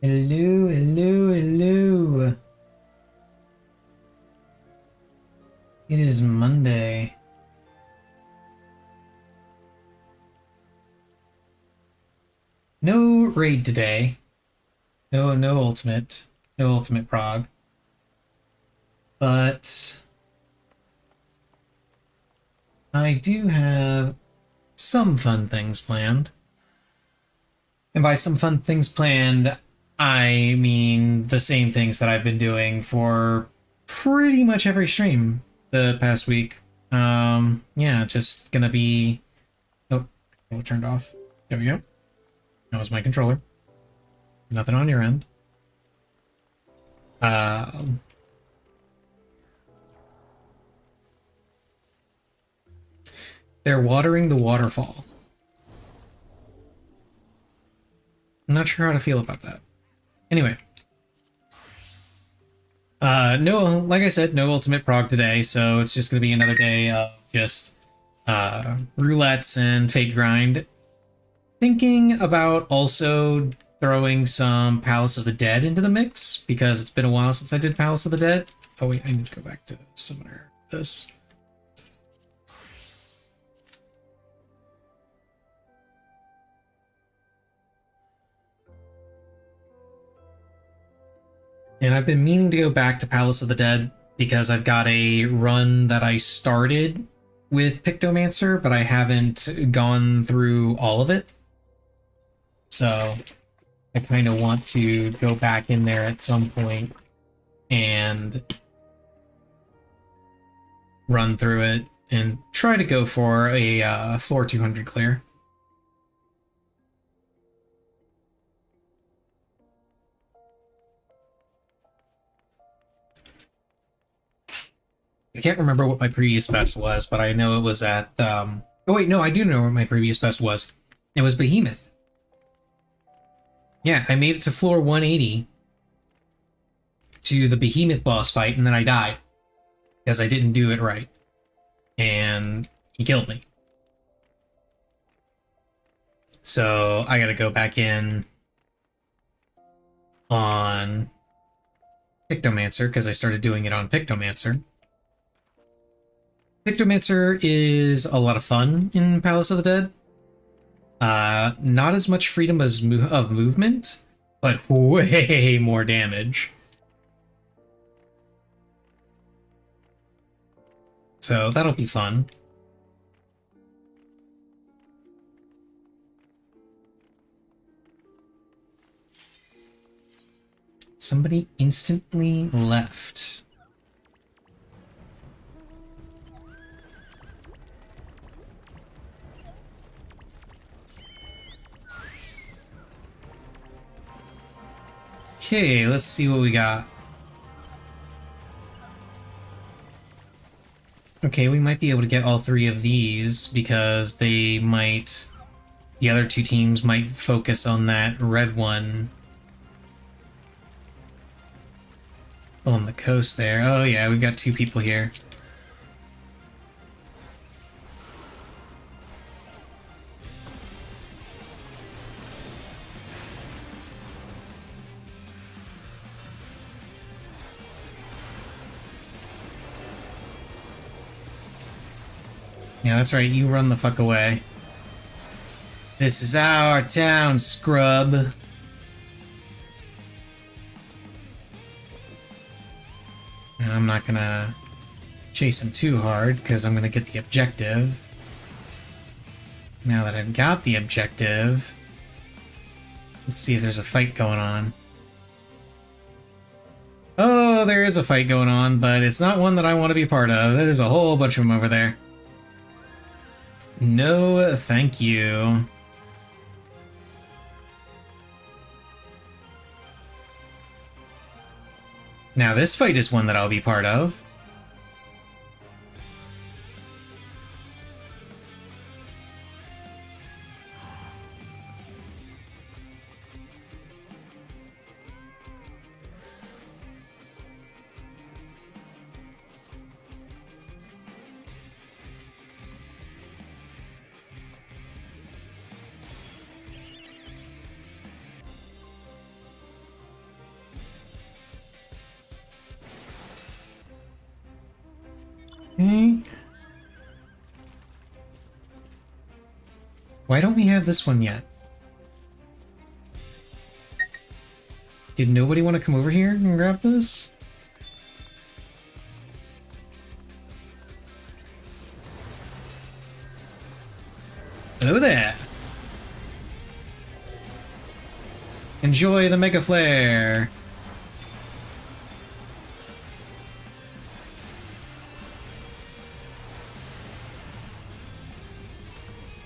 Hello, hello, hello. It is Monday. No raid today. No ultimate. No ultimate prog. But I do have some fun things planned. And by some fun things planned, I mean the same things that I've been doing for pretty much every stream the past week. Yeah, just gonna be. Oh, control turned off. There we go. That was my controller. Nothing on your end. Um, they're watering the waterfall. I'm not sure how to feel about that. Anyway, no, like I said, no ultimate prog today, so it's just gonna be another day of just roulettes and fate grind. Thinking about also throwing some Palace of the Dead into the mix because it's been a while since I did Palace of the Dead. Oh wait, I need to go back to Summoner. This. And I've been meaning to go back to Palace of the Dead because I've got a run that I started with Pictomancer, but I haven't gone through all of it. So I kind of want to go back in there at some point and run through it and try to go for a floor 200 clear. I can't remember what my previous best was, but I know it was at... oh wait, no, I do know what my previous best was. It was Behemoth. Yeah, I made it to floor 180 to the Behemoth boss fight, and then I died because I didn't do it right. And he killed me. So I gotta go back in on Pictomancer because I started doing it on Pictomancer. Pictomancer is a lot of fun in Palace of the Dead. Not as much freedom as of movement, but way more damage. So that'll be fun. Somebody instantly left. Okay, let's see what we got. Okay, we might be able to get all three of these because they might... The other two teams might focus on that red one on the coast there. Oh yeah, we've got two people here. Yeah, that's right, you run the fuck away. This is our town, scrub. Now, I'm not gonna chase him too hard, because I'm gonna get the objective. Now that I've got the objective, let's see if there's a fight going on. Oh, there is a fight going on, but it's not one that I want to be part of. There's a whole bunch of them over there. No, thank you. Now this fight is one that I'll be part of. Okay. Why don't we have this one yet? Did nobody want to come over here and grab this? Hello there. Enjoy the Mega Flare.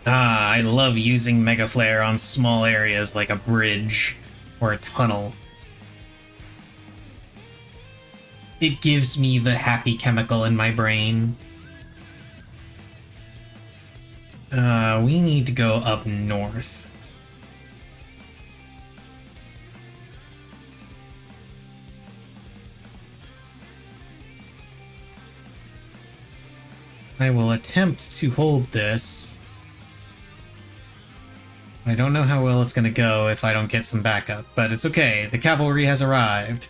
Ah, I love using Mega Flare on small areas like a bridge or a tunnel. It gives me the happy chemical in my brain. We need to go up north. I will attempt to hold this. I don't know how well it's going to go if I don't get some backup, but it's okay. The cavalry has arrived.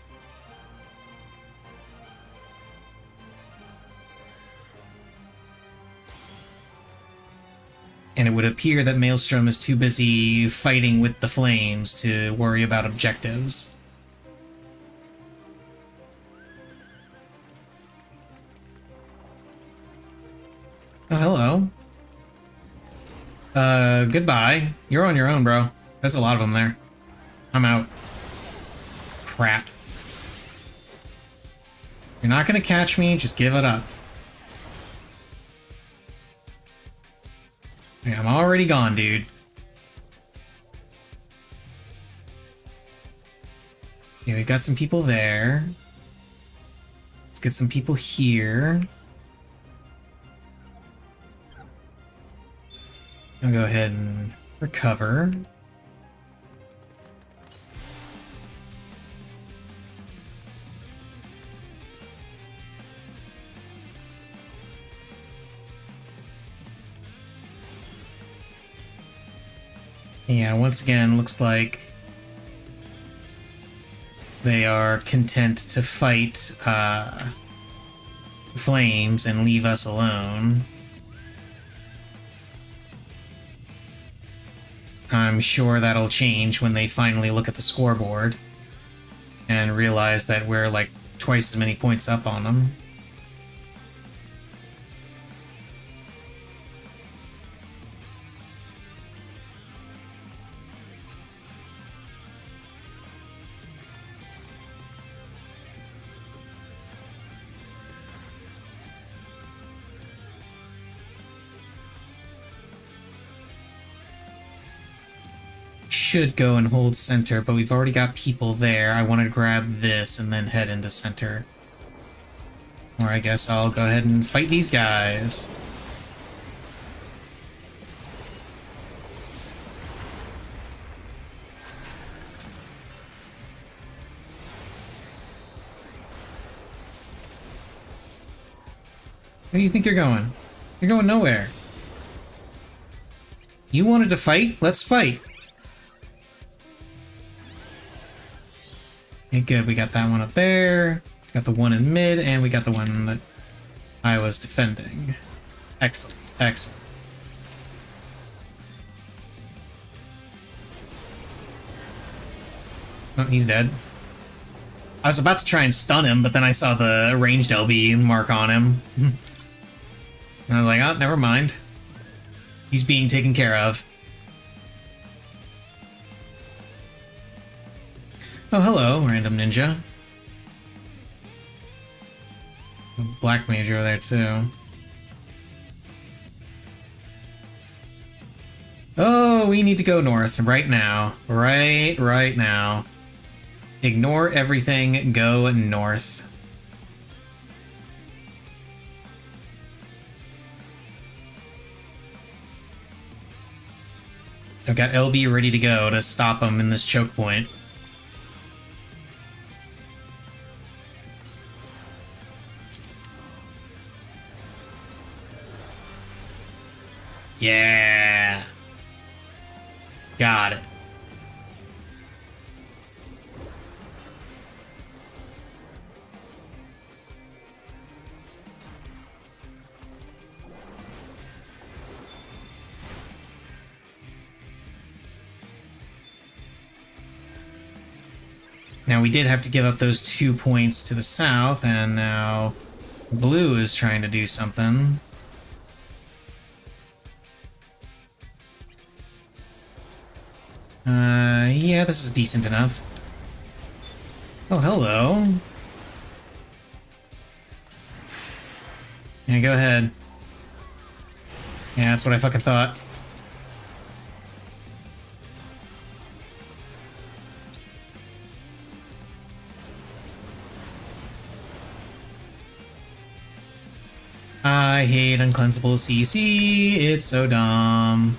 And it would appear that Maelstrom is too busy fighting with the flames to worry about objectives. Oh, hello. Goodbye. You're on your own, bro. There's a lot of them there. I'm out. Crap. You're not gonna catch me, just give it up. Yeah, I'm already gone, dude. Yeah, we've got some people there. Let's get some people here. I'll go ahead and recover. Yeah, once again, looks like they are content to fight flames and leave us alone. I'm sure that'll change when they finally look at the scoreboard and realize that we're like twice as many points up on them. Should go and hold center, but we've already got people there. I want to grab this and then head into center. Or I guess I'll go ahead and fight these guys. Where do you think you're going? You're going nowhere. You wanted to fight? Let's fight. Okay, good. We got that one up there. Got the one in mid, and we got the one that I was defending. Excellent. Excellent. Oh, he's dead. I was about to try and stun him, but then I saw the ranged LB mark on him. And I was like, oh, never mind. He's being taken care of. Oh, hello, random ninja. Black mage over there, too. Oh, we need to go north right now. Right now. Ignore everything, go north. I've got LB ready to go to stop him in this choke point. Yeah. Got it. Now, we did have to give up those 2 points to the south, and now blue is trying to do something. Yeah, this is decent enough. Oh, hello. Yeah, go ahead. Yeah, that's what I fucking thought. I hate uncleansable CC, it's so dumb.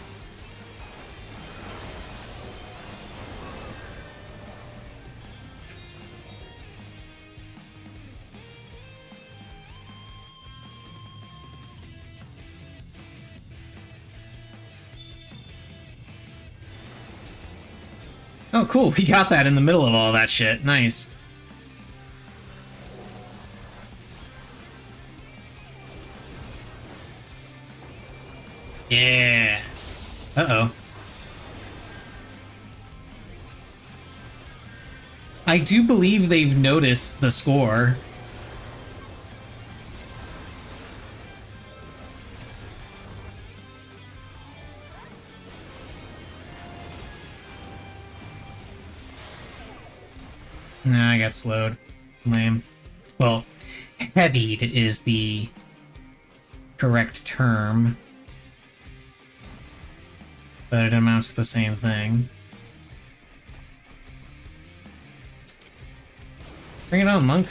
Oh, cool, we got that in the middle of all that shit. Nice. Yeah. Uh-oh. I do believe they've noticed the score. Nah, I got slowed. Lame. Well, heavied is the correct term. But it amounts to the same thing. Bring it on, monk.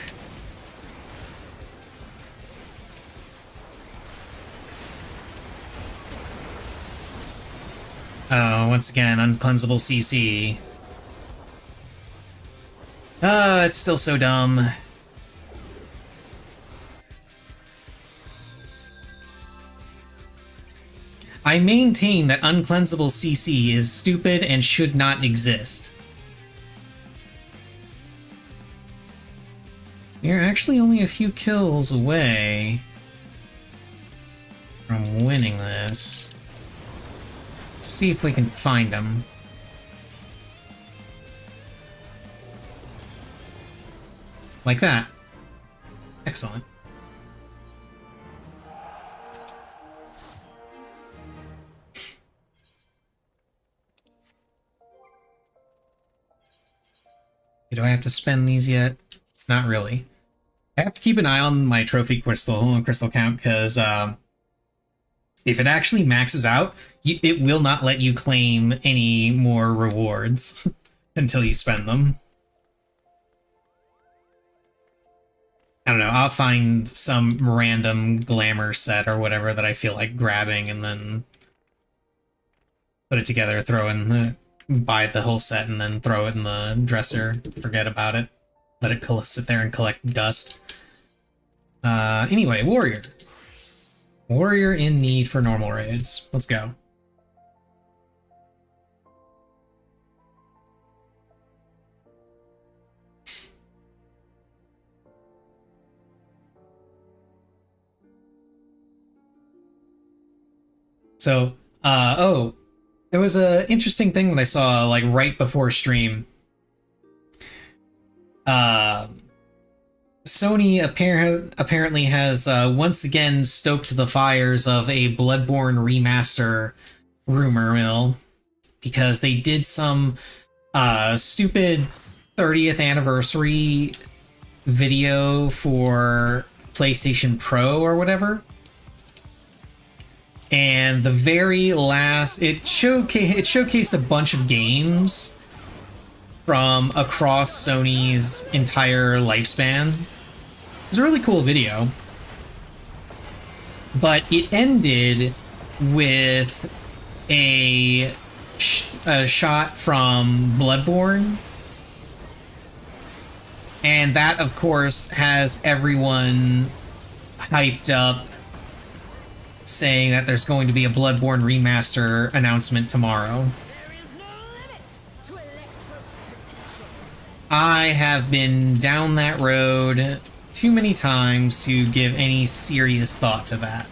Oh, once again, uncleansable CC. It's still so dumb. I maintain that uncleansable CC is stupid and should not exist. You're actually only a few kills away from winning this. Let's see if we can find him. Like that. Excellent. Do I have to spend these yet? Not really. I have to keep an eye on my trophy crystal count, because if it actually maxes out, it will not let you claim any more rewards until you spend them. I don't know, I'll find some random glamour set or whatever that I feel like grabbing and then put it together, buy the whole set and then throw it in the dresser, forget about it, let it sit there and collect dust. Anyway, warrior. Warrior in need for normal raids. Let's go. So, oh, there was a interesting thing that I saw, like, right before stream. Sony apparently has once again stoked the fires of a Bloodborne remaster rumor mill, because they did some stupid 30th anniversary video for PlayStation Pro or whatever. And the very last, it showcased a bunch of games from across Sony's entire lifespan. It was a really cool video. But it ended with a shot from Bloodborne. And that, of course, has everyone hyped up, saying that there's going to be a Bloodborne remaster announcement tomorrow. I have been down that road too many times to give any serious thought to that.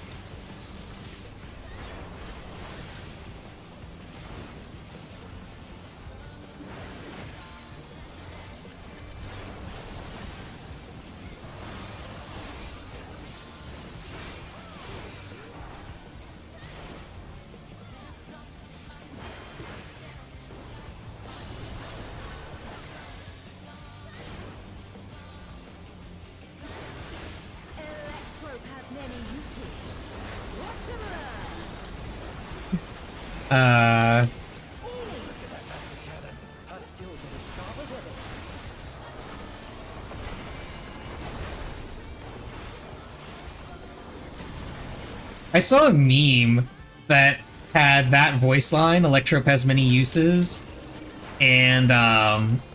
Uh, I saw a meme that had that voice line, Electro has many uses, and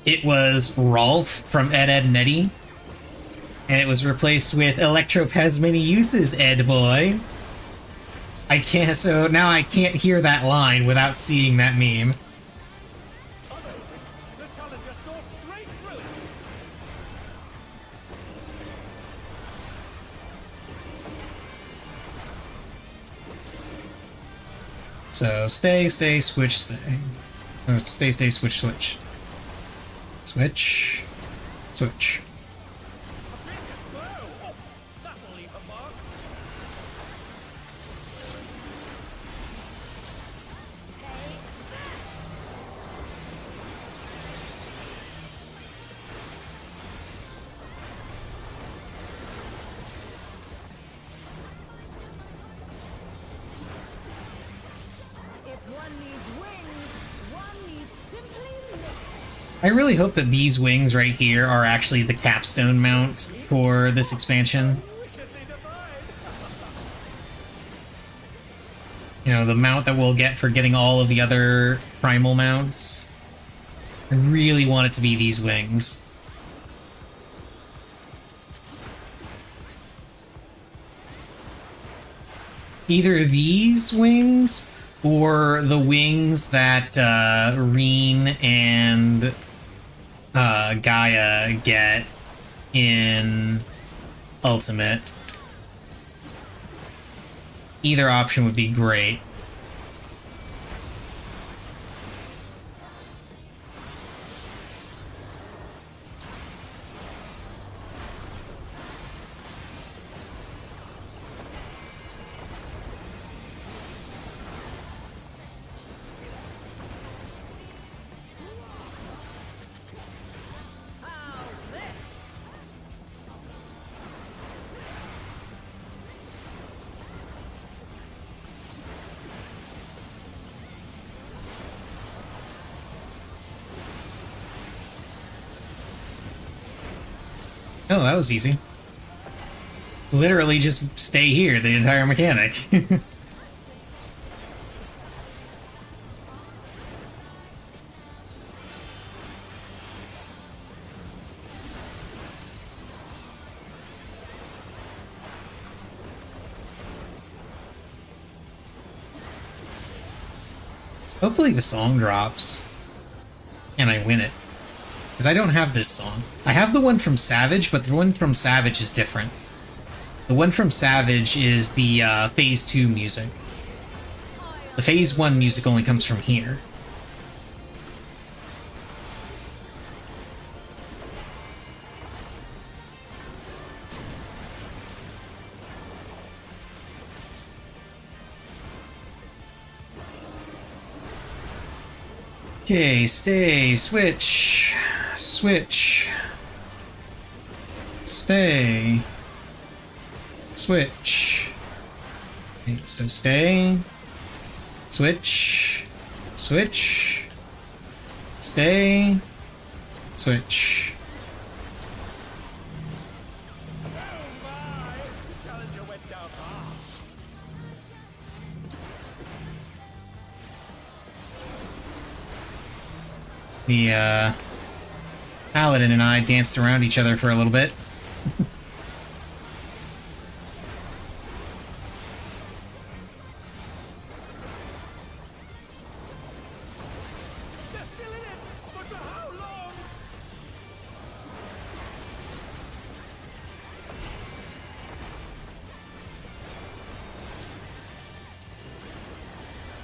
it was Rolf from Ed, Ed and Eddy, and it was replaced with Electro has many uses, Ed boy. I can't, so now I can't hear that line without seeing that meme. So stay, stay, switch, stay. Oh, stay, stay, switch, switch. Switch. Switch. I really hope that these wings right here are actually the capstone mount for this expansion. You know, the mount that we'll get for getting all of the other primal mounts. I really want it to be these wings. Either these wings or the wings that Reen and Gaia get in Ultimate. Either option would be great. Oh, that was easy. Literally just stay here, the entire mechanic. Hopefully the song drops and I win it. Because I don't have this song. I have the one from Savage, but the one from Savage is different. The one from Savage is the Phase 2 music. The Phase 1 music only comes from here. Okay, stay, switch, switch, stay, switch. Okay, so stay, switch, switch, stay, switch. The Paladin and I danced around each other for a little bit.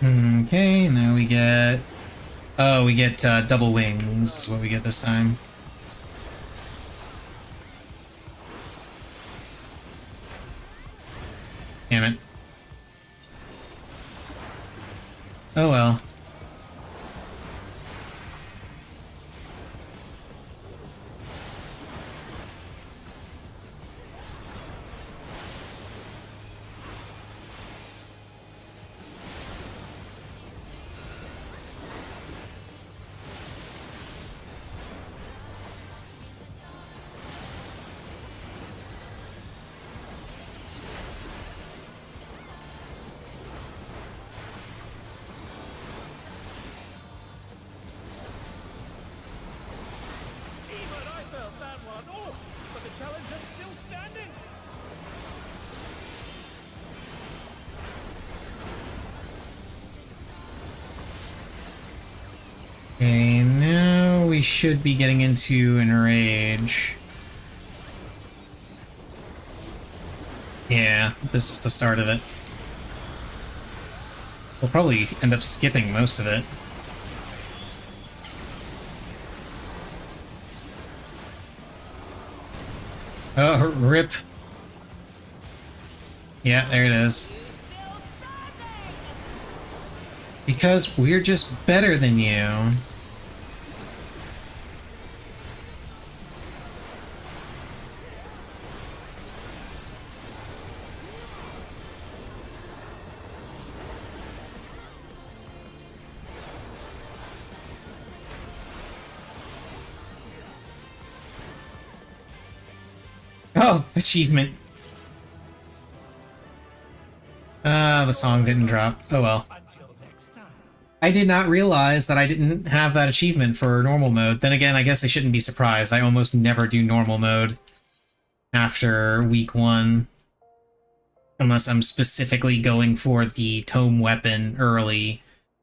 Okay, now we get... Oh, we get double wings is what we get this time. Damn it. Oh well. Oh, but the challenger's still standing. Okay, now we should be getting into Enrage. Yeah, this is the start of it. We'll probably end up skipping most of it. Oh, rip. Yeah, there it is. Because we're just better than you. Oh, achievement. The song didn't drop. Oh well. I did not realize that I didn't have that achievement for normal mode. Then again, I guess I shouldn't be surprised. I almost never do normal mode after week 1. Unless I'm specifically going for the tome weapon early.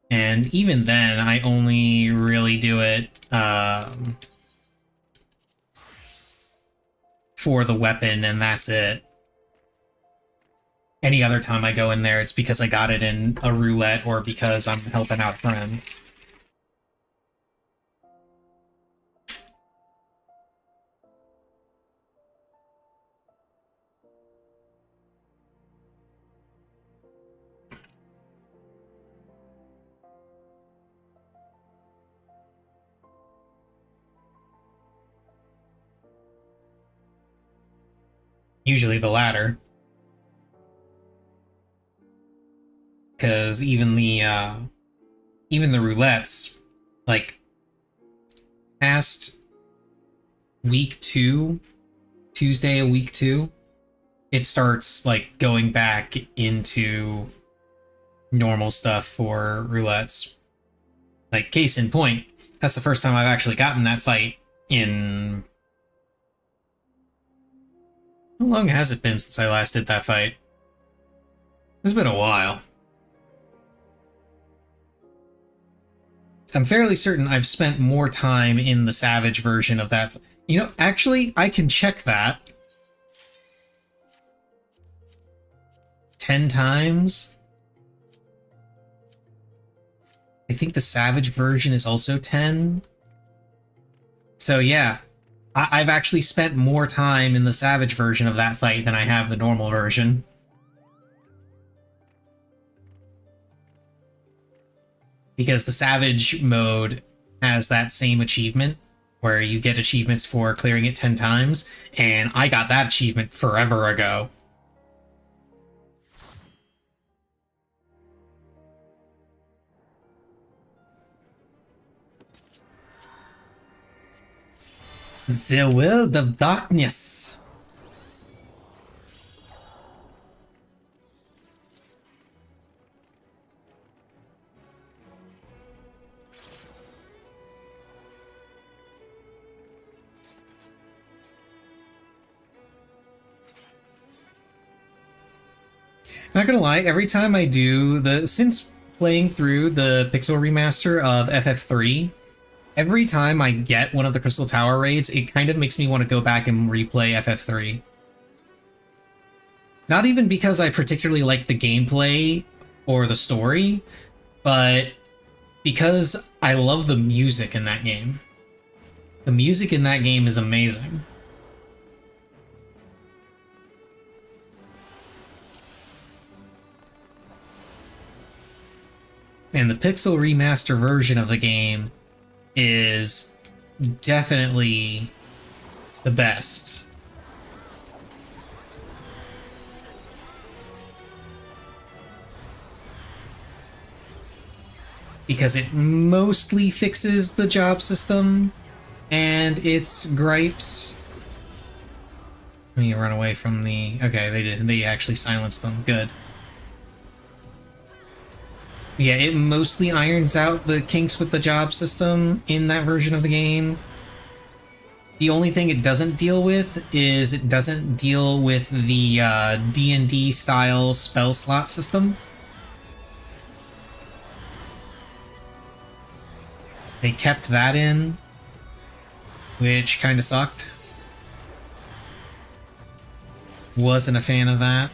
And even then, I only really do it for the weapon, and that's it. Any other time I go in there, it's because I got it in a roulette or because I'm helping out a friend. Usually the latter. Because even the roulettes, like, past week 2, Tuesday of week 2, it starts, like, going back into normal stuff for roulettes. Like, case in point, that's the first time I've actually gotten that fight in... How long has it been since I last did that fight? It's been a while. I'm fairly certain I've spent more time in the Savage version of that. You know, actually, I can check that. 10 times? I think the Savage version is also 10. So yeah, I've actually spent more time in the Savage version of that fight than I have the normal version. Because the Savage mode has that same achievement, where you get achievements for clearing it 10 times, and I got that achievement forever ago. The World of Darkness. Not gonna lie, every time I do since playing through the Pixel remaster of FF3, every time I get one of the Crystal Tower raids, it kind of makes me want to go back and replay FF3. Not even because I particularly like the gameplay or the story, but because I love the music in that game. The music in that game is amazing. And the Pixel remaster version of the game is definitely the best. Because it mostly fixes the job system and its gripes. Let me run away from the... Okay, they did. They actually silenced them. Good. Yeah, it mostly irons out the kinks with the job system in that version of the game. The only thing it doesn't deal with is it doesn't deal with the D&D style spell slot system. They kept that in, which kind of sucked. Wasn't a fan of that.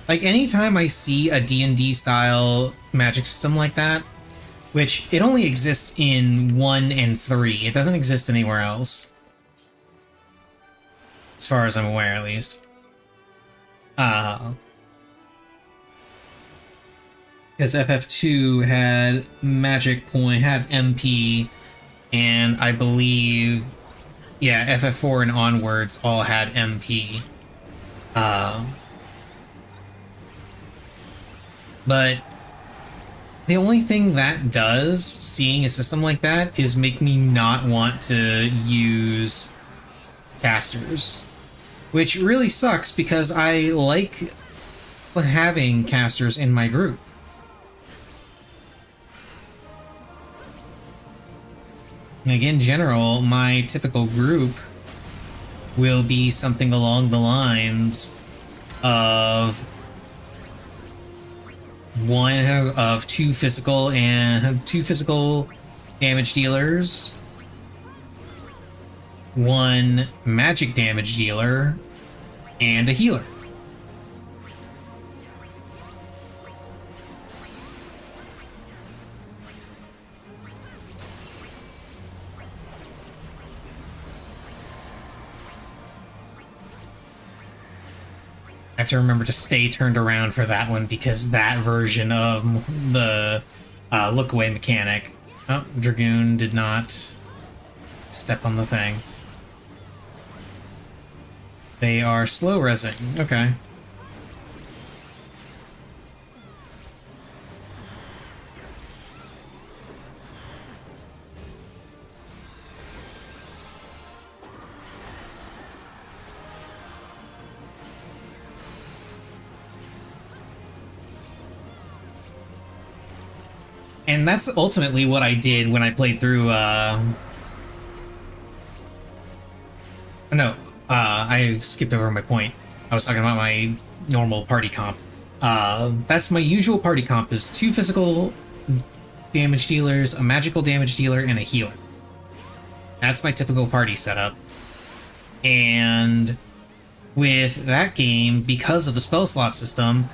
Like, anytime I see a D&D style magic system like that, which it only exists in 1 and 3, it doesn't exist anywhere else. As far as I'm aware, at least. Because FF2 had magic point, had MP, and I believe, yeah, FF4 and onwards all had MP. But the only thing that does, seeing a system like that, is make me not want to use casters. Which really sucks because I like having casters in my group. Like, in general, my typical group will be something along the lines of two physical damage dealers, one magic damage dealer, and a healer. I have to remember to stay turned around for that one because that version of the look away mechanic. Oh, Dragoon did not step on the thing. They are slow resing. Okay. And that's ultimately what I did when I played through, no, I skipped over my point. I was talking about my normal party comp. That's my usual party comp, is 2 physical damage dealers, a magical damage dealer, and a healer. That's my typical party setup. And with that game, because of the spell slot system,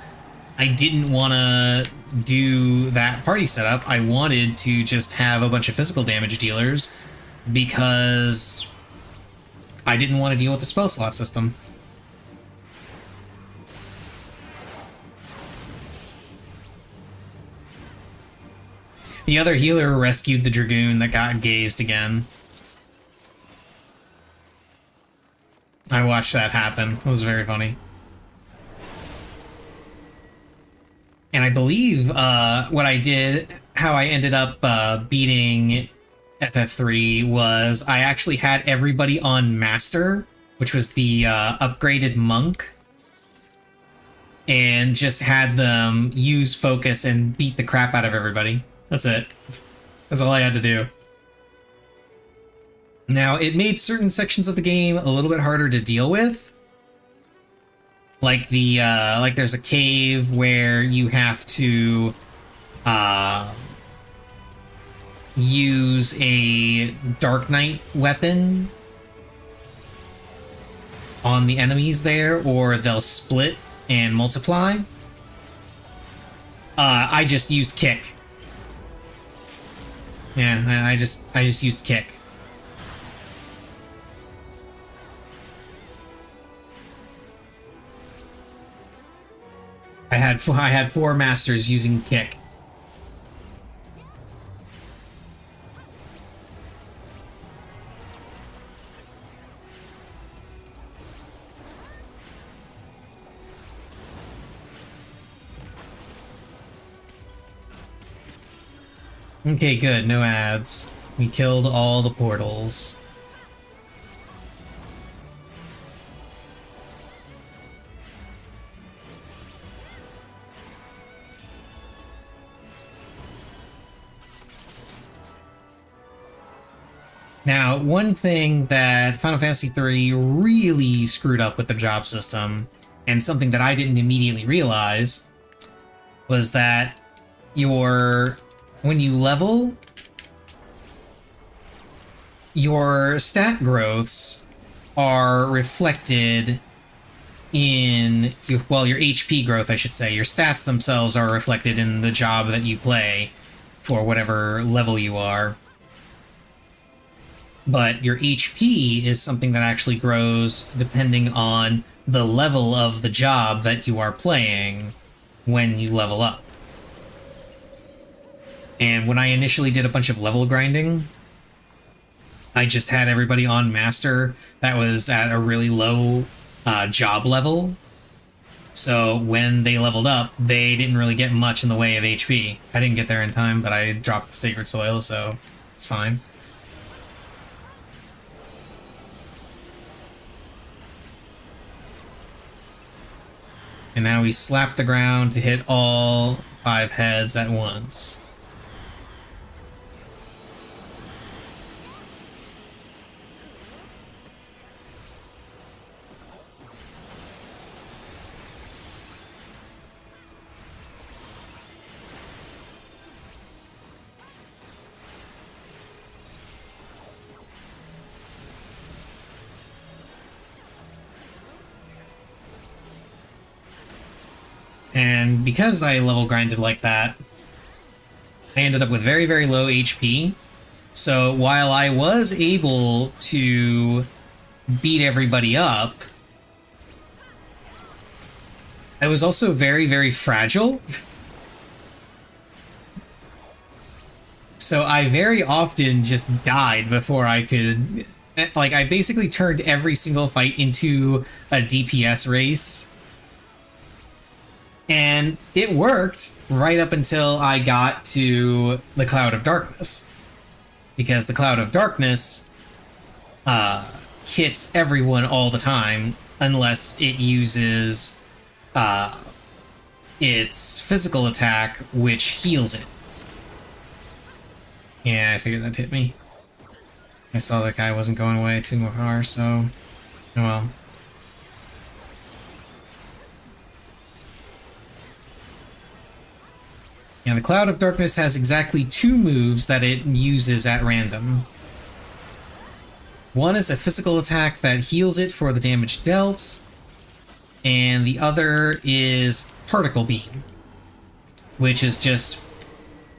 I didn't want to do that party setup. I wanted to just have a bunch of physical damage dealers because I didn't want to deal with the spell slot system. The other healer rescued the Dragoon that got gazed again. I watched that happen. It was very funny. And I believe what I did, how I ended up beating FF3 was I actually had everybody on Master, which was the upgraded monk, and just had them use focus and beat the crap out of everybody. That's it. That's all I had to do. Now, it made certain sections of the game a little bit harder to deal with. Like there's a cave where you have to use a Dark Knight weapon on the enemies there, or they'll split and multiply. I just used kick. Yeah, I just used kick. I had 4 masters using kick. Okay, good. No ads. We killed all the portals. Now, one thing that Final Fantasy III really screwed up with the job system, and something that I didn't immediately realize, was that when you level, your stat growths are reflected in your HP growth, I should say. Your stats themselves are reflected in the job that you play for whatever level you are. But your HP is something that actually grows depending on the level of the job that you are playing when you level up. And when I initially did a bunch of level grinding, I just had everybody on master that was at a really low job level. So when they leveled up, they didn't really get much in the way of HP. I didn't get there in time, but I dropped the Sacred Soil, so it's fine. And now we slap the ground to hit all 5 heads at once. And because I level grinded like that, I ended up with very, very low HP. So while I was able to beat everybody up, I was also very, very fragile. So I very often just died before I could... Like, I basically turned every single fight into a DPS race. And it worked right up until I got to the Cloud of Darkness. Because the Cloud of Darkness hits everyone all the time unless it uses its physical attack, which heals it. Yeah, I figured that'd hit me. I saw that guy wasn't going away too far, so... Oh well. Yeah, the Cloud of Darkness has exactly 2 moves that it uses at random. One is a physical attack that heals it for the damage dealt, and the other is Particle Beam, which is just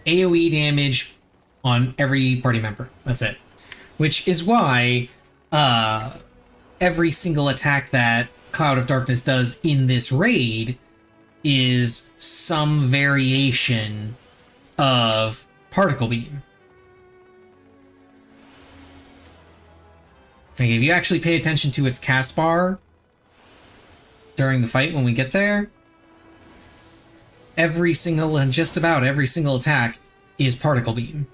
AoE damage on every party member. That's it. Which is why every single attack that Cloud of Darkness does in this raid is some variation of Particle Beam. Like, if you actually pay attention to its cast bar during the fight when we get there, every single and just about every single attack is Particle Beam.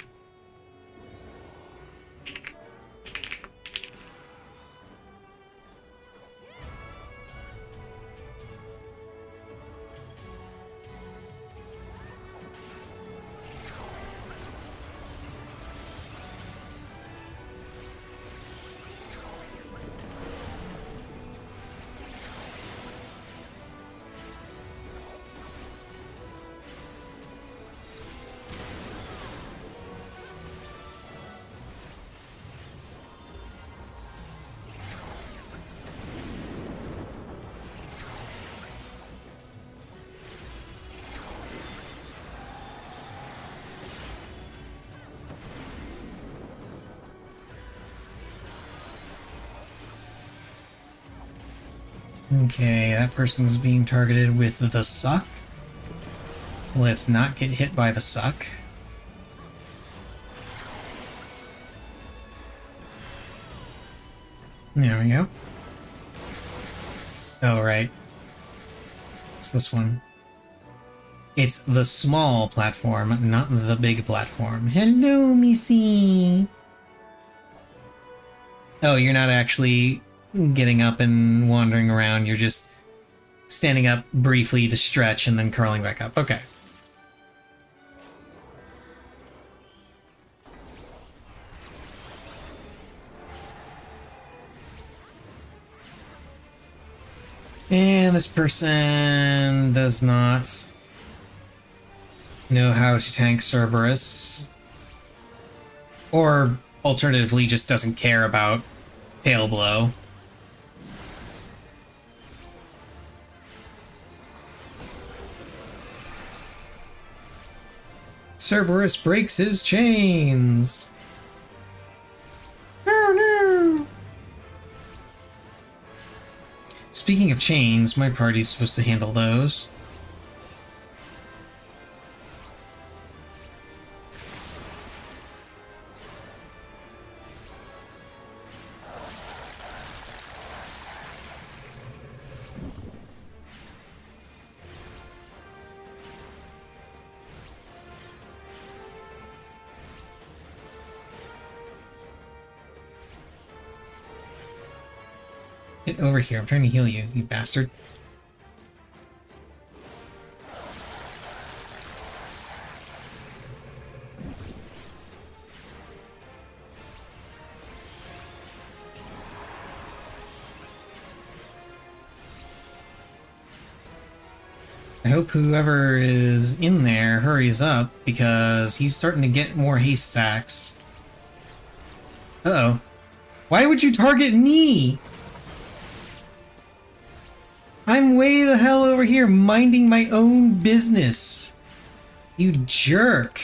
Okay, that person's being targeted with the suck. Let's not get hit by the suck. There we go. Oh, right. It's this one. It's the small platform, not the big platform. Hello, Missy! Oh, you're not actually getting up and wandering around, you're just standing up briefly to stretch and then curling back up. Okay. And this person does not know how to tank Cerberus. Or alternatively, just doesn't care about tail blow. Cerberus breaks his chains. Oh no! Speaking of chains, my party's supposed to handle those. Get over here. I'm trying to heal you, you bastard. I hope whoever is in there hurries up, because he's starting to get more haste stacks. Uh-oh. Why would you target me? I'm way the hell over here minding my own business. You jerk.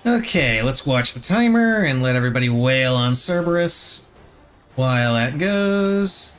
Okay, let's watch the timer and let everybody wail on Cerberus while that goes.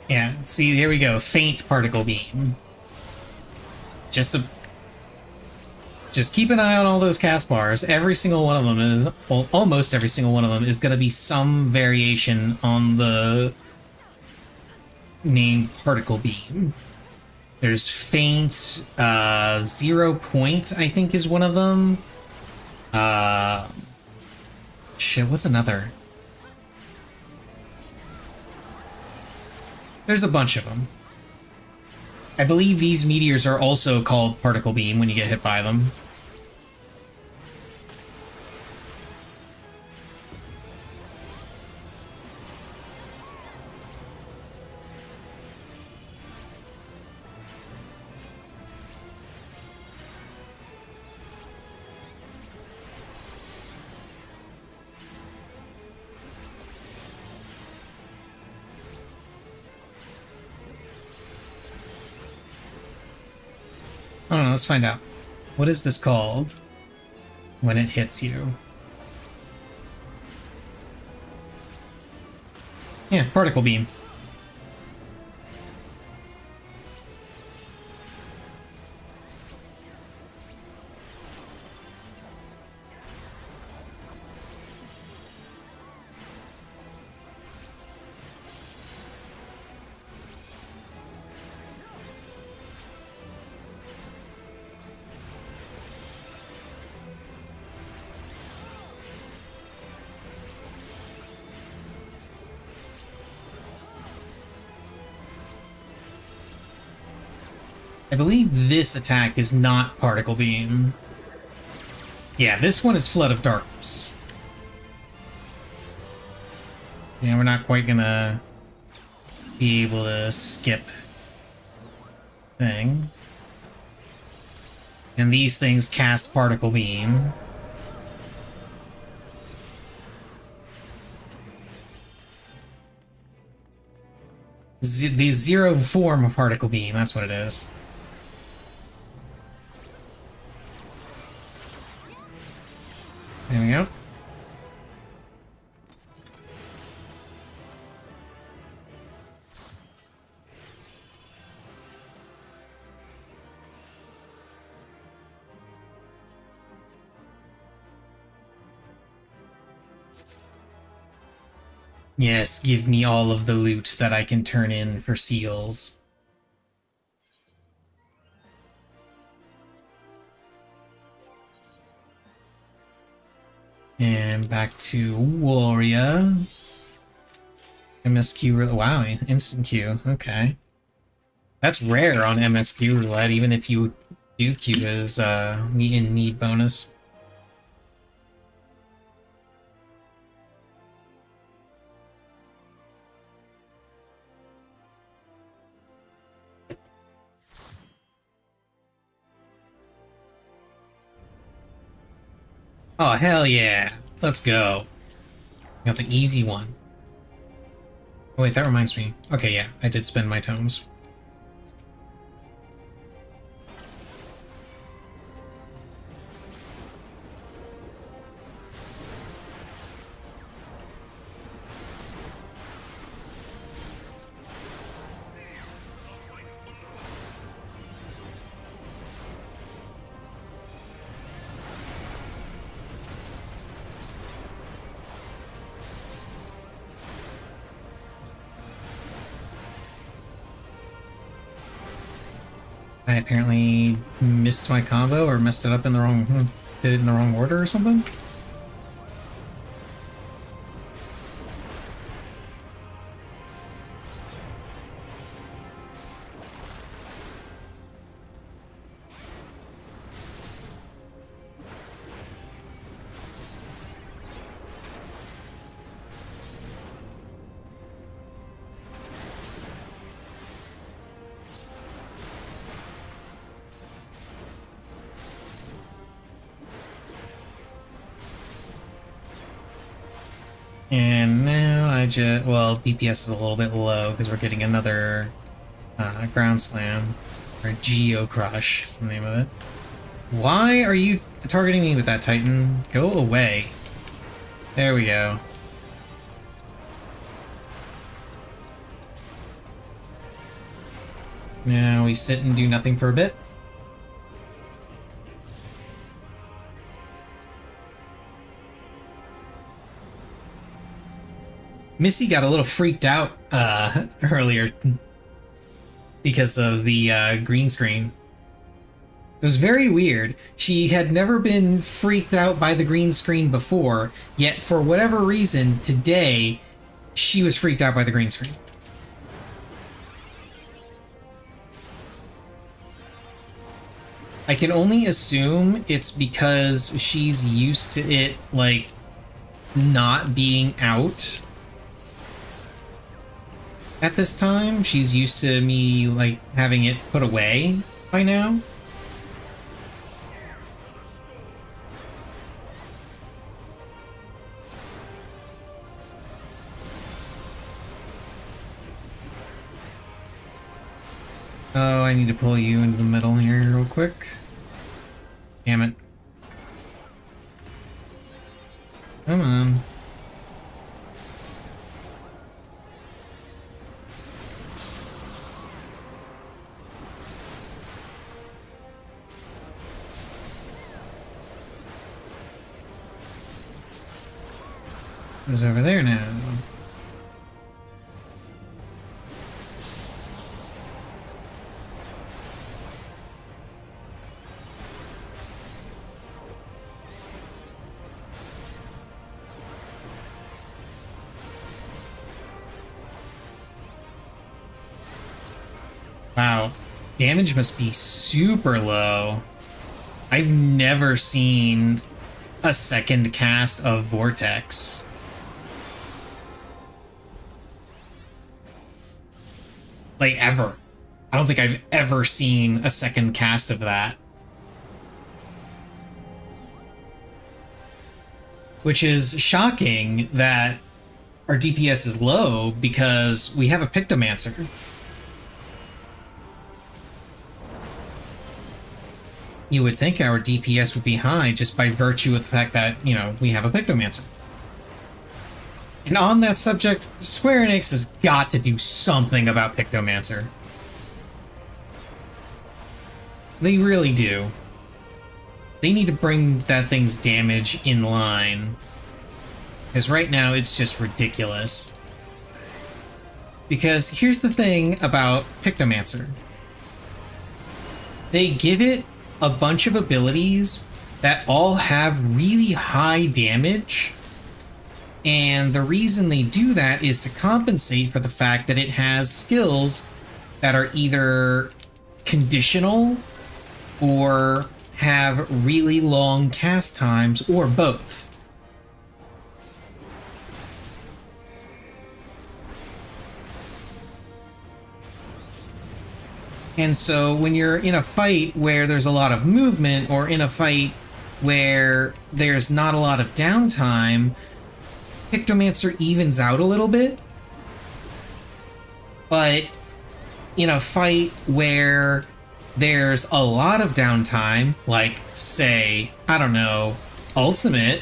Yeah, see, here we go. Faint particle beam. Just keep an eye on all those cast bars. Every single one of them is, well, almost every single one of them is going to be some variation on the named particle beam. There's faint, 0 point, I think is one of them. Shit, what's another? There's a bunch of them. I believe these meteors are also called particle beam when you get hit by them. I don't know, let's find out. What is this called when it hits you? Yeah, particle beam. I believe this attack is not Particle Beam. Yeah, this one is Flood of Darkness. Yeah, we're not quite gonna be able to skip thing. And these things cast Particle Beam. The zero form of Particle Beam, that's what it is. There we go. Yes, give me all of the loot that I can turn in for seals. And back to Warrior. MSQ, wow, instant Q, okay. That's rare on MSQ roulette, even if you do Q as in need bonus. Oh, hell yeah. Let's go. Got the easy one. Oh, wait, that reminds me. Okay, yeah, I did spend my tomes. I apparently missed my combo or messed it up in the wrong... did it in the wrong order or something? And now I just... well, DPS is a little bit low because we're getting another ground slam. Or Geo Crush is the name of it. Why are you targeting me with that Titan? Go away. There we go. Now we sit and do nothing for a bit. Missy got a little freaked out earlier because of the green screen. It was very weird. She had never been freaked out by the green screen before, yet for whatever reason, today, she was freaked out by the green screen. I can only assume it's because she's used to it, like, not being out at this time. She's used to me, like, having it put away by now. Oh, I need to pull you into the middle here real quick. Damn it. Come on. Who's over there now? Wow. Damage must be super low. I've never seen a second cast of Vortex. Like, ever. I don't think I've ever seen a second cast of that. Which is shocking that our DPS is low because we have a Pictomancer. You would think our DPS would be high just by virtue of the fact that, you know, we have a Pictomancer. And on that subject, Square Enix has got to do something about Pictomancer. They really do. They need to bring that thing's damage in line. Because right now it's just ridiculous. Because here's the thing about Pictomancer. They give it a bunch of abilities that all have really high damage. And the reason they do that is to compensate for the fact that it has skills that are either conditional or have really long cast times, or both. And so when you're in a fight where there's a lot of movement, or in a fight where there's not a lot of downtime, Pictomancer evens out a little bit. But in a fight where there's a lot of downtime, like, say, I don't know, Ultimate,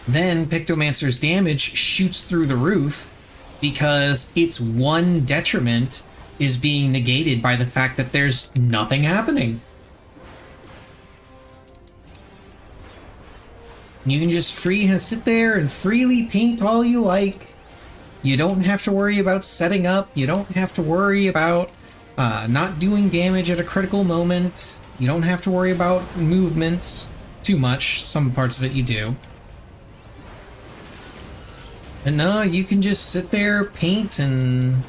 then Pictomancer's damage shoots through the roof because its one detriment is being negated by the fact that there's nothing happening. You can just sit there and freely paint all you like. You don't have to worry about setting up. You don't have to worry about not doing damage at a critical moment. You don't have to worry about movement too much. Some parts of it you do. And no, you can just sit there, paint, and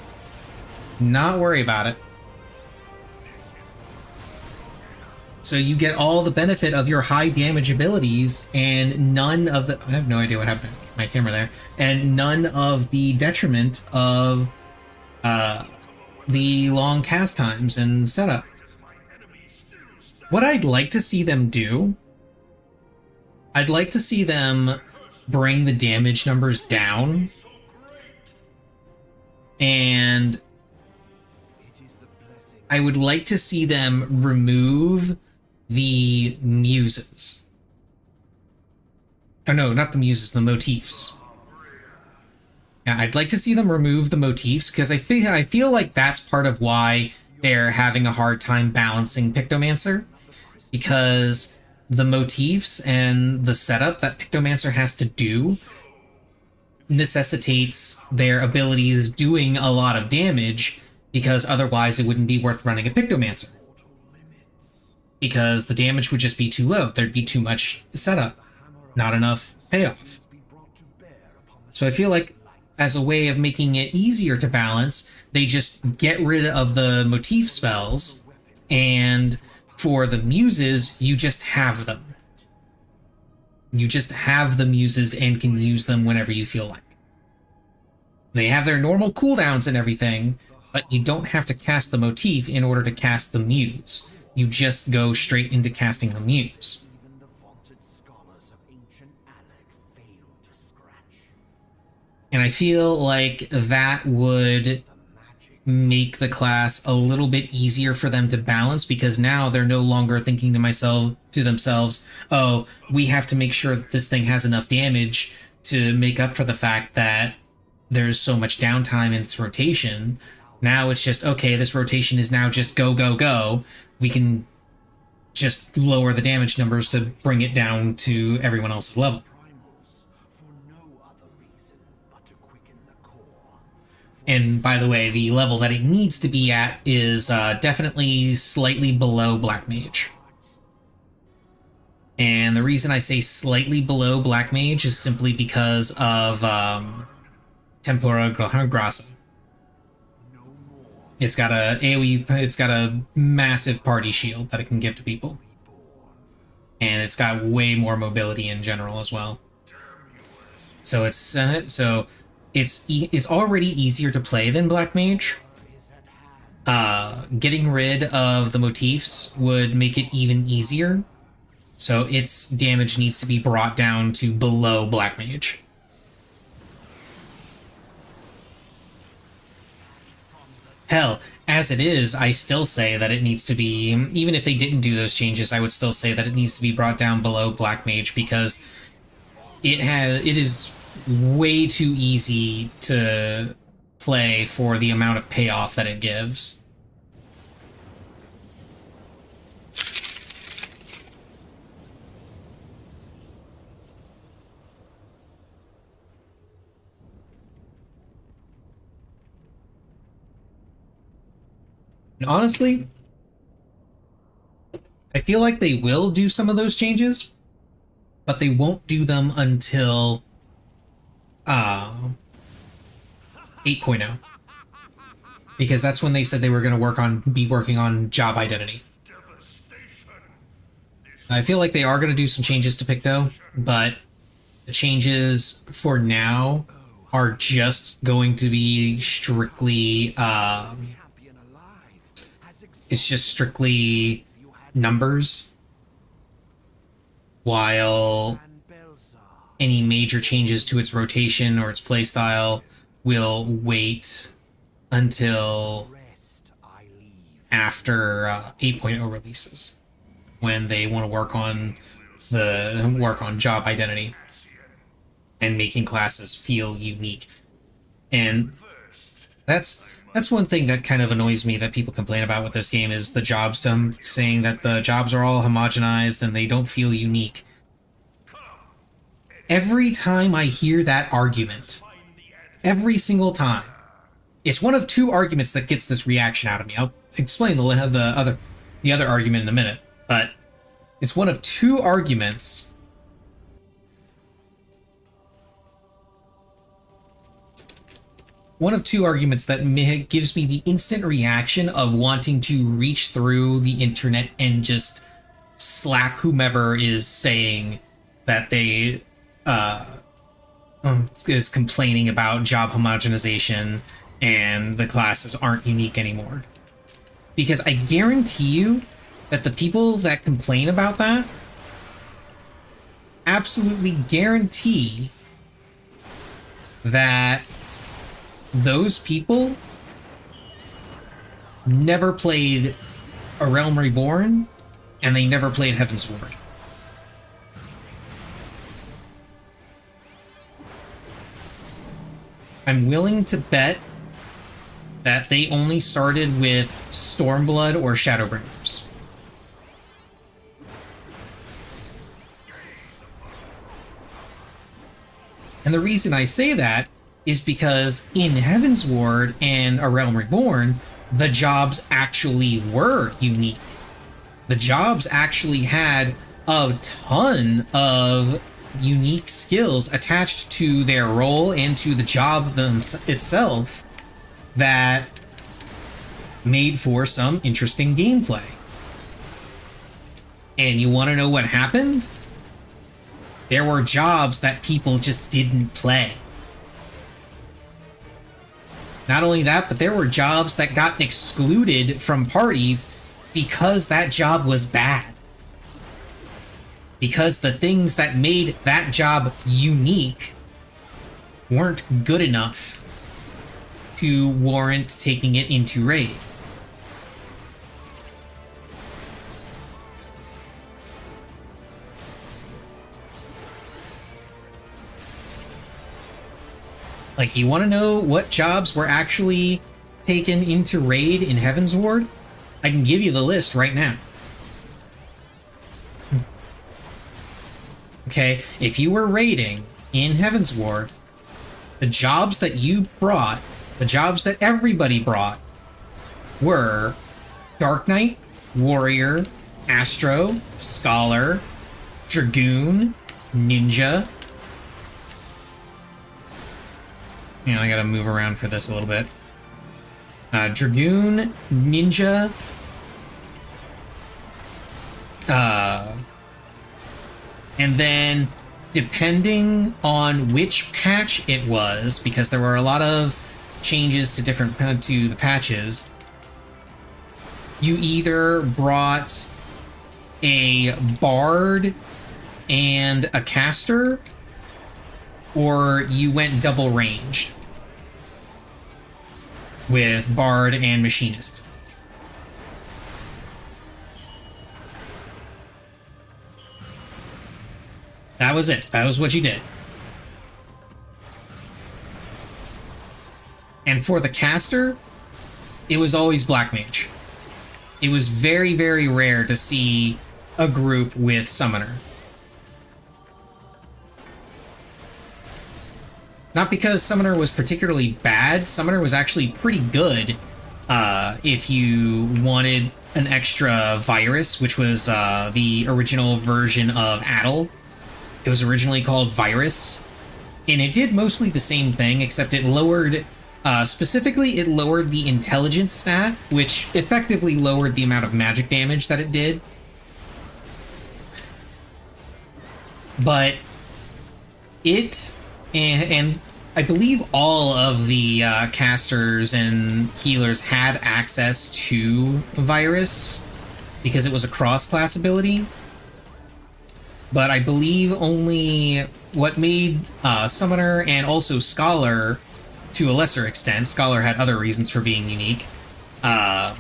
not worry about it. So you get all the benefit of your high damage abilities and none of the... I have no idea what happened to my camera there. And none of the detriment of the long cast times and setup. What I'd like to see them do... I'd like to see them bring the damage numbers down. And I would like to see them remove the muses. Oh no, not the muses, the motifs. Yeah, I'd like to see them remove the motifs because I feel like that's part of why they're having a hard time balancing Pictomancer, because the motifs and the setup that Pictomancer has to do necessitates their abilities doing a lot of damage, because otherwise it wouldn't be worth running a Pictomancer. Because the damage would just be too low. There'd be too much setup, not enough payoff. So I feel like as a way of making it easier to balance, they just get rid of the motif spells, and for the muses, you just have them. You just have the muses and can use them whenever you feel like. They have their normal cooldowns and everything, but you don't have to cast the motif in order to cast the muse. You just go straight into casting the muse. And I feel like that would make the class a little bit easier for them to balance, because now they're no longer thinking to themselves, oh, we have to make sure that this thing has enough damage to make up for the fact that there's so much downtime in its rotation. Now it's just, okay, this rotation is now just go, go, go. We can just lower the damage numbers to bring it down to everyone else's level. And by the way, the level that it needs to be at is definitely slightly below Black Mage. And the reason I say slightly below Black Mage is simply because of Tempura Grassa. It's got a AoE, it's got a massive party shield that it can give to people. And it's got way more mobility in general as well. So it's already easier to play than Black Mage. Getting rid of the motifs would make it even easier. So its damage needs to be brought down to below Black Mage. Hell, as it is, I still say that it needs to be, even if they didn't do those changes, I would still say that it needs to be brought down below Black Mage because it is way too easy to play for the amount of payoff that it gives. And honestly, I feel like they will do some of those changes, but they won't do them until 8.0. Because that's when they said they were going to be working on job identity. I feel like they are going to do some changes to Picto, but the changes for now are just going to be strictly it's just strictly numbers, while any major changes to its rotation or its playstyle will wait until after 8.0 releases, when they want to work on job identity and making classes feel unique. And that's one thing that kind of annoys me that people complain about with this game is the jobsdom, saying that the jobs are all homogenized and they don't feel unique. Every time I hear that argument, every single time, it's one of two arguments that gets this reaction out of me. I'll explain the other argument in a minute, but it's one of two arguments that gives me the instant reaction of wanting to reach through the internet and just slack whomever is saying that they is complaining about job homogenization and the classes aren't unique anymore. Because I guarantee you that the people that complain about that absolutely guarantee that those people never played A Realm Reborn, and they never played Heaven's Ward. I'm willing to bet that they only started with Stormblood or Shadowbringers. And the reason I say that is because in Heaven's Ward and A Realm Reborn, the jobs actually were unique. The jobs actually had a ton of unique skills attached to their role and to the job itself that made for some interesting gameplay. And you want to know what happened? There were jobs that people just didn't play. Not only that, but there were jobs that got excluded from parties because that job was bad. Because the things that made that job unique weren't good enough to warrant taking it into raid. Like, you want to know what jobs were actually taken into raid in Heaven's Ward? I can give you the list right now. Okay, if you were raiding in Heaven's Ward, the jobs that you brought, the jobs that everybody brought, were Dark Knight, Warrior, Astro, Scholar, Dragoon, Ninja. Yeah, I gotta move around for this a little bit. Dragoon, Ninja, and then depending on which patch it was, because there were a lot of changes to the patches, you either brought a bard and a caster, or you went double ranged with bard and machinist. That was it. That was what you did. And for the caster, it was always Black Mage. It was very, very rare to see a group with Summoner. Not because Summoner was particularly bad. Summoner was actually pretty good if you wanted an extra virus, which was the original version of Addle. It was originally called Virus, and it did mostly the same thing, except it lowered, specifically, it lowered the intelligence stat, which effectively lowered the amount of magic damage that it did. But it, and I believe all of the casters and healers had access to Virus, because it was a cross-class ability. But I believe only what made Summoner and also Scholar, to a lesser extent, Scholar had other reasons for being unique, but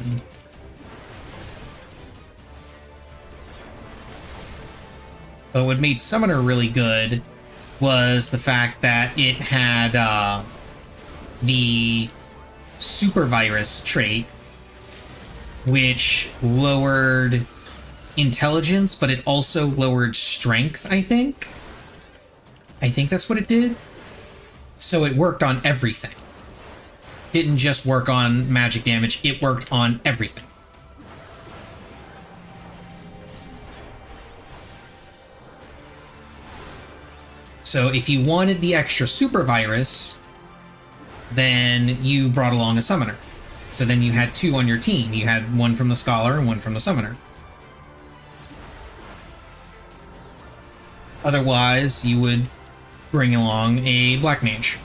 what made Summoner really good was the fact that it had the Super Virus trait, which lowered intelligence, but it also lowered strength, I think. I think that's what it did. So it worked on everything. Didn't just work on magic damage, it worked on everything. So if you wanted the extra super virus, then you brought along a summoner. So then you had two on your team. You had one from the scholar and one from the summoner. Otherwise, you would bring along a black mage.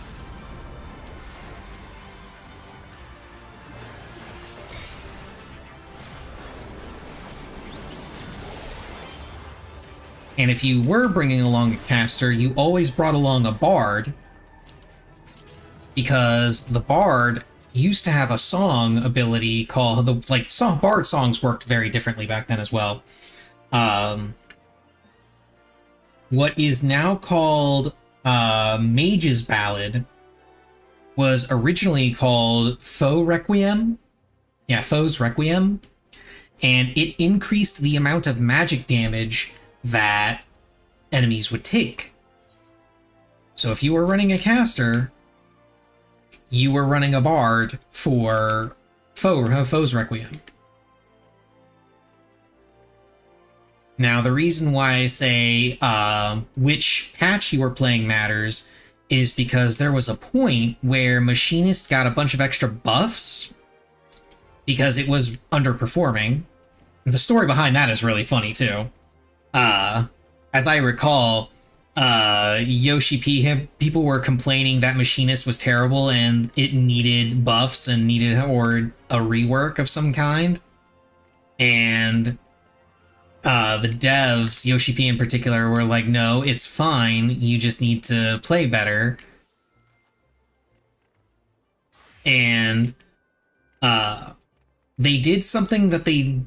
And if you were bringing along a caster, you always brought along a bard, because the bard used to have a song ability called bard songs worked very differently back then as well. What is now called Mage's Ballad was originally called Foe Requiem. Yeah, Foe's Requiem. And it increased the amount of magic damage that enemies would take. So if you were running a caster, you were running a bard for Foe's Requiem. Now, the reason why I say which patch you were playing matters is because there was a point where Machinist got a bunch of extra buffs because it was underperforming. The story behind that is really funny, too. As I recall, Yoshi P, people were complaining that Machinist was terrible and it needed buffs and needed or a rework of some kind. And the devs, Yoshi P in particular, were like, no, it's fine, you just need to play better. And they did something that they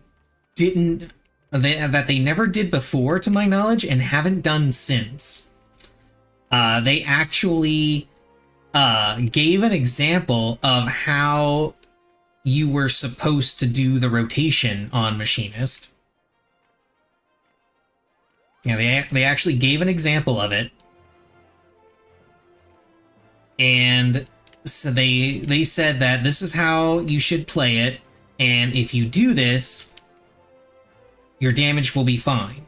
never did before, to my knowledge, and haven't done since. They actually gave an example of how you were supposed to do the rotation on Machinist. Yeah, they actually gave an example of it. And so they said that this is how you should play it, and if you do this, your damage will be fine.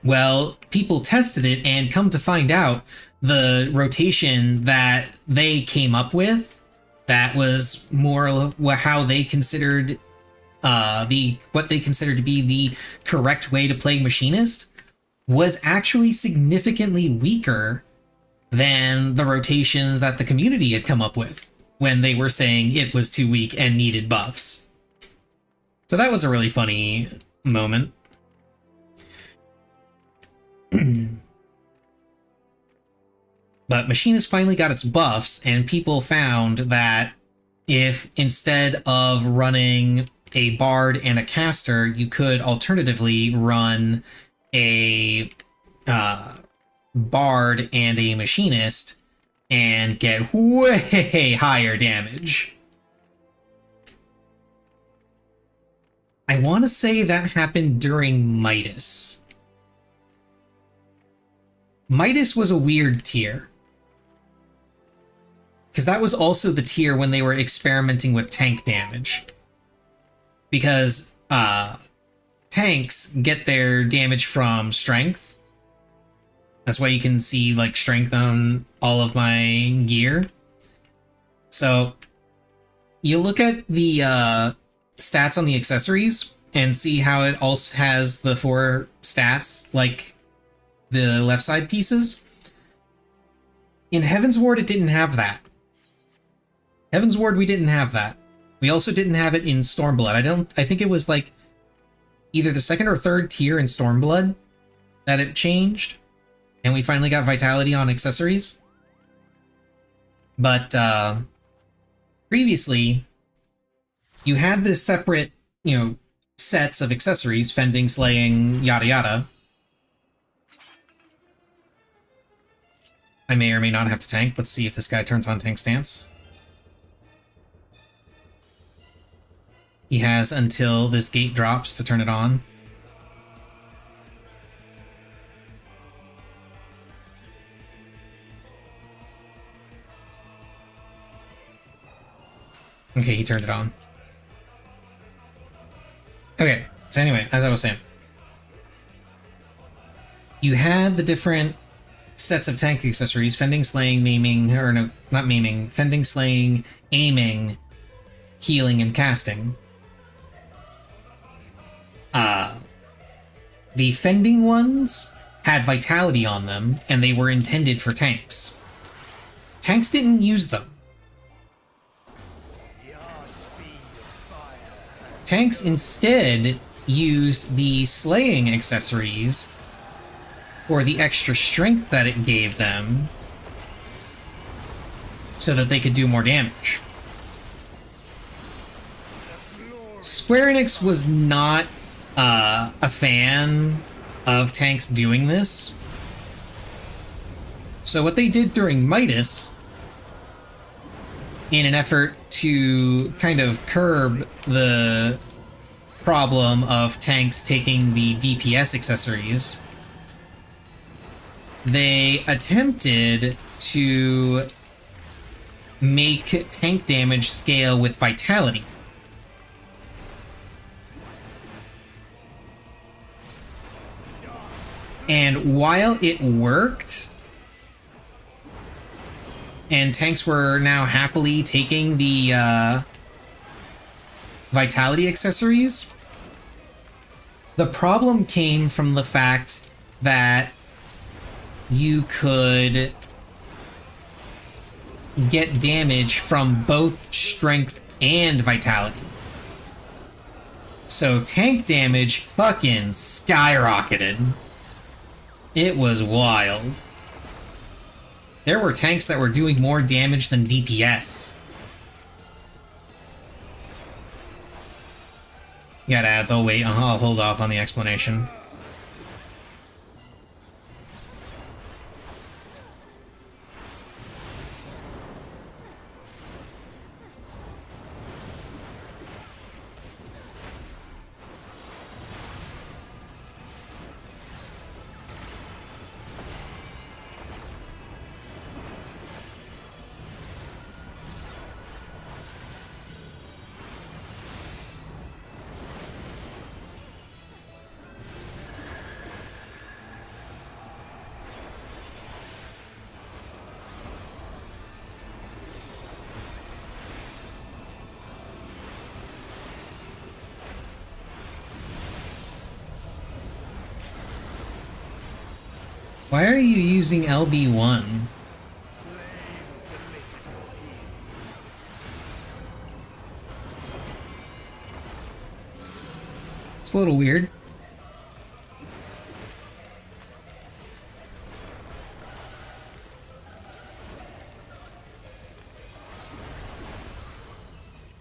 Well, people tested it and come to find out the rotation that they came up with, that was more how they considered what they considered to be the correct way to play Machinist, was actually significantly weaker than the rotations that the community had come up with when they were saying it was too weak and needed buffs. So that was a really funny moment. But Machinist finally got its buffs, and people found that if instead of running a Bard and a Caster, you could alternatively run a Bard and a Machinist and get way higher damage. I want to say that happened during Midas. Midas was a weird tier, because that was also the tier when they were experimenting with tank damage. Because tanks get their damage from strength. That's why you can see like strength on all of my gear. So you look at the stats on the accessories and see how it also has the 4 stats like the left side pieces. In Heaven's Ward, it didn't have that. Heaven's Ward, we didn't have that. We also didn't have it in Stormblood. I think it was like either the 2nd or 3rd tier in Stormblood that it changed. And we finally got Vitality on accessories. But previously, you had this separate, sets of accessories, fending, slaying, yada yada. I may or may not have to tank. Let's see if this guy turns on tank stance. He has until this gate drops to turn it on. Okay, he turned it on. Okay, so anyway, as I was saying, you had the different sets of tank accessories: fending, slaying, maiming, or no, not maiming, fending, slaying, aiming, healing, and casting. The fending ones had vitality on them, and they were intended for tanks. Tanks didn't use them. Tanks instead used the slaying accessories, or the extra strength that it gave them, so that they could do more damage. Square Enix was not a fan of tanks doing this. So what they did during Midas, in an effort to kind of curb the problem of tanks taking the DPS accessories, they attempted to make tank damage scale with vitality. And while it worked, and tanks were now happily taking the vitality accessories, the problem came from the fact that you could get damage from both strength and vitality. So tank damage fucking skyrocketed. It was wild. There were tanks that were doing more damage than DPS. Got ads, I'll wait, I'll hold off on the explanation. Why are you using LB1? It's a little weird.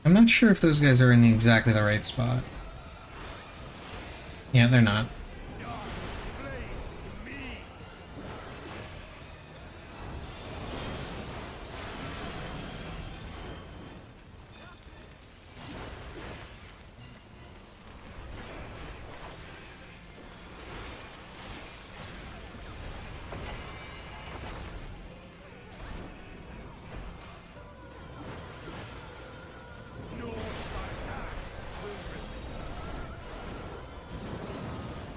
I'm not sure if those guys are in exactly the right spot. Yeah, they're not.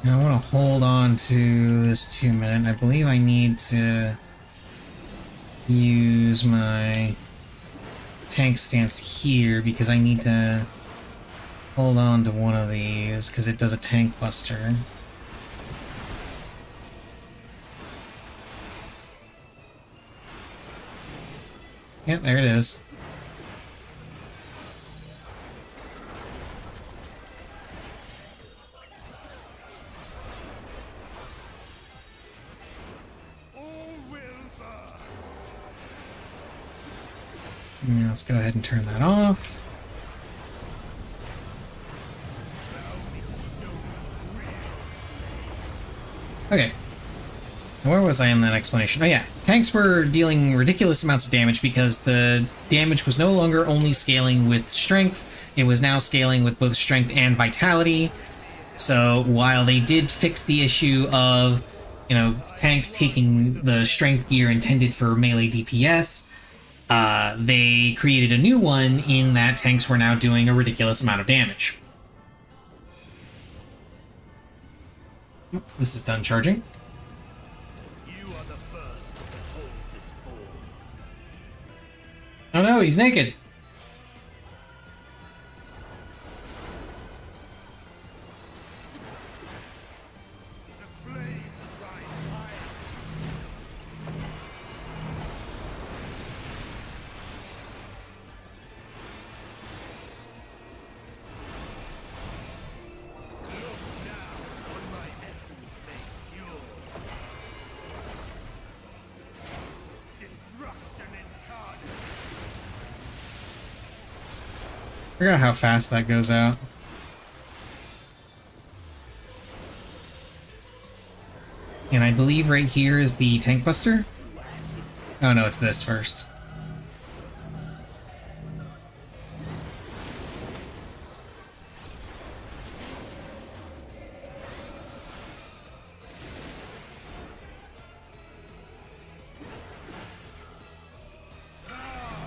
Now I want to hold on to this 2-minute. I believe I need to use my tank stance here because I need to hold on to one of these because it does a tank buster. Yep, there it is. Yeah, let's go ahead and turn that off. Okay. Now where was I in that explanation? Oh yeah, tanks were dealing ridiculous amounts of damage because the damage was no longer only scaling with strength, it was now scaling with both strength and vitality. So while they did fix the issue of, you know, tanks taking the strength gear intended for melee DPS, they created a new one in that tanks were now doing a ridiculous amount of damage. This is done charging. You are the first to hold this form. Oh no, he's naked. The flames rise higher. Look now on my essence made pure. Destruction incarnate. Forgot how fast that goes out. And I believe right here is the tank buster. Oh no, it's this first.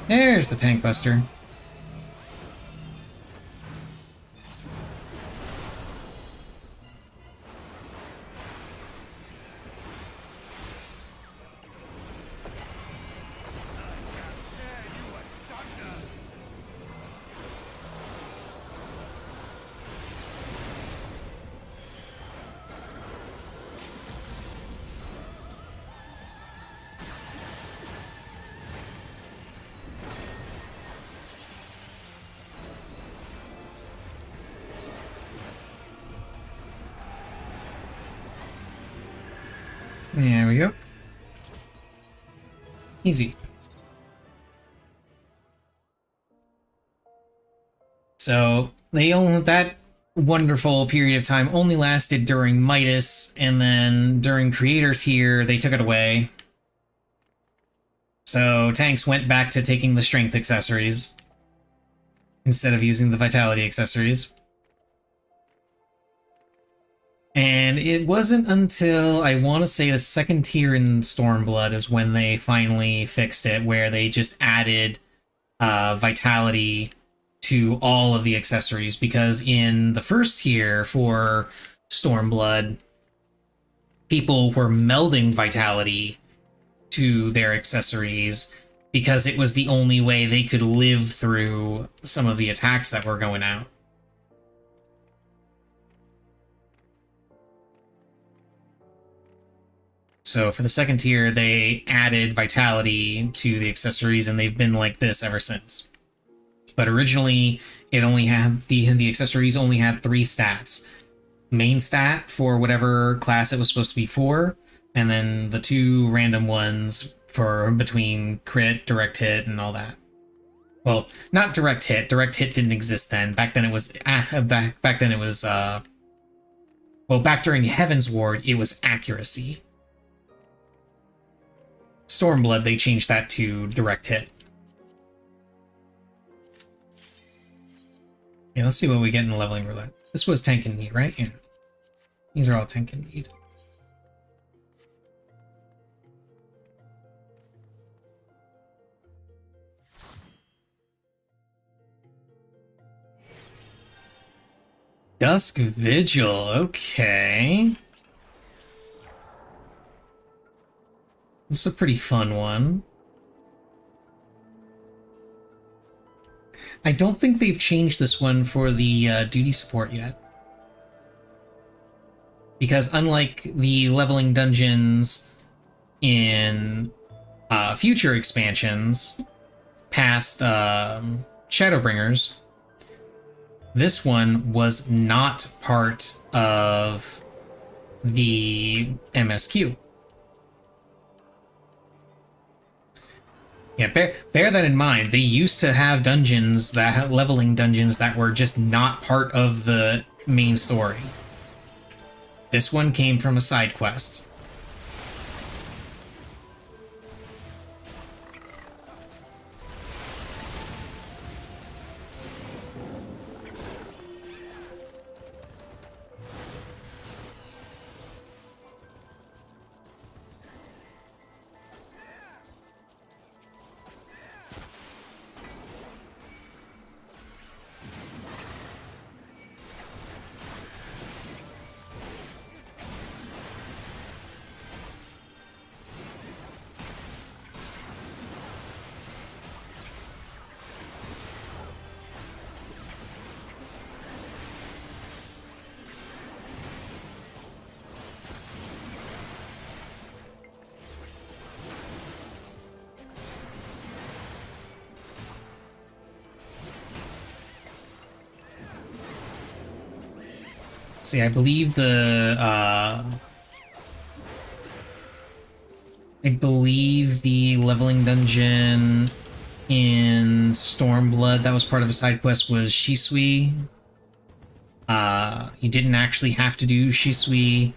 There's the tank buster. There we go. Easy. So they only that wonderful period of time only lasted during Midas, and then during Creator Tier they took it away. So tanks went back to taking the strength accessories instead of using the vitality accessories. And it wasn't until, I want to say, the second tier in Stormblood is when they finally fixed it, where they just added vitality to all of the accessories, because in the first tier for Stormblood, people were melding vitality to their accessories because it was the only way they could live through some of the attacks that were going out. So for the second tier, they added vitality to the accessories, and they've been like this ever since. But originally, it only had the accessories only had 3 stats: main stat for whatever class it was supposed to be for, and then the 2 random ones for between crit, direct hit, and all that. Well, not direct hit. Direct hit didn't exist then. Back then it was back then it was well, back during Heaven's Ward, it was accuracy. Stormblood, they changed that to direct hit. Yeah, let's see what we get in the leveling roulette. This was tank and need, right? Yeah. These are all tank and need. Dusk Vigil, okay. This is a pretty fun one. I don't think they've changed this one for the duty support yet. Because unlike the leveling dungeons in future expansions, past Shadowbringers, this one was not part of the MSQ. Yeah, bear that in mind. They used to have dungeons that leveling dungeons that were just not part of the main story. This one came from a side quest. See, I believe the leveling dungeon in Stormblood that was part of a side quest was Shisui. You didn't actually have to do Shisui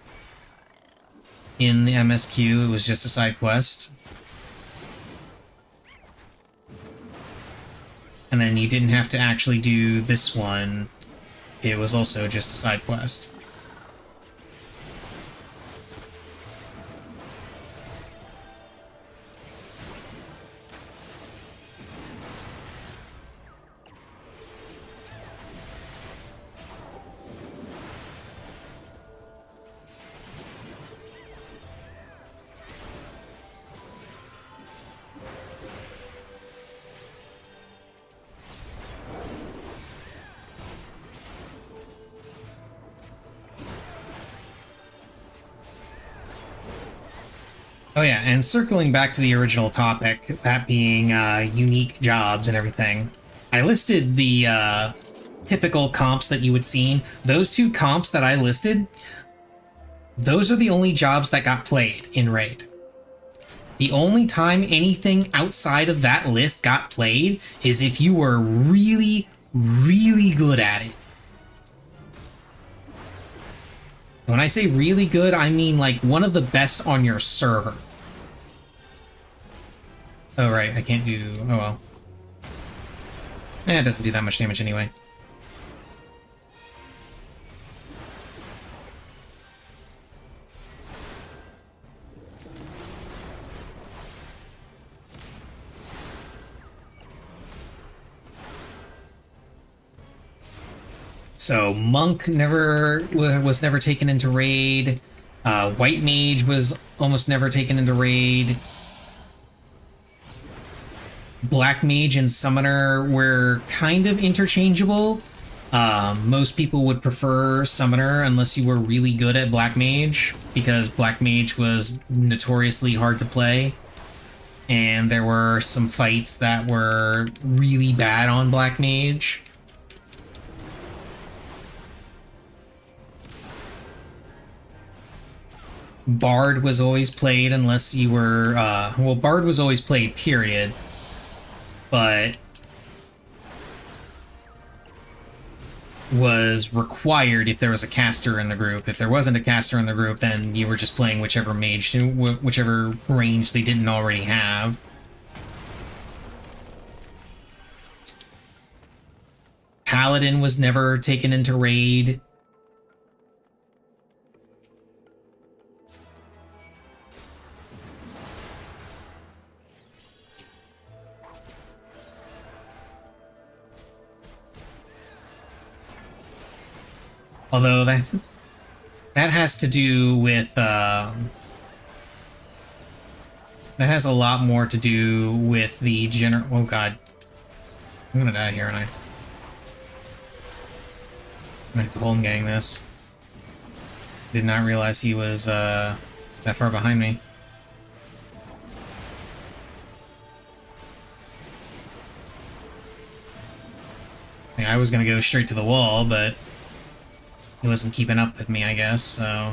in the MSQ, it was just a side quest. And then you didn't have to actually do this one. It was also just a side quest. Oh yeah, and circling back to the original topic, that being unique jobs and everything, I listed the typical comps that you would see. Those 2 comps that I listed, those are the only jobs that got played in Raid. The only time anything outside of that list got played is if you were really, really good at it. When I say really good, I mean like one of the best on your server. Oh, right, I can't do... oh, well. It doesn't do that much damage anyway. So, Monk was never taken into Raid. White Mage was almost never taken into Raid. Black Mage and Summoner were kind of interchangeable, Most people would prefer Summoner unless you were really good at Black Mage, because Black Mage was notoriously hard to play, and there were some fights that were really bad on Black Mage. Bard was always played unless you were, well, Bard was always played, period, but was required if there was a caster in the group. If there wasn't a caster in the group, then you were just playing whichever mage, whichever range they didn't already have. Paladin was never taken into raid. Although that has to do with that has a lot more to do with the general. Oh god, I'm gonna die here, and I'm gonna have to home gang this. Did not realize he was that far behind me. I was gonna go straight to the wall, but he wasn't keeping up with me, I guess, so...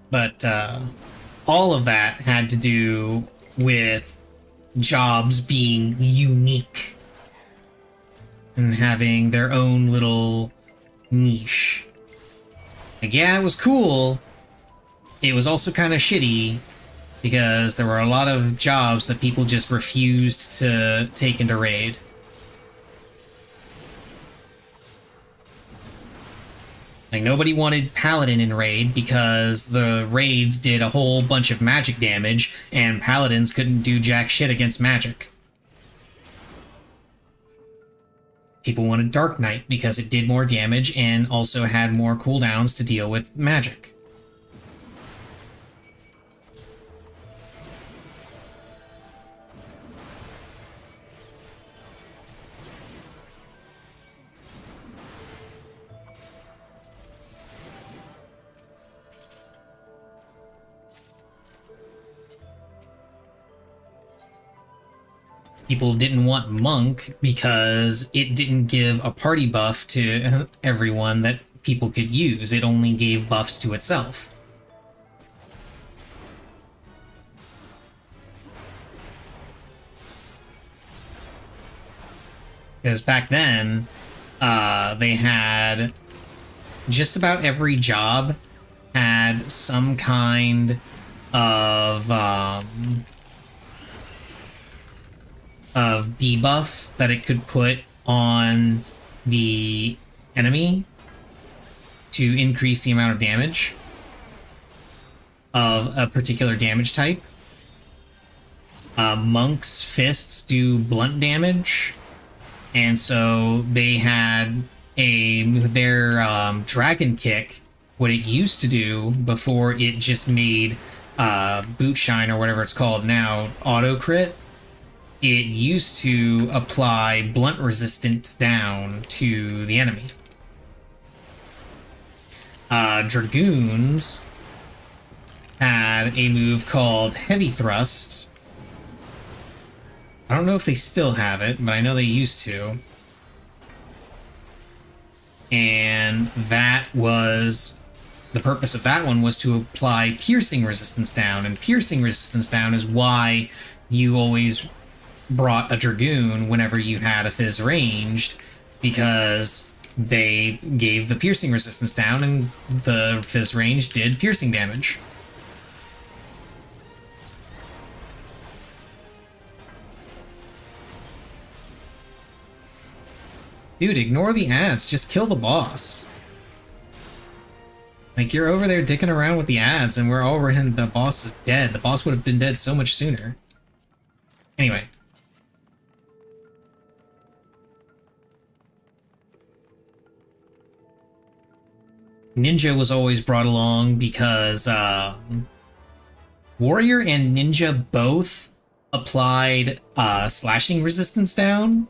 But all of that had to do with jobs being unique and having their own little niche. Like, yeah, it was cool. It was also kind of shitty because there were a lot of jobs that people just refused to take into raid. Like, nobody wanted Paladin in raid because the raids did a whole bunch of magic damage, and Paladins couldn't do jack shit against magic. People wanted Dark Knight because it did more damage and also had more cooldowns to deal with magic. People didn't want Monk because it didn't give a party buff to everyone that people could use. It only gave buffs to itself. Because back then, they had just about every job had some kind of debuff that it could put on the enemy to increase the amount of damage of a particular damage type. Monk's fists do blunt damage, and so they had their dragon kick. What it used to do before it just made boot shine or whatever it's called now auto crit. It used to apply blunt resistance down to the enemy. Dragoons had a move called Heavy Thrust. I don't know if they still have it, but I know they used to. And that was... the purpose of that one was to apply piercing resistance down, and piercing resistance down is why you always brought a Dragoon whenever you had a Fizz ranged, because they gave the piercing resistance down and the Fizz range did piercing damage. Dude, ignore the ads. Just kill the boss. Like, you're over there dicking around with the ads, and we're over and the boss is dead. The boss would have been dead so much sooner. Anyway. Ninja was always brought along because Warrior and Ninja both applied slashing resistance down,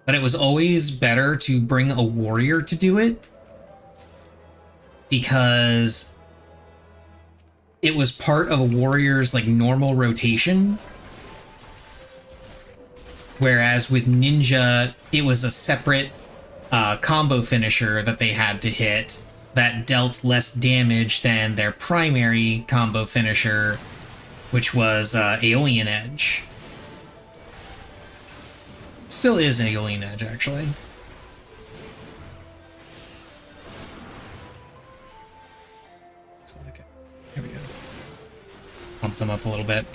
but it was always better to bring a Warrior to do it because it was part of a Warrior's like normal rotation. Whereas with Ninja, it was a separate combo finisher that they had to hit that dealt less damage than their primary combo finisher, which was Alien Edge. Still is Alien Edge, actually. So, okay. Here we go. Pump them up a little bit.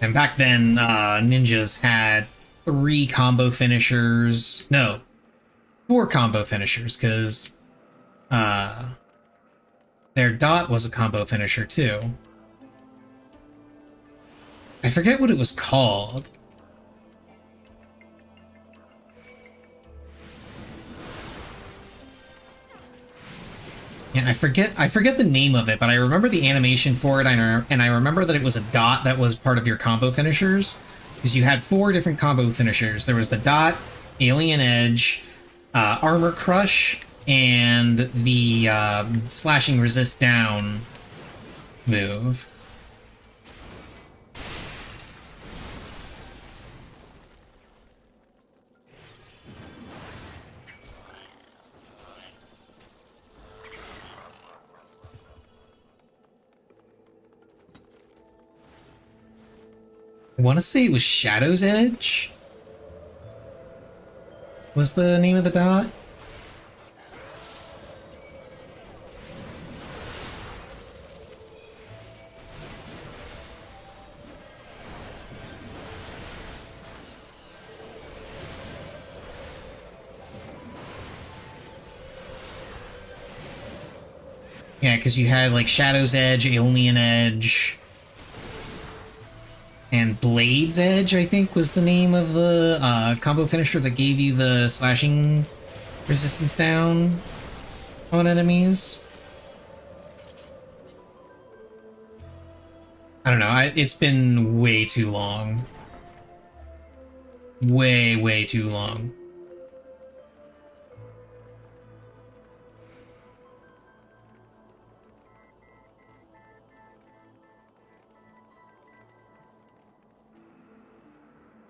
And back then, ninjas had 3 combo finishers. No, 4 combo finishers, because their dot was a combo finisher too. I forget what it was called. Yeah, I forget the name of it, but I remember the animation for it, and I remember that it was a dot that was part of your combo finishers, because you had 4 different combo finishers. There was the dot, Alien Edge, Armor Crush, and the slashing resist down move. I want to say it was Shadow's Edge was the name of the dot. Yeah, because you had like Shadow's Edge, Alien Edge, and Blade's Edge, I think, was the name of the combo finisher that gave you the slashing resistance down on enemies. I don't know. It's been way too long. Way too long.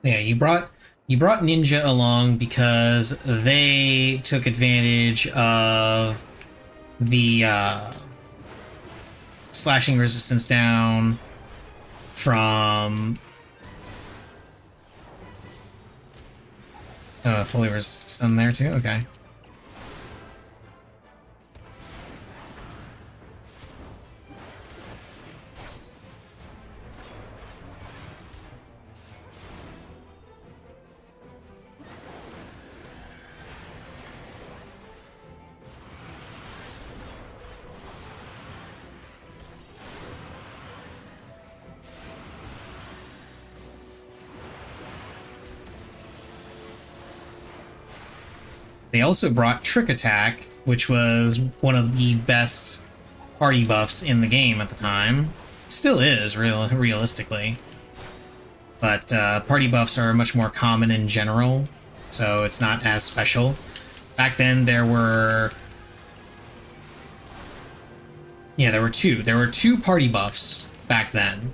Yeah, you brought Ninja along because they took advantage of the slashing resistance down from fully resistance on there too. Okay. They also brought Trick Attack, which was one of the best party buffs in the game at the time. Still is, realistically. But party buffs are much more common in general, so it's not as special. Back then there were... Yeah, there were 2. There were 2 party buffs back then,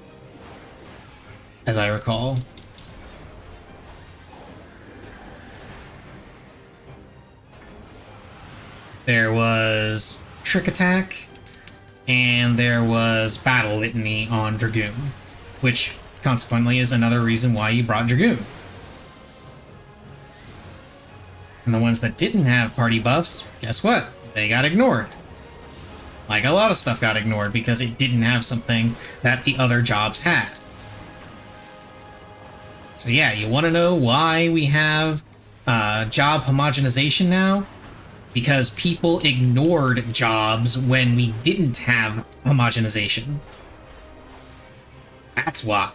as I recall. There was Trick Attack, and there was Battle Litany on Dragoon, which consequently is another reason why you brought Dragoon. And the ones that didn't have party buffs, guess what? They got ignored. Like, a lot of stuff got ignored because it didn't have something that the other jobs had. So yeah, you want to know why we have job homogenization now? Because people ignored jobs when we didn't have homogenization. That's why.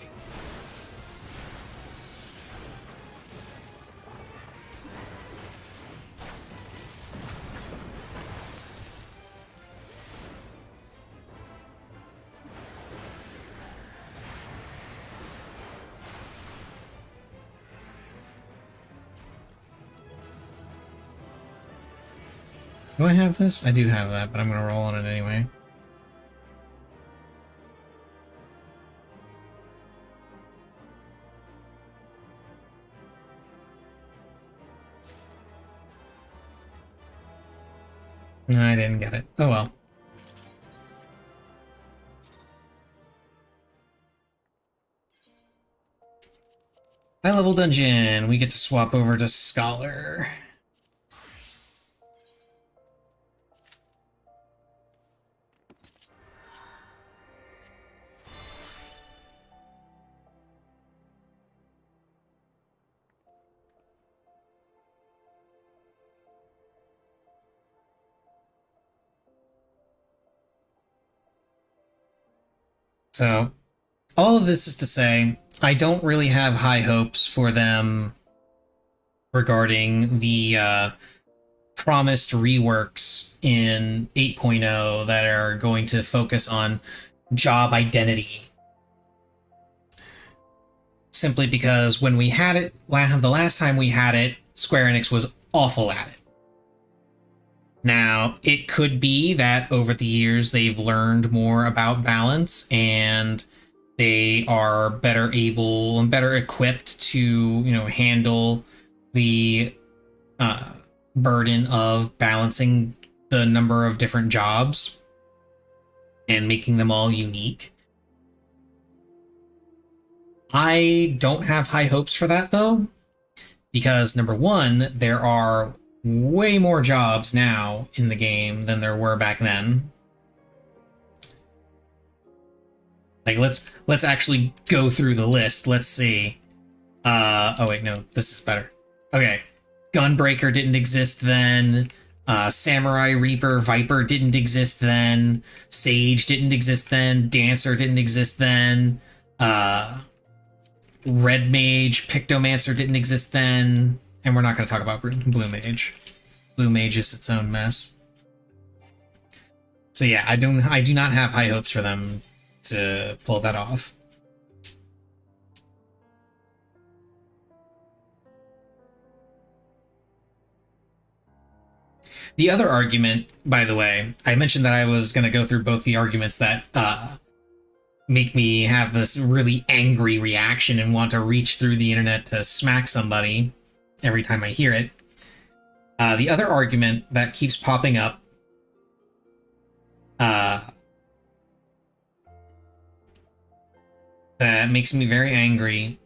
Do I have this? I do have that, but I'm going to roll on it anyway. No, I didn't get it. Oh well. High level dungeon. We get to swap over to Scholar. So, all of this is to say, I don't really have high hopes for them regarding the promised reworks in 8.0 that are going to focus on job identity. Simply because when we had it, the last time we had it, Square Enix was awful at it. Now, it could be that over the years they've learned more about balance and they are better able and better equipped to, handle the burden of balancing the number of different jobs and making them all unique. I don't have high hopes for that, though, because number one, there are way more jobs now in the game than there were back then. Like, let's actually go through the list. Let's see. Oh wait, no, this is better. Okay. Gunbreaker didn't exist then. Samurai Reaper Viper didn't exist then. Sage didn't exist then. Dancer didn't exist then. Red Mage, Pictomancer didn't exist then. And we're not going to talk about Blue Mage. Blue Mage is its own mess. So yeah, I do not have high hopes for them to pull that off. The other argument, by the way, I mentioned that I was going to go through both the arguments that make me have this really angry reaction and want to reach through the internet to smack somebody every time I hear it. The other argument that keeps popping up that makes me very angry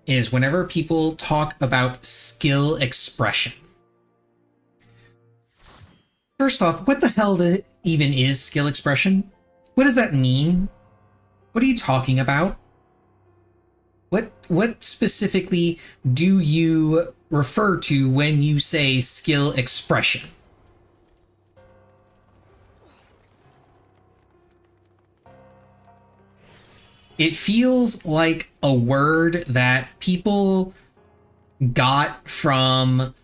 is whenever people talk about skill expression. First off, what the hell even is skill expression? What does that mean? What are you talking about? What specifically do you refer to when you say skill expression? It feels like a word that people got from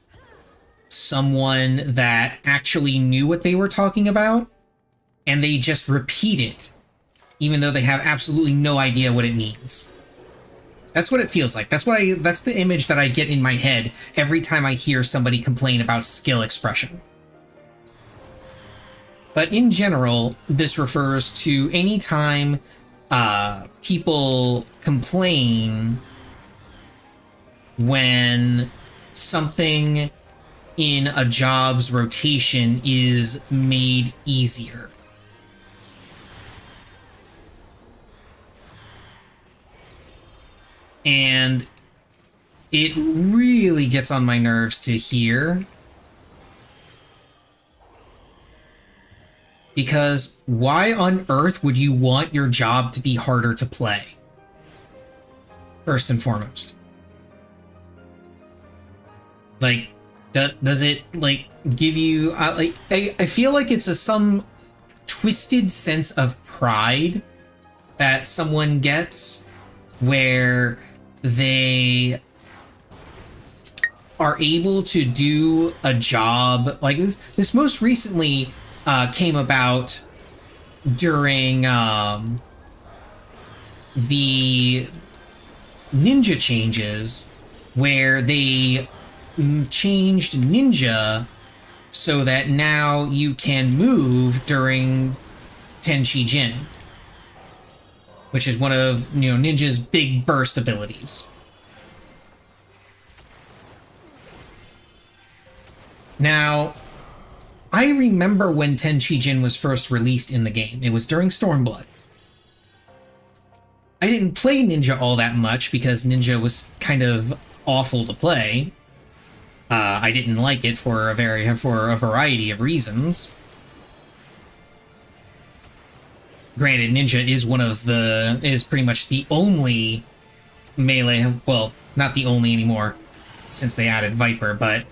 someone that actually knew what they were talking about, and they just repeat it, even though they have absolutely no idea what it means. That's what it feels like. That's the image that I get in my head every time I hear somebody complain about skill expression. But in general, this refers to any time people complain when something in a job's rotation is made easier. And it really gets on my nerves to hear Because why on earth would you want your job to be harder to play? First and foremost. Like, does it, like, give you... I feel like it's some twisted sense of pride that someone gets where they are able to do a job like this most recently came about during the ninja changes, where they changed ninja so that now you can move during Tenchi Jin, which is one of ninja's big burst abilities. Now, I remember when Tenchi Jin was first released in the game. It was during Stormblood. I didn't play Ninja all that much because Ninja was kind of awful to play. I didn't like it for a variety of reasons. Granted, Ninja is pretty much the only melee, well, not the only anymore since they added Viper, but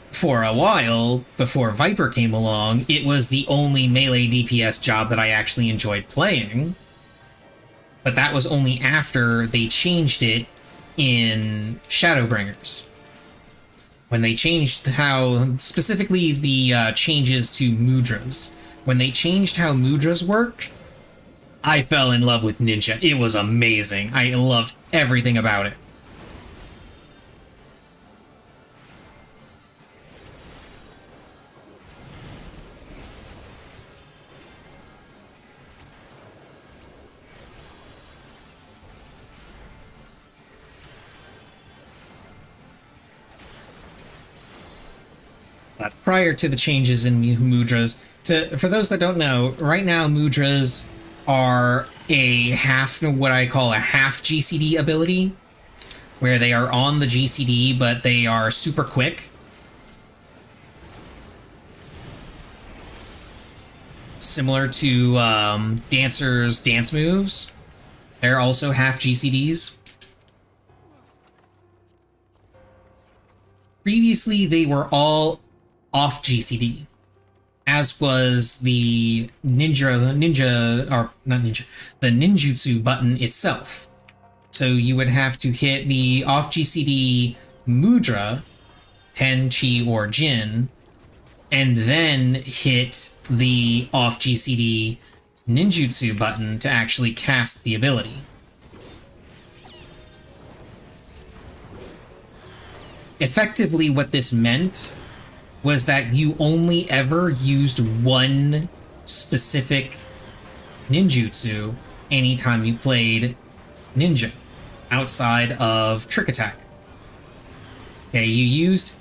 for a while, before Viper came along, it was the only melee DPS job that I actually enjoyed playing. But that was only after they changed it in Shadowbringers. When they changed how, specifically the changes to Mudras. When they changed how Mudras worked, I fell in love with Ninja. It was amazing. I loved everything about it. But prior to the changes in Mudras, for those that don't know, right now Mudras are what I call a half GCD ability, where they are on the GCD, but they are super quick. Similar to Dancer's dance moves. They're also half GCDs. Previously, they were all off GCD, as was the the ninjutsu button itself. So you would have to hit the off GCD Mudra, Ten, Chi, or Jin, and then hit the off GCD ninjutsu button to actually cast the ability. Effectively, what this meant was that you only ever used one specific ninjutsu anytime you played ninja, outside of Trick Attack. Okay, you used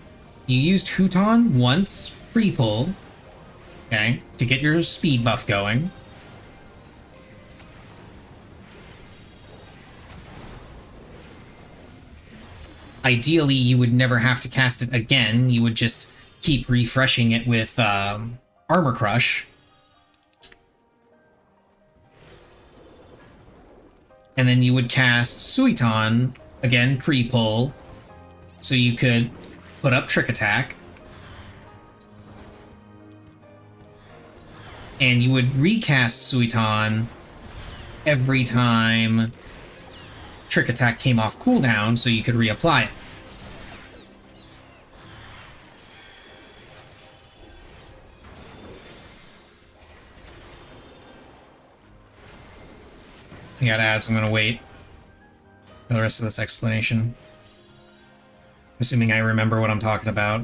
Huton once, pre-pull, okay, to get your speed buff going. Ideally, you would never have to cast it again. You would just keep refreshing it with Armor Crush. And then you would cast Suiton, again, pre-pull, so you could put up Trick Attack. And you would recast Suiton every time Trick Attack came off cooldown, so you could reapply it. I got ads, I'm gonna wait for the rest of this explanation. Assuming I remember what I'm talking about.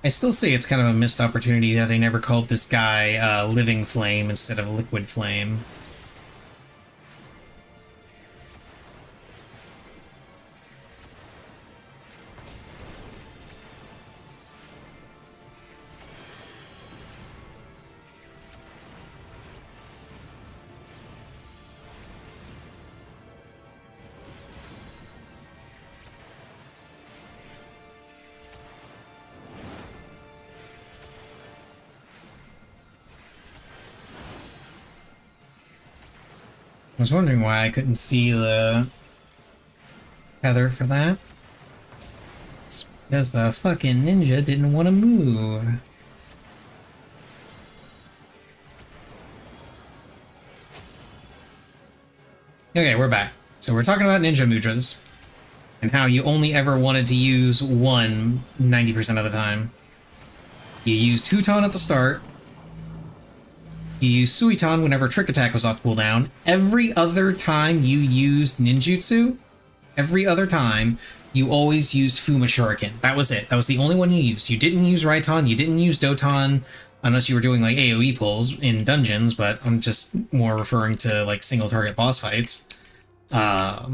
I still say it's kind of a missed opportunity that they never called this guy Living Flame instead of Liquid Flame. was wondering why I couldn't see the header for that. It's because the fucking ninja didn't want to move. Okay, we're back. So we're talking about ninja mudras and how you only ever wanted to use one 90% of the time. You used Huton at the start. You used Suiton whenever Trick Attack was off cooldown. Every other time you used ninjutsu, every other time, you always used Fuma Shuriken. That was it. That was the only one you used. You didn't use Raiton, you didn't use Doton, unless you were doing like AoE pulls in dungeons, but I'm just more referring to like single target boss fights. Yeah,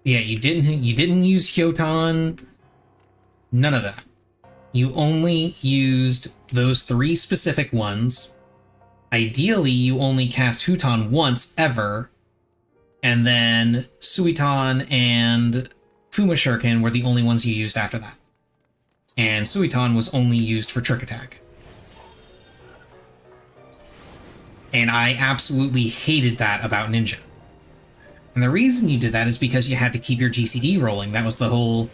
you didn't use Hyoton, none of that. You only used those 3 specific ones. Ideally, you only cast Huton once ever, and then Suiton and Fuma Shuriken were the only ones you used after that. And Suiton was only used for Trick Attack. And I absolutely hated that about Ninja. And the reason you did that is because you had to keep your GCD rolling. That was the whole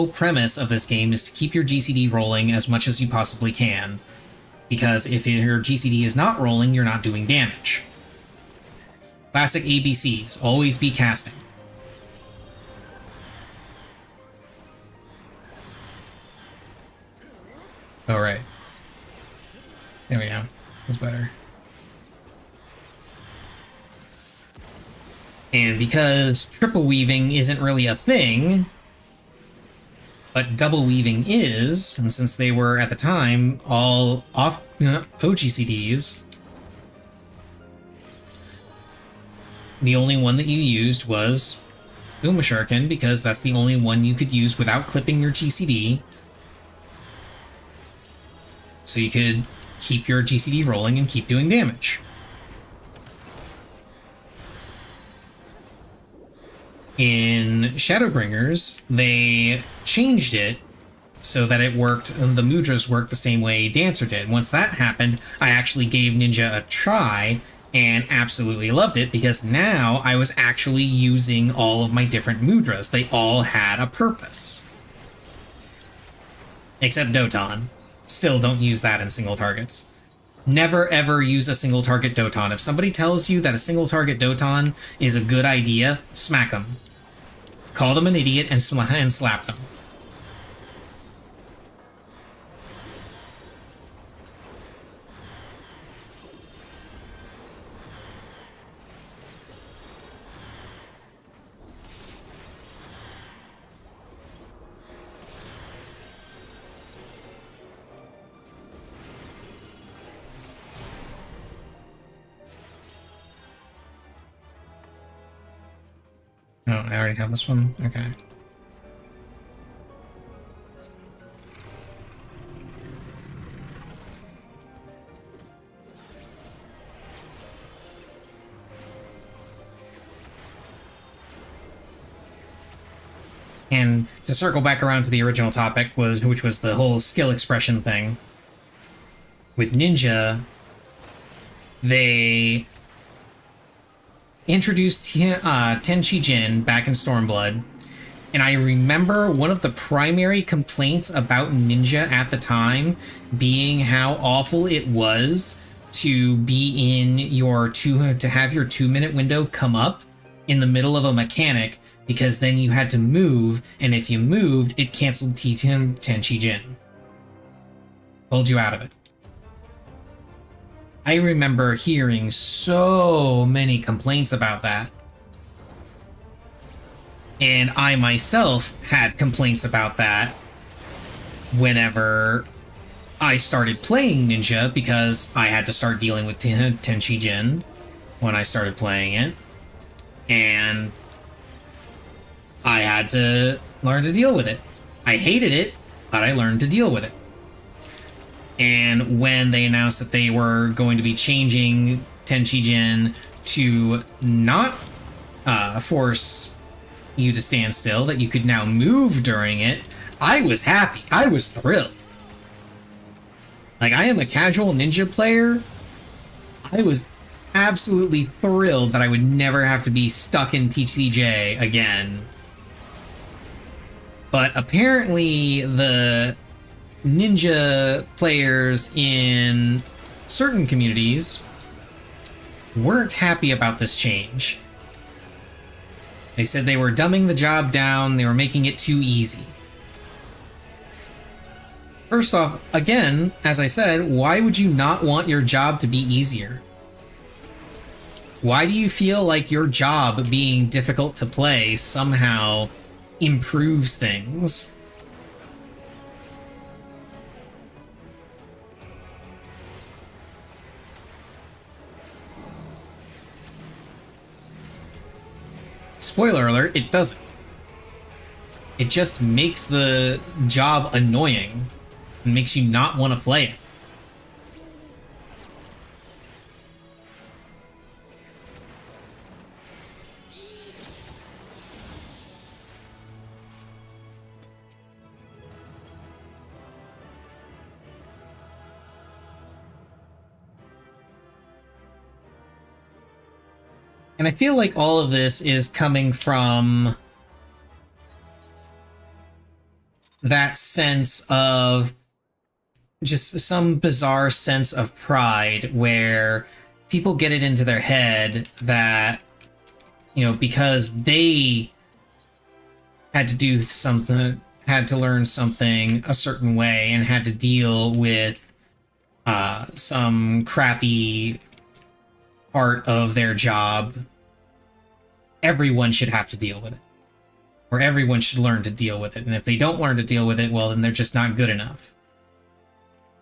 premise of this game, is to keep your GCD rolling as much as you possibly can. Because if your GCD is not rolling, you're not doing damage. Classic ABCs, always be casting. All right. There we go. That's better. And because triple weaving isn't really a thing, but double weaving is, and since they were at the time all off OGCDs, the only one that you used was Fuma Shuriken, because that's the only one you could use without clipping your GCD. So you could keep your GCD rolling and keep doing damage. In Shadowbringers, they changed it so that it worked, the mudras worked the same way Dancer did. Once that happened, I actually gave Ninja a try and absolutely loved it, because now I was actually using all of my different mudras. They all had a purpose. Except Doton. Still don't use that in single targets. Never ever use a single target Doton. If somebody tells you that a single target Doton is a good idea, smack them. Call them an idiot and slap them. Oh, I already have this one? Okay. And to circle back around to the original topic, which was the whole skill expression thing. With Ninja, they introduced Tenchi Jin back in Stormblood, and I remember one of the primary complaints about Ninja at the time being how awful it was to be in your to have your 2-minute window come up in the middle of a mechanic, because then you had to move, and if you moved, it canceled Tenchi Jin. Pulled you out of it. I remember hearing so many complaints about that. And I myself had complaints about that whenever I started playing Ninja, because I had to start dealing with Tenchi Jin when I started playing it. And I had to learn to deal with it. I hated it, but I learned to deal with it. And when they announced that they were going to be changing Tenchi Jin to not force you to stand still, that you could now move during it, I was happy. I was thrilled. Like, I am a casual Ninja player. I was absolutely thrilled that I would never have to be stuck in TCJ again. But apparently the ninja players in certain communities weren't happy about this change. They said they were dumbing the job down, they were making it too easy. First off, again, as I said, why would you not want your job to be easier? Why do you feel like your job being difficult to play somehow improves things? Spoiler alert, it doesn't. It just makes the job annoying and makes you not want to play it. And I feel like all of this is coming from that sense of just some bizarre sense of pride where people get it into their head that, you know, because they had to do something, had to learn something a certain way and had to deal with some crappy part of their job, everyone should have to deal with it. Or everyone should learn to deal with it. And if they don't learn to deal with it, well, then they're just not good enough.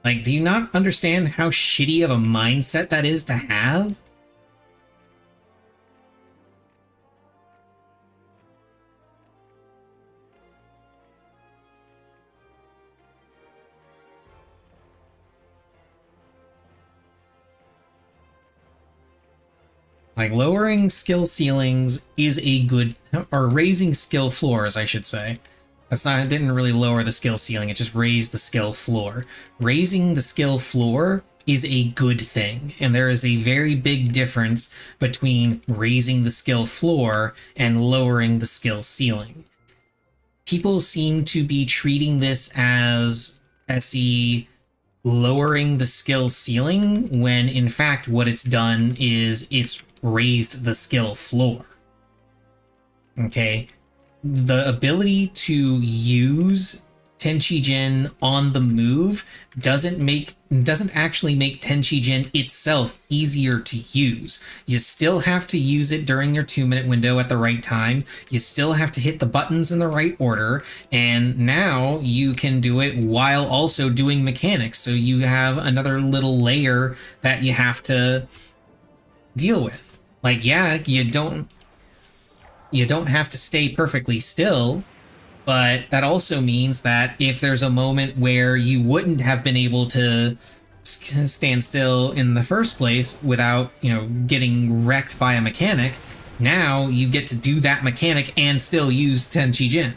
Like, do you not understand how shitty of a mindset that is to have? Like, lowering skill ceilings is a good, or raising skill floors, I should say. That's not, it didn't really lower the skill ceiling, it just raised the skill floor. Raising the skill floor is a good thing, and there is a very big difference between raising the skill floor and lowering the skill ceiling. People seem to be treating this as SE lowering the skill ceiling, when in fact what it's done is it's raised the skill floor. Okay? The ability to use Tenchi Jin on the move doesn't actually make Tenchi Jin itself easier to use. You still have to use it during your 2-minute window at the right time. You still have to hit the buttons in the right order, and now you can do it while also doing mechanics. So you have another little layer that you have to deal with. Like, yeah, you don't have to stay perfectly still, but that also means that if there's a moment where you wouldn't have been able to stand still in the first place without, you know, getting wrecked by a mechanic, now you get to do that mechanic and still use Tenchi Jin.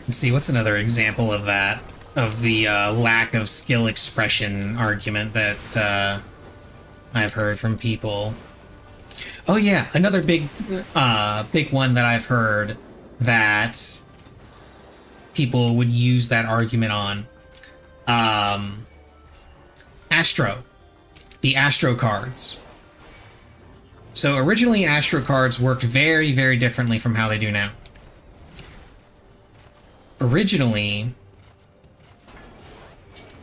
Let's see, what's another example of that? Of the lack of skill expression argument that I've heard from people. Oh yeah, another big one that I've heard that people would use that argument on. Astro. The Astro cards. So originally Astro cards worked very, very differently from how they do now. Originally,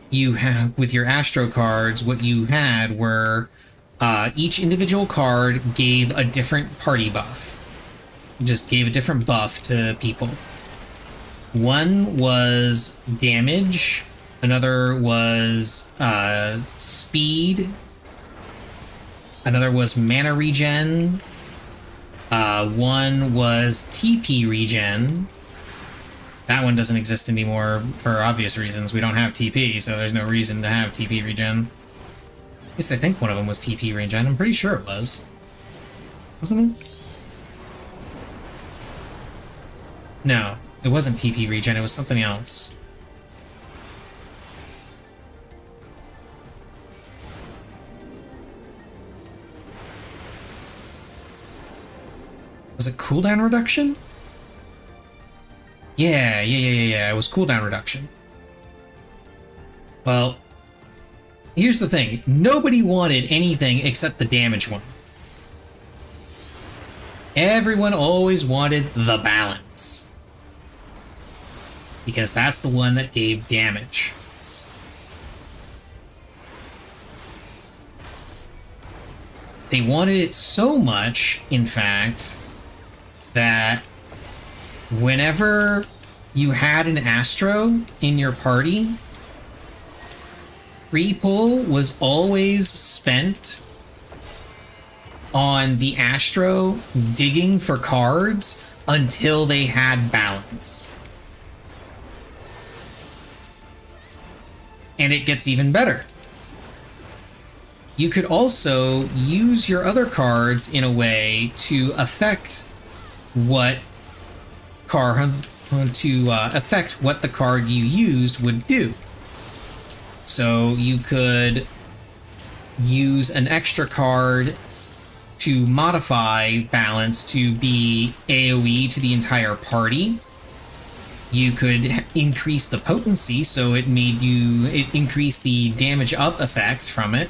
you have, with your Astro cards, what you had were each individual card gave a different party buff. Just gave a different buff to people. One was damage, Another was speed. Another was mana regen. One was TP regen. That one doesn't exist anymore for obvious reasons. We don't have TP, so there's no reason to have TP regen. At least I think one of them was TP regen. I'm pretty sure it was. Wasn't it? No, it wasn't TP regen. It was something else. Was it cooldown reduction? Yeah. It was cooldown reduction. Well, here's the thing. Nobody wanted anything except the damage one. Everyone always wanted the balance. Because that's the one that gave damage. They wanted it so much, in fact, that whenever you had an Astro in your party, pre-pull was always spent on the Astro digging for cards until they had balance. And it gets even better. You could also use your other cards in a way to affect what the card you used would do. So you could use an extra card to modify balance to be AoE to the entire party. You could increase the potency, so it increased the damage up effect from it.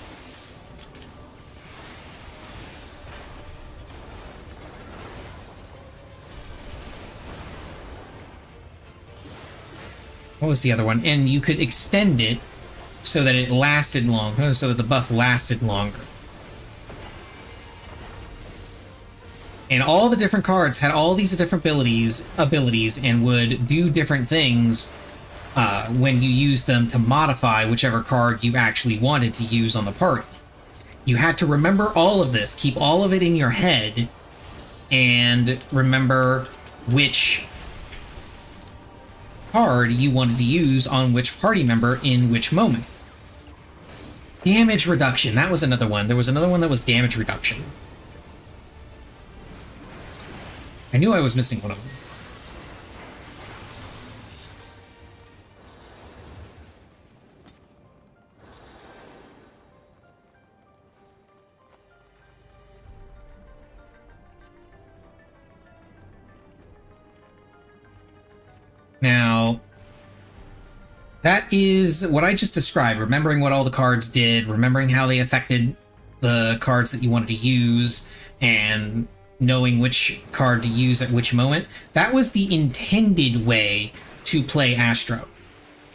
What was the other one? And you could extend it so that it lasted long, so that the buff lasted longer. And all the different cards had all these different abilities and would do different things when you use them to modify whichever card you actually wanted to use on the party. You had to remember all of this, keep all of it in your head, and remember which card you wanted to use on which party member in which moment. Damage reduction, that was another one. There was another one that was damage reduction. I knew I was missing one of them. Now, that is what I just described, remembering what all the cards did, remembering how they affected the cards that you wanted to use, and knowing which card to use at which moment. That was the intended way to play Astro.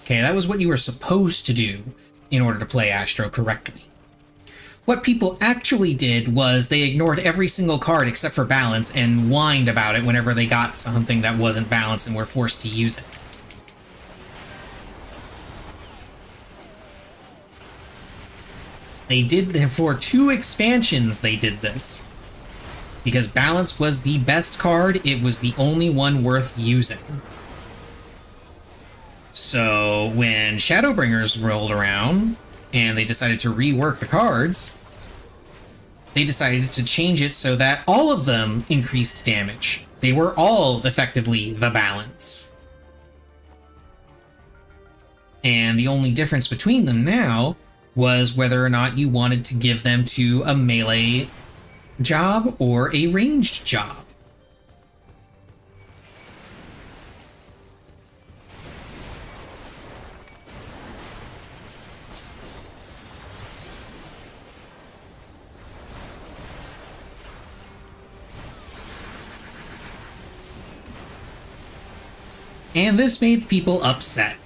Okay, that was what you were supposed to do in order to play Astro correctly. What people actually did was they ignored every single card except for balance and whined about it whenever they got something that wasn't balanced and were forced to use it. They did, for 2 expansions, they did this. Because balance was the best card, it was the only one worth using. So when Shadowbringers rolled around, and they decided to rework the cards, they decided to change it so that all of them increased damage. They were all effectively the balance. And the only difference between them now was whether or not you wanted to give them to a melee job or a ranged job. And this made people upset.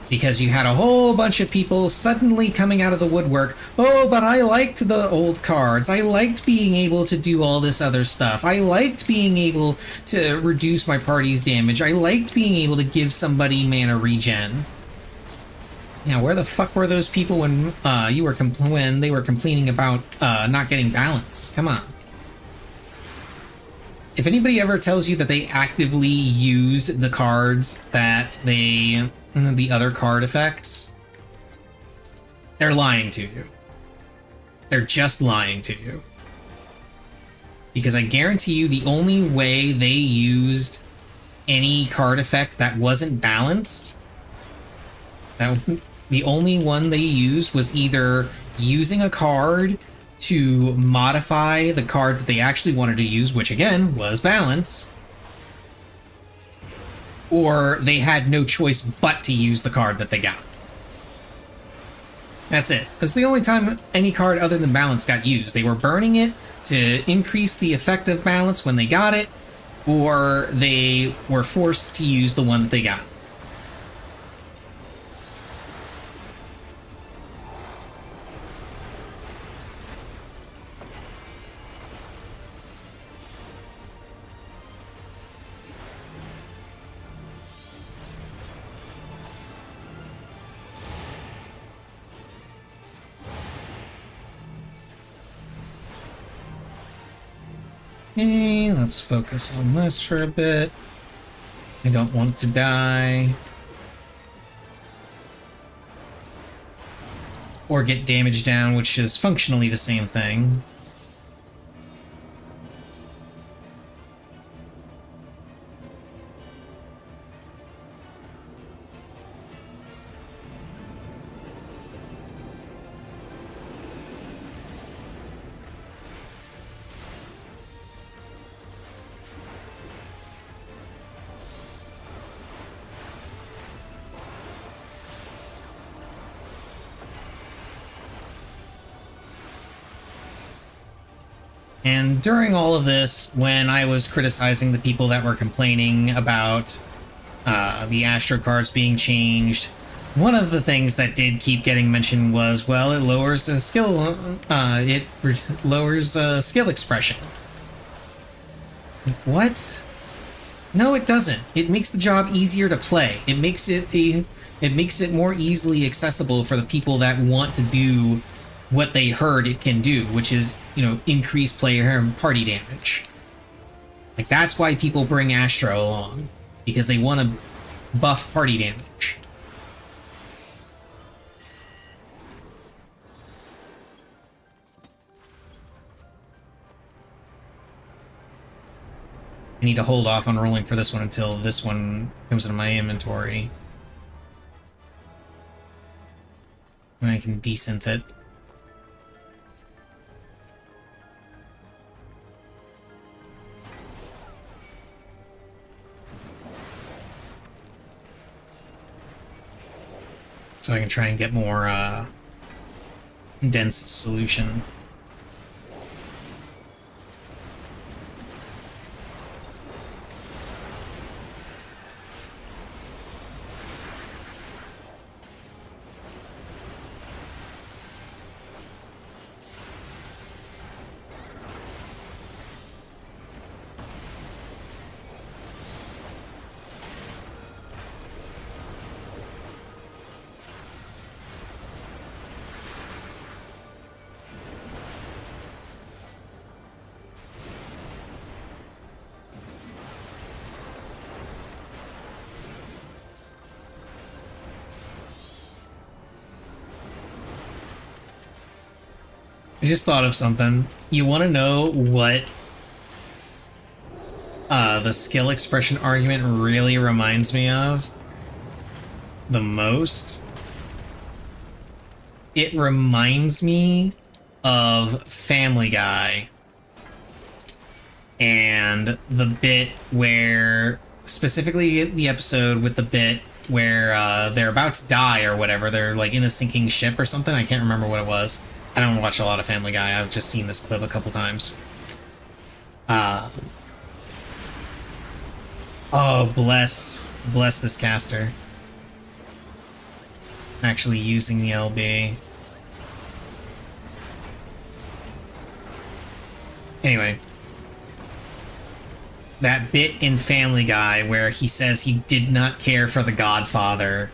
Because you had a whole bunch of people suddenly coming out of the woodwork. Oh, but I liked the old cards. I liked being able to do all this other stuff. I liked being able to reduce my party's damage. I liked being able to give somebody mana regen. Yeah, where the fuck were those people when when they were complaining about not getting balance? Come on. If anybody ever tells you that they actively used the cards the other card effects, they're lying to you. They're just lying to you. Because I guarantee you the only way they used any card effect that wasn't balanced, the only one they used was either using a card to modify the card that they actually wanted to use, which again was balance, or they had no choice but to use the card that they got. That's it. That's the only time any card other than balance got used. They were burning it to increase the effect of balance when they got it, or they were forced to use the one that they got. Okay, let's focus on this for a bit. I don't want to die. Or get damage down, which is functionally the same thing. And during all of this, when I was criticizing the people that were complaining about the Astro cards being changed, one of the things that did keep getting mentioned was, well, it lowers the skill, lowers skill expression. What? No, it doesn't. It makes the job easier to play. It makes it more easily accessible for the people that want to do what they heard it can do, which is, increase player and party damage. Like, that's why people bring Astro along, because they want to buff party damage. I need to hold off on rolling for this one until this one comes into my inventory. And I can desynth it. So I can try and get more dense solution. I just thought of something. You want to know what the skill expression argument really reminds me of the most? It reminds me of Family Guy and the bit where, specifically the episode with the bit where they're about to die or whatever. They're like in a sinking ship or something. I can't remember what it was. I don't watch a lot of Family Guy. I've just seen this clip a couple times. Oh, bless this caster. Actually using the LB. Anyway. That bit in Family Guy where he says he did not care for the Godfather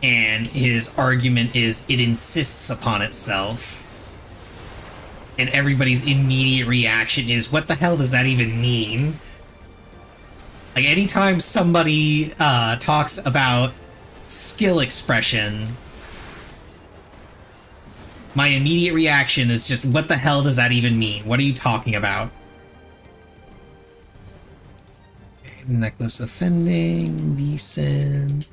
and his argument is it insists upon itself. And everybody's immediate reaction is, what the hell does that even mean? Like, anytime somebody talks about skill expression, my immediate reaction is just, what the hell does that even mean? What are you talking about? Okay, necklace offending, decent.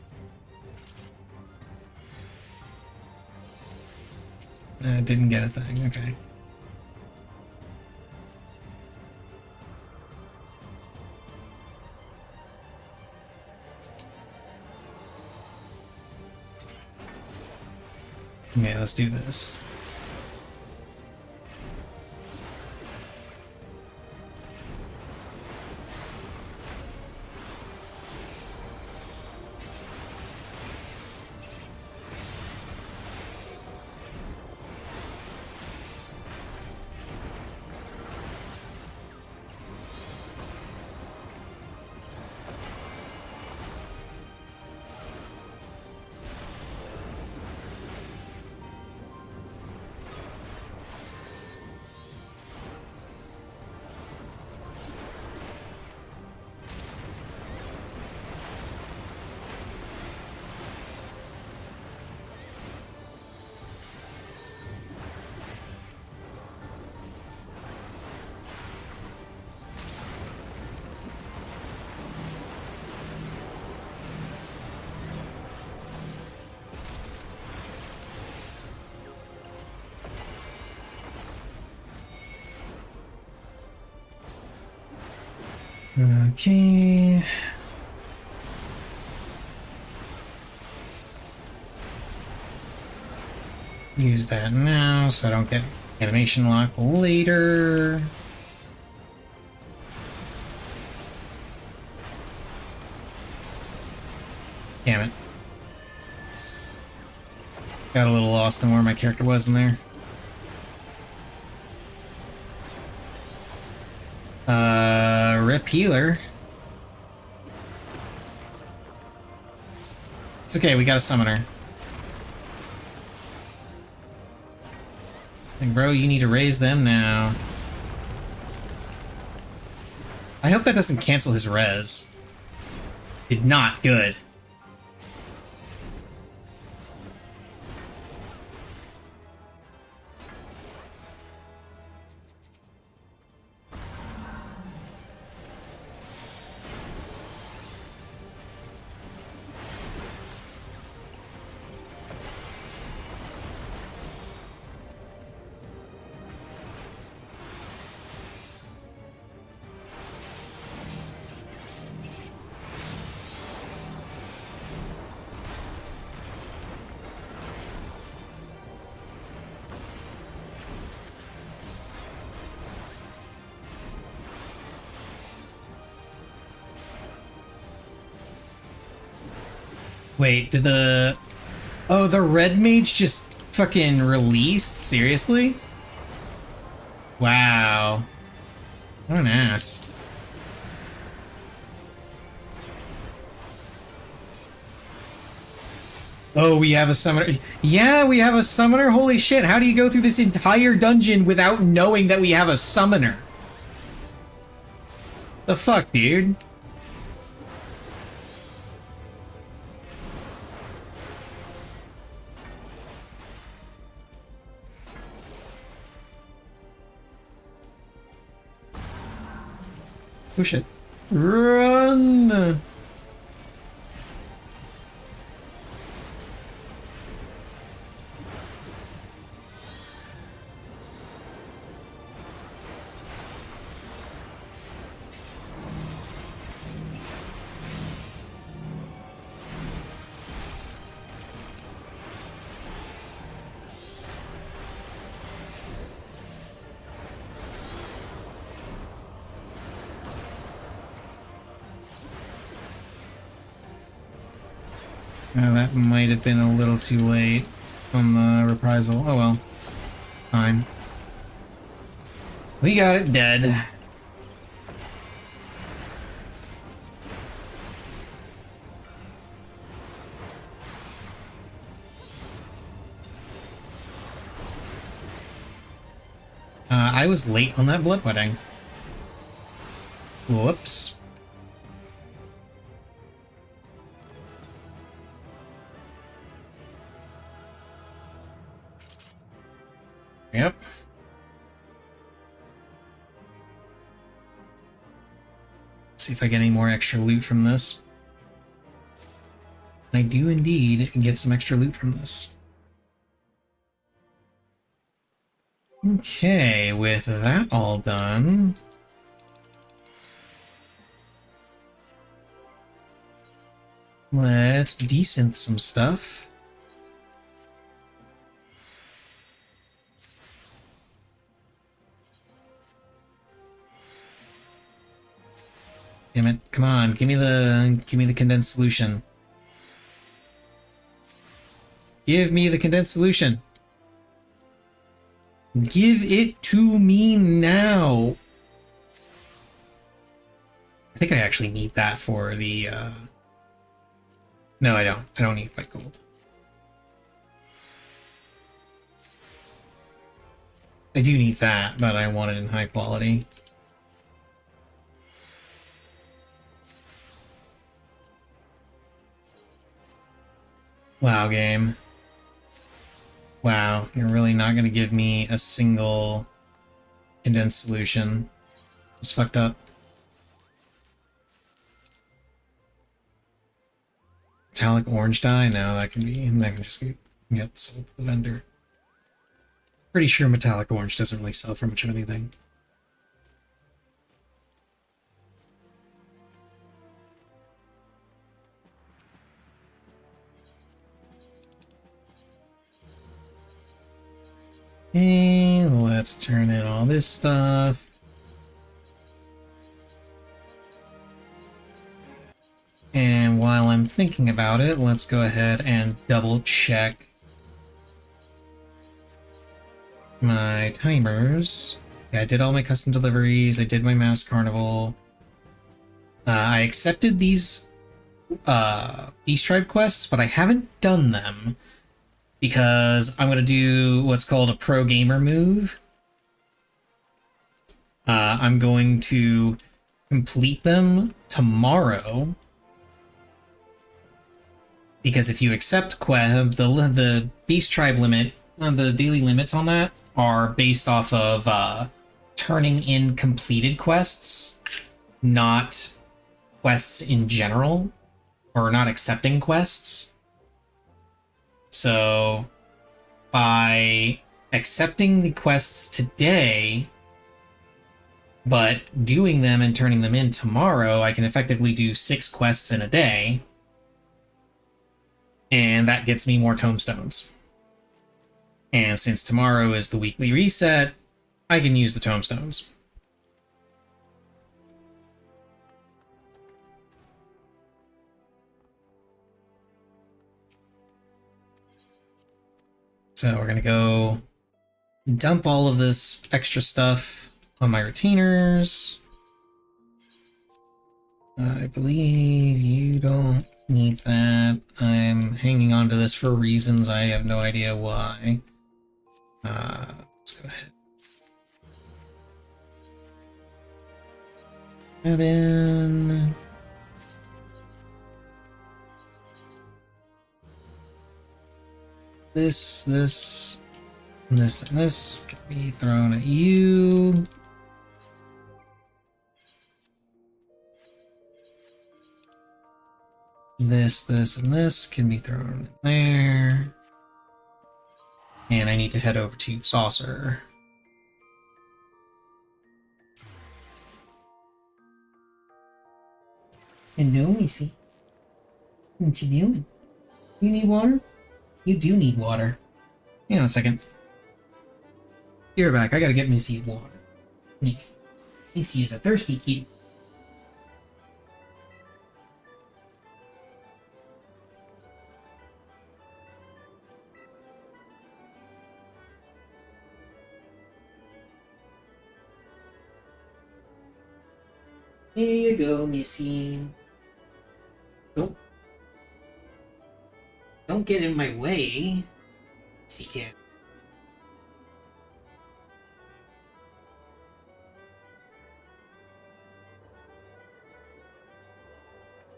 Didn't get a thing, okay. Okay, let's do this. Okay. Use that now so I don't get animation lock later. Damn it. Got a little lost in where my character was in there. Rip healer. It's okay, we got a summoner. And bro, you need to raise them now. I hope that doesn't cancel his res. Did not. Good. Wait, did the... Oh, the red mage just fucking released? Seriously? Wow. What an ass. Oh, we have a summoner. Yeah, we have a summoner? Holy shit, how do you go through this entire dungeon without knowing that we have a summoner? The fuck, dude? Oh shit. Run! That might have been a little too late on the reprisal. Oh well. Fine. We got it dead. I was late on that bloodletting. Whoops. Yep. Let's see if I get any more extra loot from this. I do indeed get some extra loot from this. Okay, with that all done, let's desynth some stuff. Damn it, come on, give me the condensed solution. Give me the condensed solution. Give it to me now. I think I actually need that for the, No, I don't. I don't need white gold. I do need that, but I want it in high quality. Wow, game. Wow, you're really not gonna give me a single condensed solution. It's fucked up. Metallic orange dye? No, that can just get sold to the vendor. Pretty sure metallic orange doesn't really sell for much of anything. Okay, let's turn in all this stuff. And while I'm thinking about it, let's go ahead and double check my timers. Yeah, I did all my custom deliveries. I did my mass carnival. I accepted these Beast Tribe quests, but I haven't done them because I'm going to do what's called a pro gamer move. I'm going to complete them tomorrow. Because if you accept the Beast Tribe limit, the daily limits on that are based off of turning in completed quests, not quests in general, or not accepting quests. So by accepting the quests today, but doing them and turning them in tomorrow, I can effectively do 6 quests in a day. And that gets me more tombstones. And since tomorrow is the weekly reset, I can use the tombstones. So we're gonna go dump all of this extra stuff on my retainers. I believe you don't need that. I'm hanging on to this for reasons I have no idea why. Let's go ahead. Add in. This, and this can be thrown at you. This, and this can be thrown in there. And I need to head over to the saucer. Hello, Missy. What you doing? You need water? You do need water. Hang on a second. Be right back. I gotta get Missy water. Missy is a thirsty kitty. Here you go, Missy. Don't get in my way. Missy can't.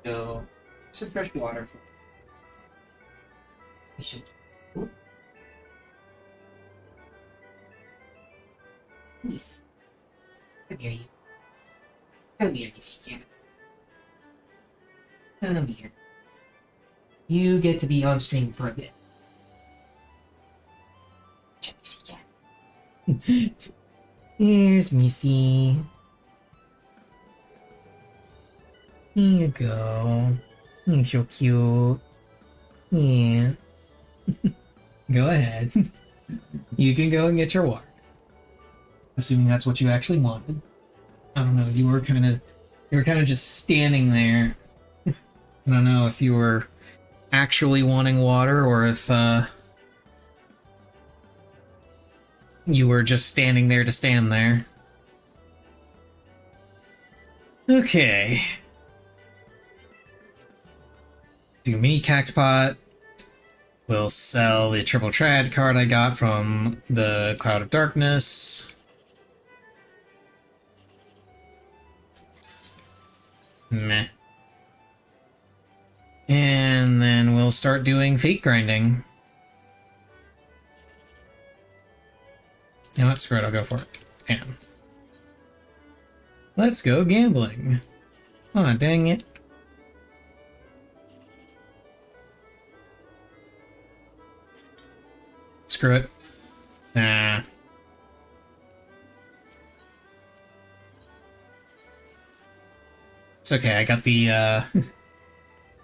So, some fresh water for we should. Ooh. Missy. Come here, you. Come here, Missy cat. Come here. You get to be on stream for a bit. Missy cat. Here's Missy. Here you go. You're so cute. Yeah. Go ahead. You can go and get your water. Assuming that's what you actually wanted. I don't know, you were kind of just standing there. I don't know if you were actually wanting water or if you were just standing there to stand there. Okay. Do mini cactpot. We'll sell the triple trad card I got from the Cloud of Darkness. Meh. And then we'll start doing fate grinding. You know what? Screw it, I'll go for it. Damn. Let's go gambling. Aw, dang it. Screw it. Nah. It's okay, I got the I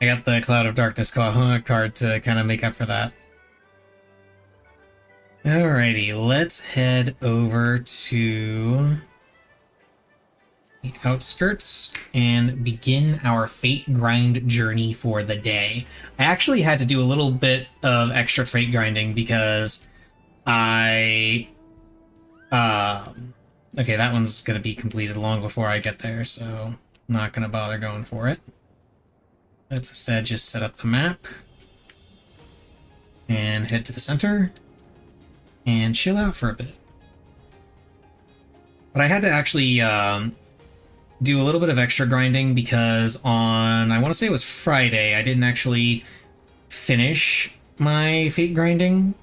got the Cloud of Darkness card to kind of make up for that. Alrighty, let's head over to the outskirts and begin our fate grind journey for the day. I actually had to do a little bit of extra fate grinding because I okay, that one's gonna be completed long before I get there, so I'm not gonna bother going for it. Let's instead just set up the map and head to the center and chill out for a bit. But I had to actually do a little bit of extra grinding because on, I want to say it was Friday, I didn't actually finish my fate grinding.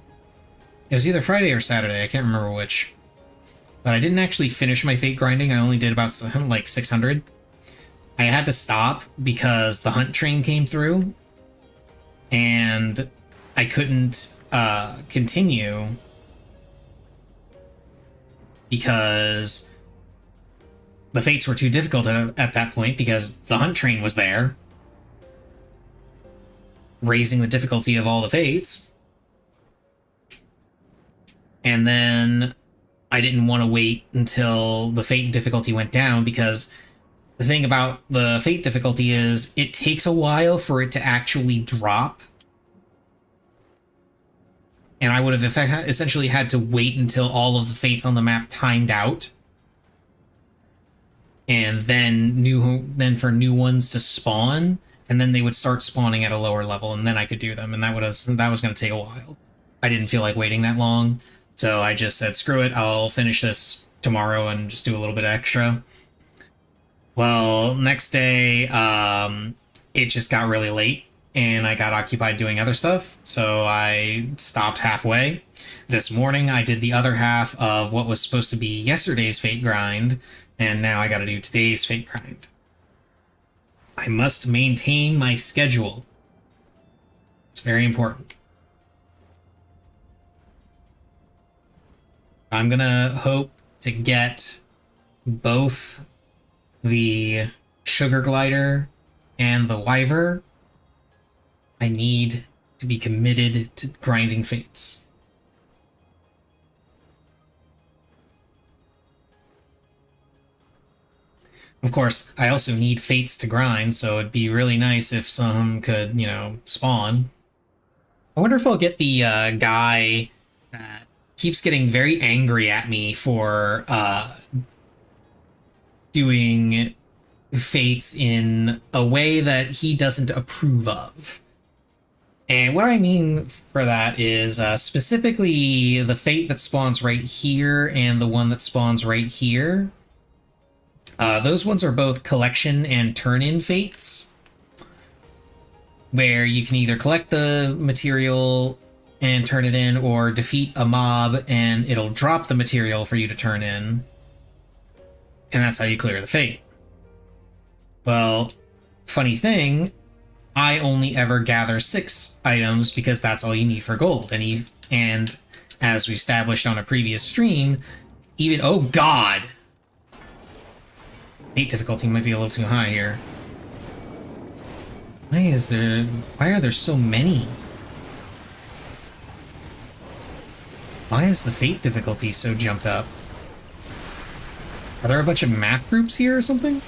It was either Friday or Saturday, I can't remember which. But I didn't actually finish my fate grinding, I only did about like 600. I had to stop because the hunt train came through and I couldn't continue because the fates were too difficult at that point because the hunt train was there, raising the difficulty of all the fates. And then I didn't want to wait until the fate difficulty went down because the thing about the fate difficulty is it takes a while for it to actually drop. And I would have essentially had to wait until all of the fates on the map timed out. And then for new ones to spawn, and then they would start spawning at a lower level, and then I could do them, and that was going to take a while. I didn't feel like waiting that long, so I just said, screw it, I'll finish this tomorrow and just do a little bit extra. Well, next day, it just got really late, and I got occupied doing other stuff, so I stopped halfway. This morning, I did the other half of what was supposed to be yesterday's fate grind, and now I gotta do today's fate grind. I must maintain my schedule. It's very important. I'm gonna hope to get both the Sugar Glider and the Wyver. I need to be committed to grinding fates. Of course, I also need fates to grind, so it'd be really nice if some could, you know, spawn. I wonder if I'll get the guy that keeps getting very angry at me for doing fates in a way that he doesn't approve of. And what I mean for that is specifically the fate that spawns right here and the one that spawns right here. Those ones are both collection and turn-in fates. where you can either collect the material and turn it in, or defeat a mob and it'll drop the material for you to turn in. And that's how you clear the fate. Well, funny thing, I only ever gather 6 items because that's all you need for gold. And as we established on a previous stream, even, oh god! Fate difficulty might be a little too high here. Why are there so many? Why is the fate difficulty so jumped up? Are there a bunch of math groups here or something?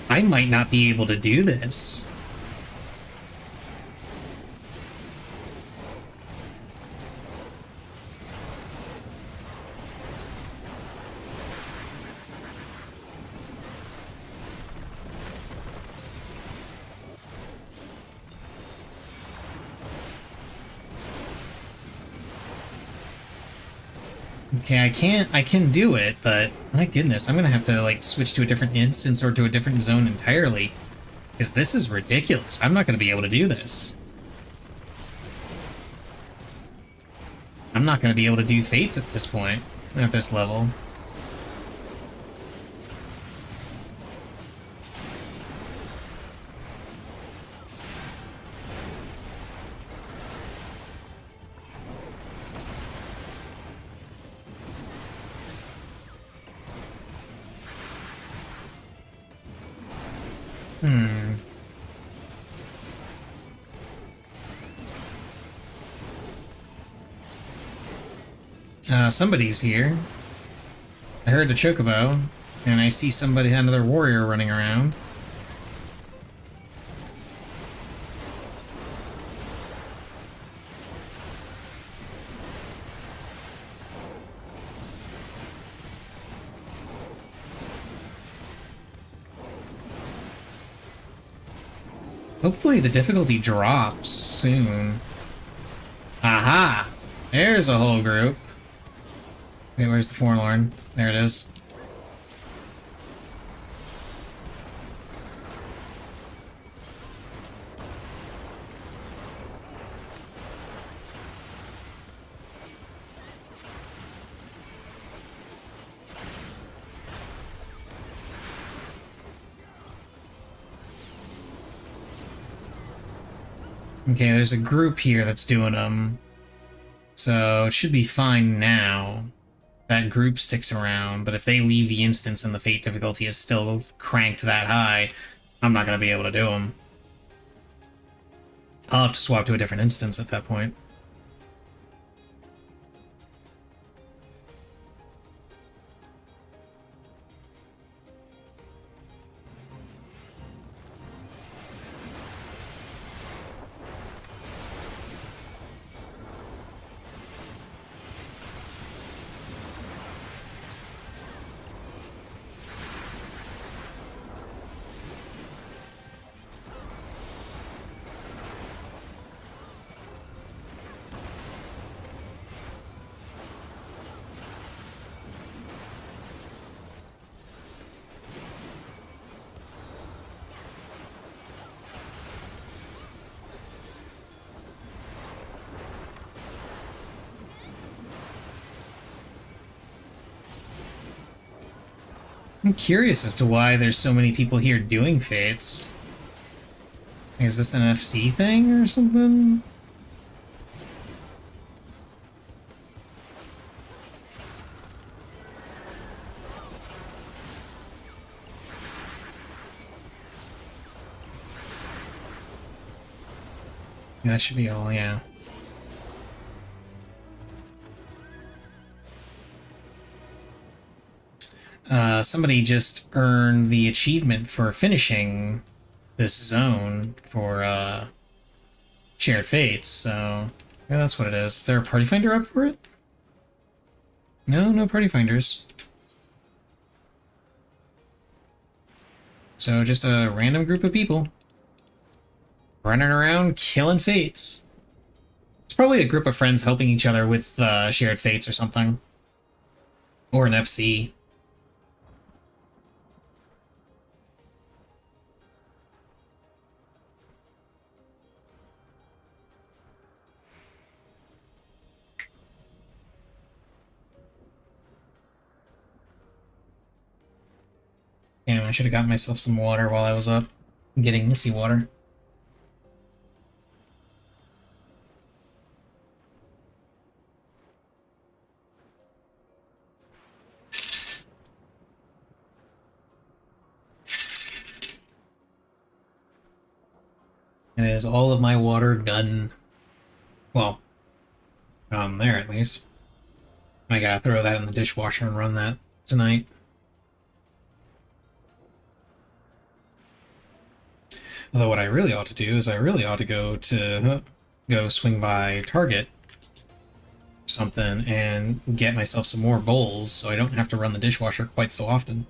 I might not be able to do this. Okay, I can do it, but my goodness, I'm gonna have to like switch to a different instance or to a different zone entirely. Because this is ridiculous. I'm not gonna be able to do this. I'm not gonna be able to do fates at this point, at this level. Somebody's here. I heard a chocobo, and I see another warrior running around. Hopefully the difficulty drops soon. Aha! There's a whole group. Wait, where's the Forlorn? There it is. Okay, there's a group here that's doing them. So it should be fine now. That group sticks around, but if they leave the instance and the fate difficulty is still cranked that high, I'm not going to be able to do them. I'll have to swap to a different instance at that point. I'm curious as to why there's so many people here doing fates. Is this an FC thing or something? Yeah, that should be all, yeah. Somebody just earned the achievement for finishing this zone for Shared Fates, so yeah, that's what it is. Is there a party finder up for it? No, no party finders. So just a random group of people. running around killing fates. It's probably a group of friends helping each other with shared fates or something. Or an FC. Damn, I should have gotten myself some water while I was up getting missy water. And is all of my water done? Well, there at least. I gotta throw that in the dishwasher and run that tonight. Although what I really ought to do is I really ought to go swing by Target or something and get myself some more bowls so I don't have to run the dishwasher quite so often.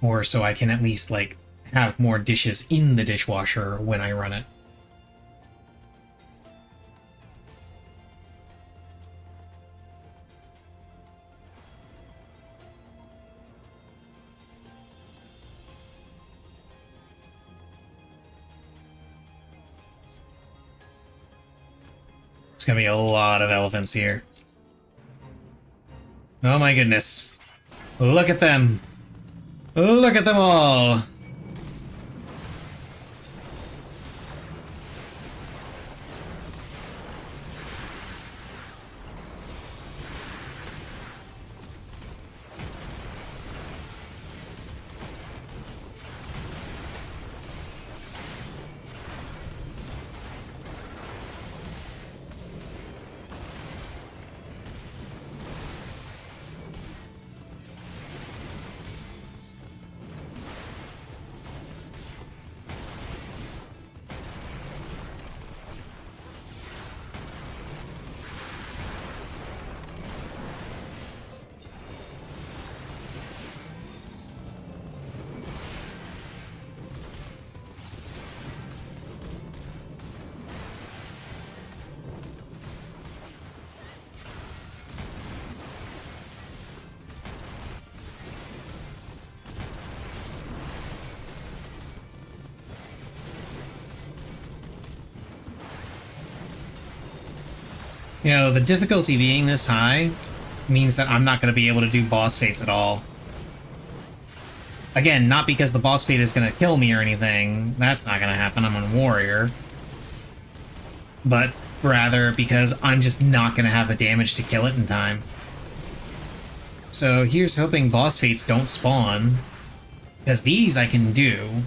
Or so I can at least, like, have more dishes in the dishwasher when I run it. It's gonna be a lot of elephants here. Oh my goodness. Look at them. Look at them all. You know, the difficulty being this high means that I'm not going to be able to do boss fates at all. Again, not because the boss fate is going to kill me or anything. That's not going to happen. I'm on warrior. But rather because I'm just not going to have the damage to kill it in time. So here's hoping boss fates don't spawn. Because these I can do.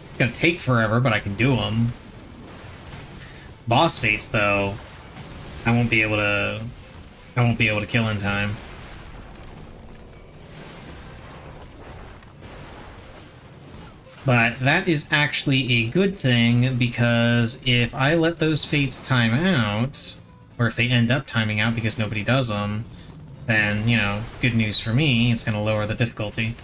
It's going to take forever, but I can do them. Boss fates, though, I won't be able to kill in time. But that is actually a good thing, because if I let those fates time out, or if they end up timing out because nobody does them, then, you know, good news for me, it's going to lower the difficulty.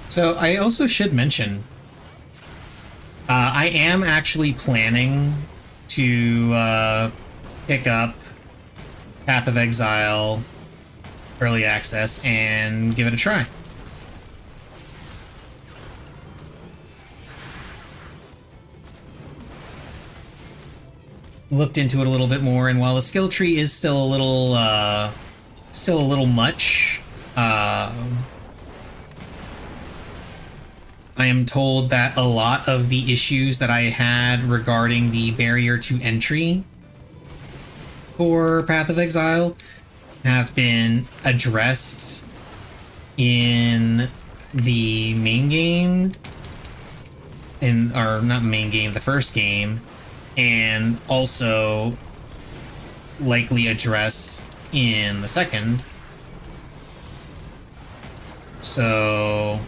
So I also should mention, I am actually planning to pick up Path of Exile Early Access and give it a try. Looked into it a little bit more, and while the skill tree is still a little much, I am told that a lot of the issues that I had regarding the barrier to entry for Path of Exile have been addressed in the main game, in, or not the main game, the first game, and also likely addressed in the second. So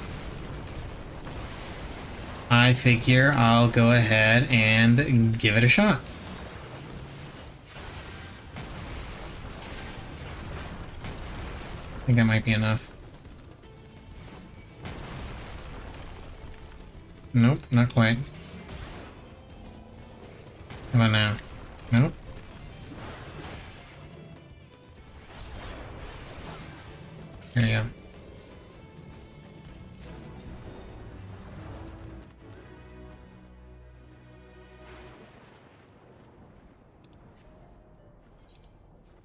I figure I'll go ahead and give it a shot. I think that might be enough. Nope, not quite. How about now? Nope. There you go.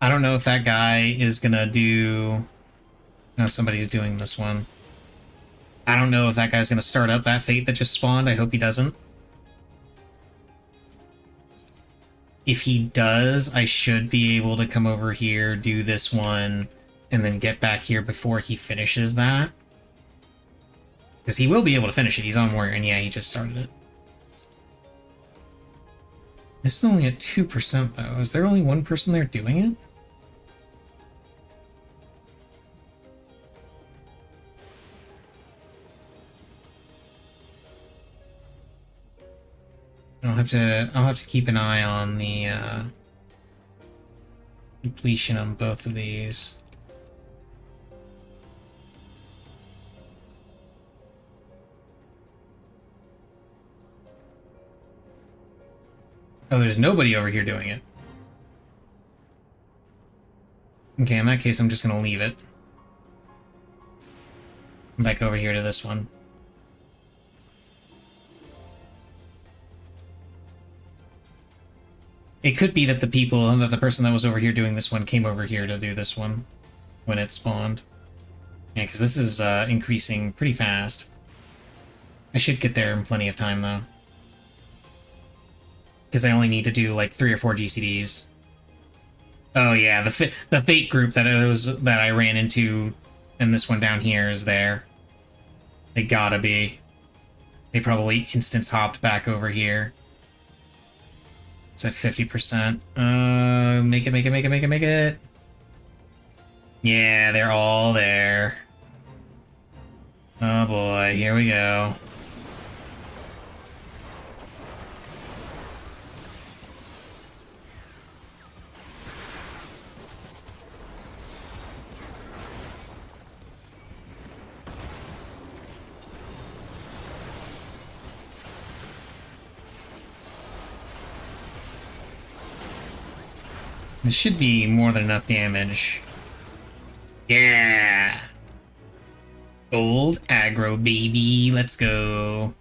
I don't know if that guy is gonna do... No, somebody's doing this one. I don't know if that guy's gonna start up that fate that just spawned. I hope he doesn't. If he does, I should be able to come over here, do this one, and then get back here before he finishes that. Because he will be able to finish it. He's on warrior, and yeah, he just started it. This is only at 2%, though. Is there only one person there doing it? I'll have to keep an eye on the completion on both of these. Oh, there's nobody over here doing it. Okay, in that case, I'm just gonna leave it. Come back over here to this one. It could be that the person that was over here doing this one came over here to do this one when it spawned. Yeah, because this is increasing pretty fast. I should get there in plenty of time, though. Because I only need to do like 3 or 4 GCDs. Oh yeah, the fate group that I ran into, and this one down here is there. They gotta be. They probably instance hopped back over here. It's at 50%. Make it. Yeah, they're all there. Oh boy, here we go. This should be more than enough damage. Yeah! Gold aggro, baby. Let's go.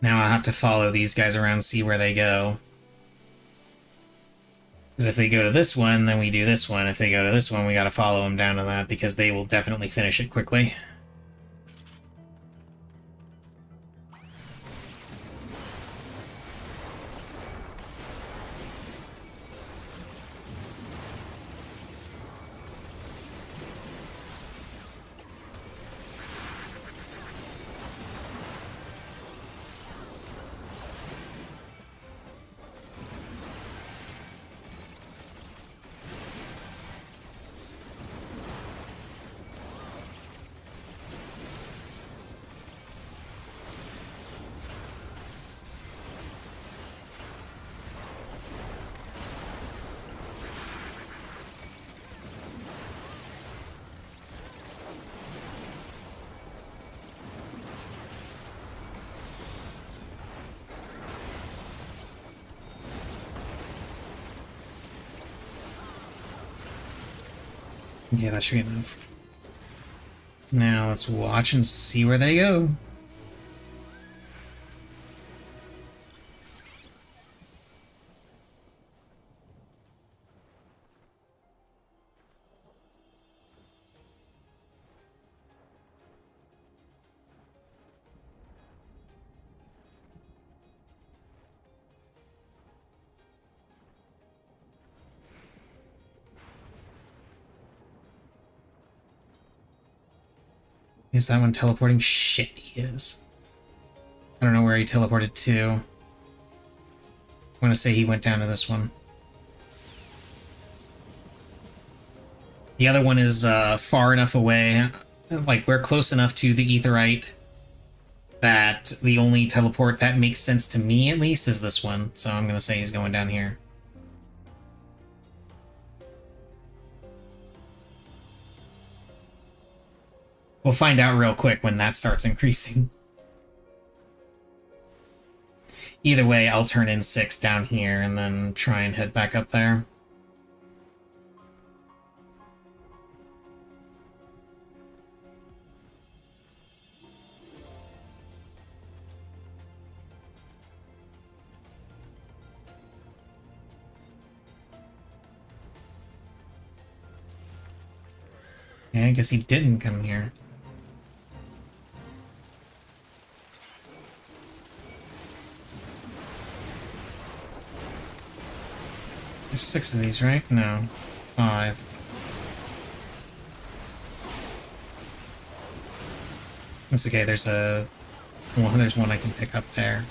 Now I'll have to follow these guys around, see where they go. Because if they go to this one, then we do this one. If they go to this one, we gotta follow them down to that, because they will definitely finish it quickly. Yeah, that should be enough. Now let's watch and see where they go. Is that one teleporting? Shit, he is. I don't know where he teleported to. I'm gonna say he went down to this one. The other one is far enough away, like we're close enough to the Aetheryte that the only teleport that makes sense to me, at least, is this one. So I'm gonna say he's going down here. We'll find out real quick when that starts increasing. Either way, I'll turn in 6 down here and then try and head back up there. Yeah, I guess he didn't come here. There's 6 of these, right? No. 5. That's okay, there's a... Well, there's one I can pick up there.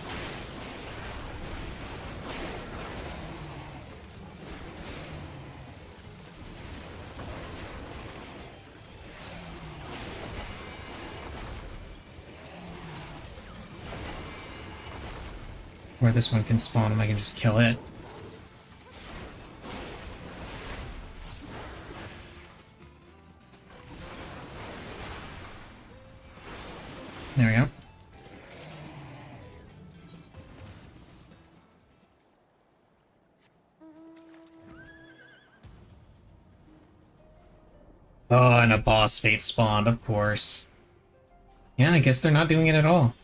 Where this one can spawn and I can just kill it. There we go. Oh, and a boss fate spawned, of course. Yeah, I guess they're not doing it at all.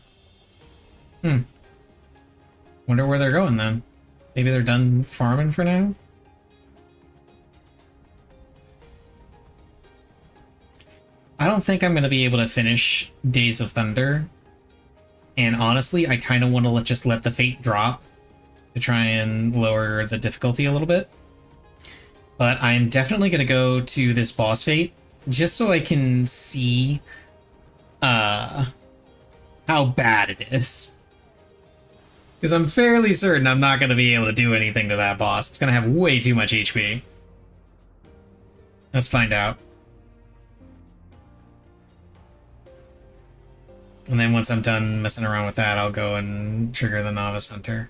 Wonder where they're going then. Maybe they're done farming for now? I don't think I'm going to be able to finish Days of Thunder. And honestly, I kind of want to just let the fate drop to try and lower the difficulty a little bit. But I'm definitely going to go to this boss fate just so I can see how bad it is. Because I'm fairly certain I'm not going to be able to do anything to that boss. It's going to have way too much HP. Let's find out. And then once I'm done messing around with that, I'll go and trigger the Novice Hunter.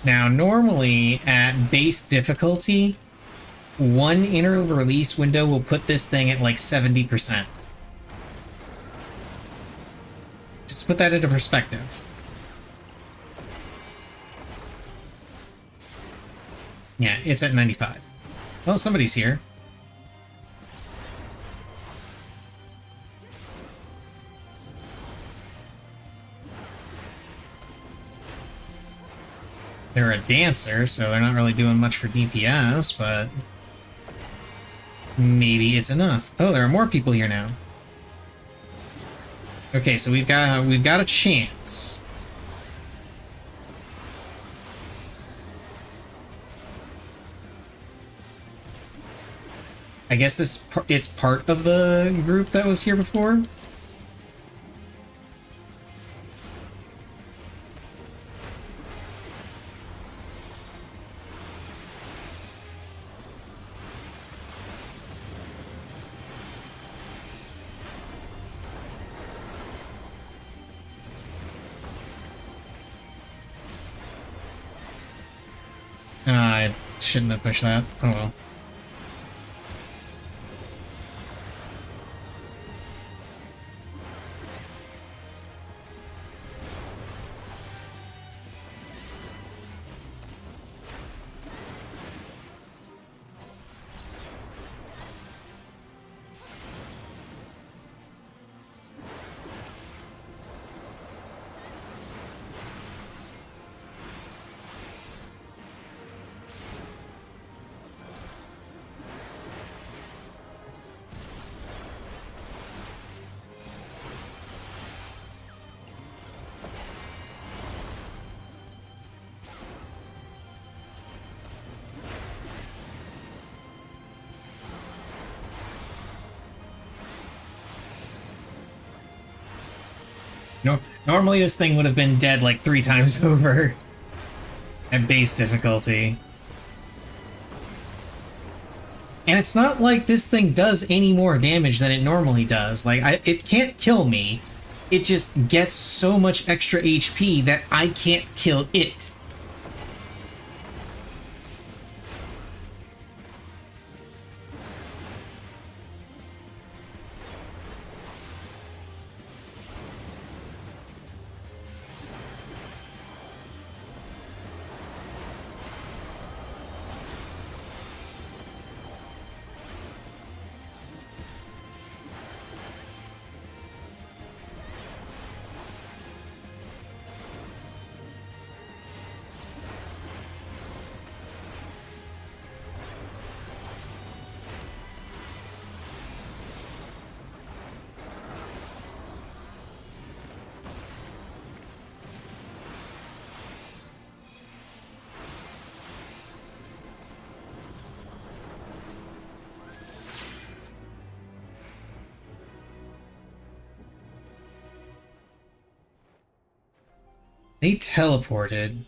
Now, normally at base difficulty, one inner release window will put this thing at like 70%. Just put that into perspective. Yeah, it's at 95. Well, somebody's here. They're a dancer, so they're not really doing much for DPS, but maybe it's enough. Oh, there are more people here now. Okay, so we've got a chance. I guess it's part of the group that was here before. I shouldn't have pushed that. Oh well. Normally this thing would have been dead like 3 times over at base difficulty. And it's not like this thing does any more damage than it normally does. Like, it can't kill me. It just gets so much extra HP that I can't kill it. They teleported,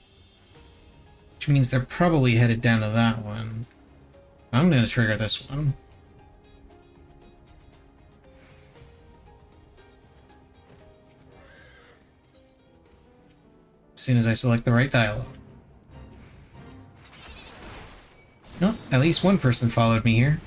which means they're probably headed down to that one. I'm going to trigger this one. As soon as I select the right dialogue. No, at least one person followed me here.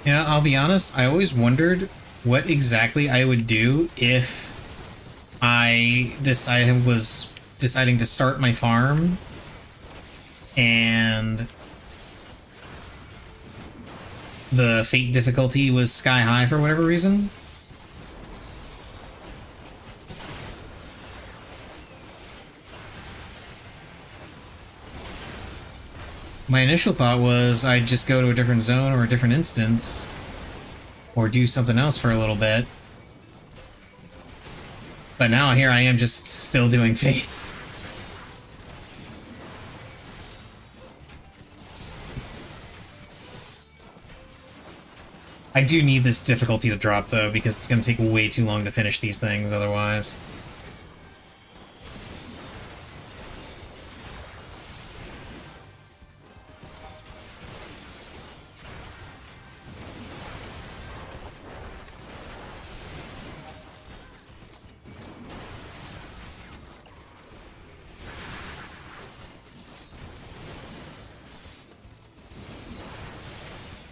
You know, I'll be honest, I always wondered what exactly I would do if I was deciding to start my farm and the fate difficulty was sky high for whatever reason. My initial thought was I'd just go to a different zone or a different instance or do something else for a little bit. But now here I am just still doing fates. I do need this difficulty to drop though, because it's going to take way too long to finish these things otherwise.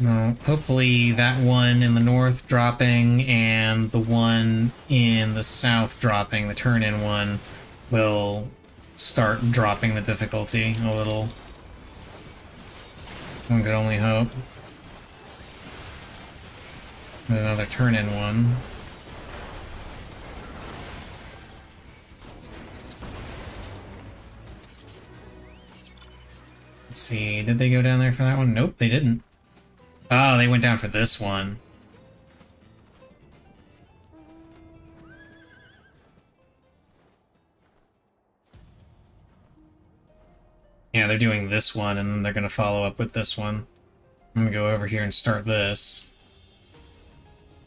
No, hopefully that one in the north dropping and the one in the south dropping, the turn-in one, will start dropping the difficulty a little. One could only hope. Another turn-in one. Let's see, did they go down there for that one? Nope, they didn't. Oh, they went down for this one. Yeah, they're doing this one, and then they're going to follow up with this one. I'm going to go over here and start this.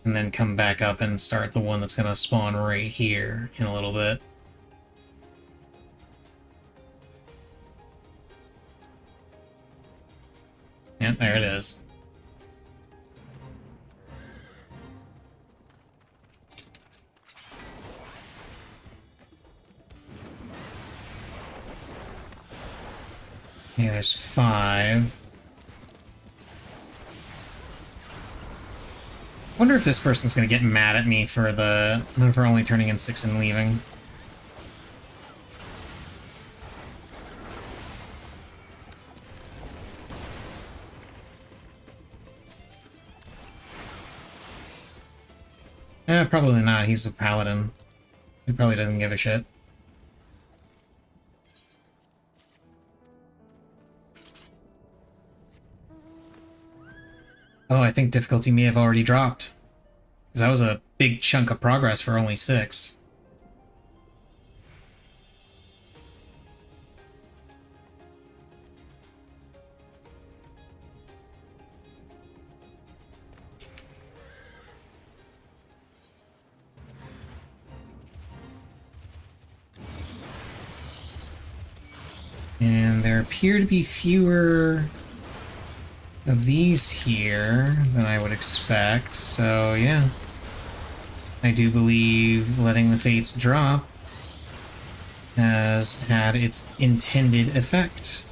And then come back up and start the one that's going to spawn right here in a little bit. Yeah, there it is. Yeah, there's 5. Wonder if this person's gonna get mad at me for only turning in 6 and leaving. Probably not. He's a paladin. He probably doesn't give a shit. Oh, I think difficulty may have already dropped. Because that was a big chunk of progress for only 6. And there appear to be fewer of these here than I would expect, so yeah. I do believe letting the fates drop has had its intended effect.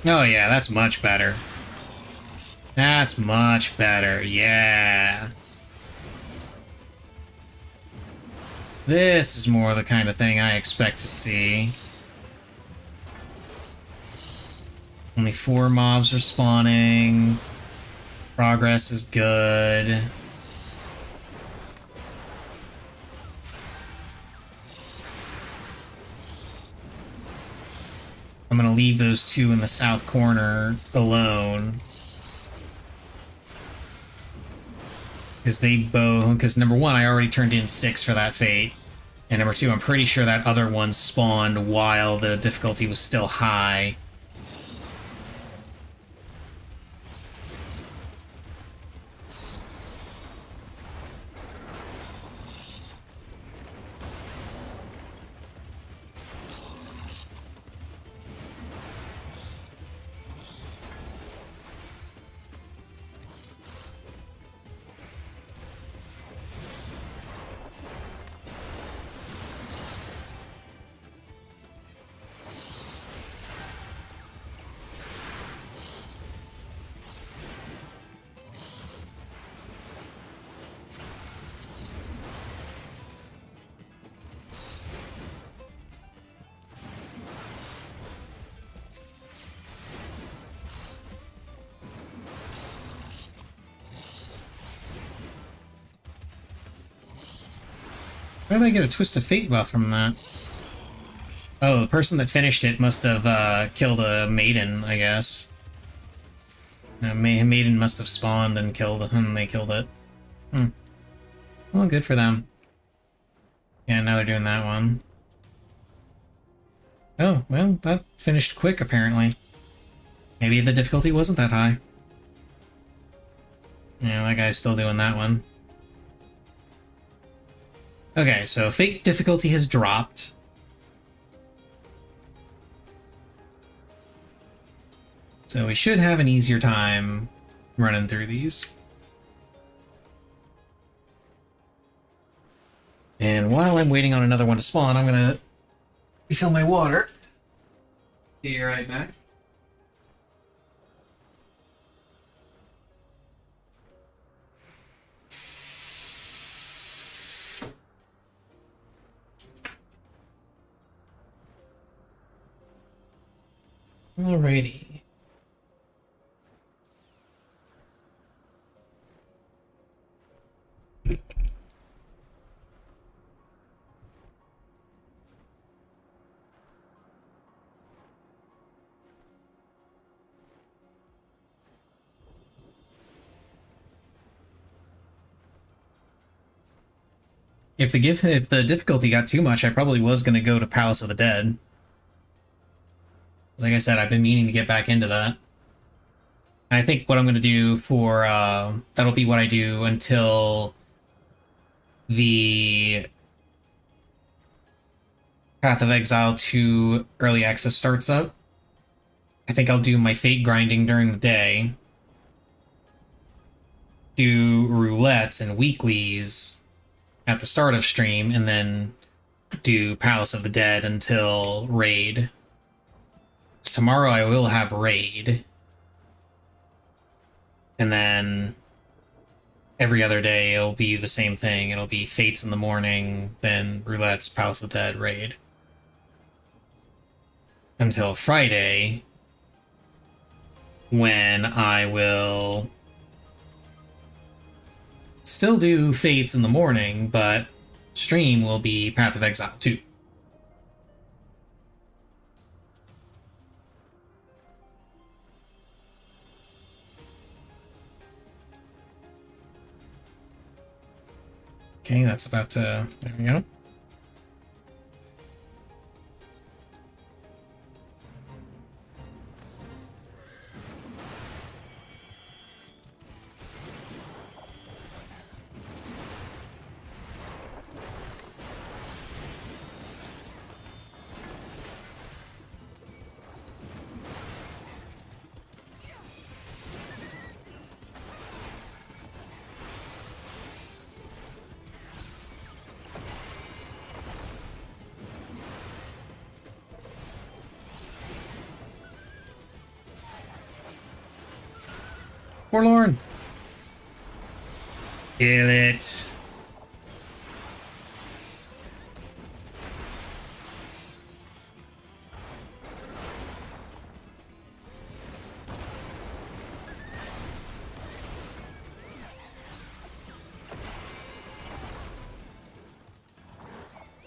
Oh yeah, that's much better. That's much better, yeah. This is more the kind of thing I expect to see. Only 4 mobs are spawning. Progress is good. I'm gonna leave those 2 in the south corner alone. Because number 1, I already turned in 6 for that fate. And number 2, I'm pretty sure that other one spawned while the difficulty was still high. Where did I get a Twist of Fate buff from that? Oh, the person that finished it must have killed a maiden, I guess. Maiden must have spawned and they killed it. Well, good for them. Yeah, now they're doing that one. Oh, well, that finished quick, apparently. Maybe the difficulty wasn't that high. Yeah, that guy's still doing that one. Okay, so Fate difficulty has dropped. So we should have an easier time running through these. And while I'm waiting on another one to spawn, I'm gonna refill my water. Be right back. Alrighty. If the difficulty got too much, I probably was going to go to Palace of the Dead. Like I said, I've been meaning to get back into that. And I think what I'm going to do for that'll be what I do until the Path of Exile 2 early access starts up. I think I'll do my fate grinding during the day, do roulettes and weeklies at the start of stream, and then do Palace of the Dead until Raid. Tomorrow I will have Raid. And then every other day it'll be the same thing. It'll be Fates in the morning, then Roulette's Palace of the Dead, Raid. Until Friday, when I will still do Fates in the morning, but stream will be Path of Exile 2. Okay, that's about to... There we go. Forlorn! Kill it.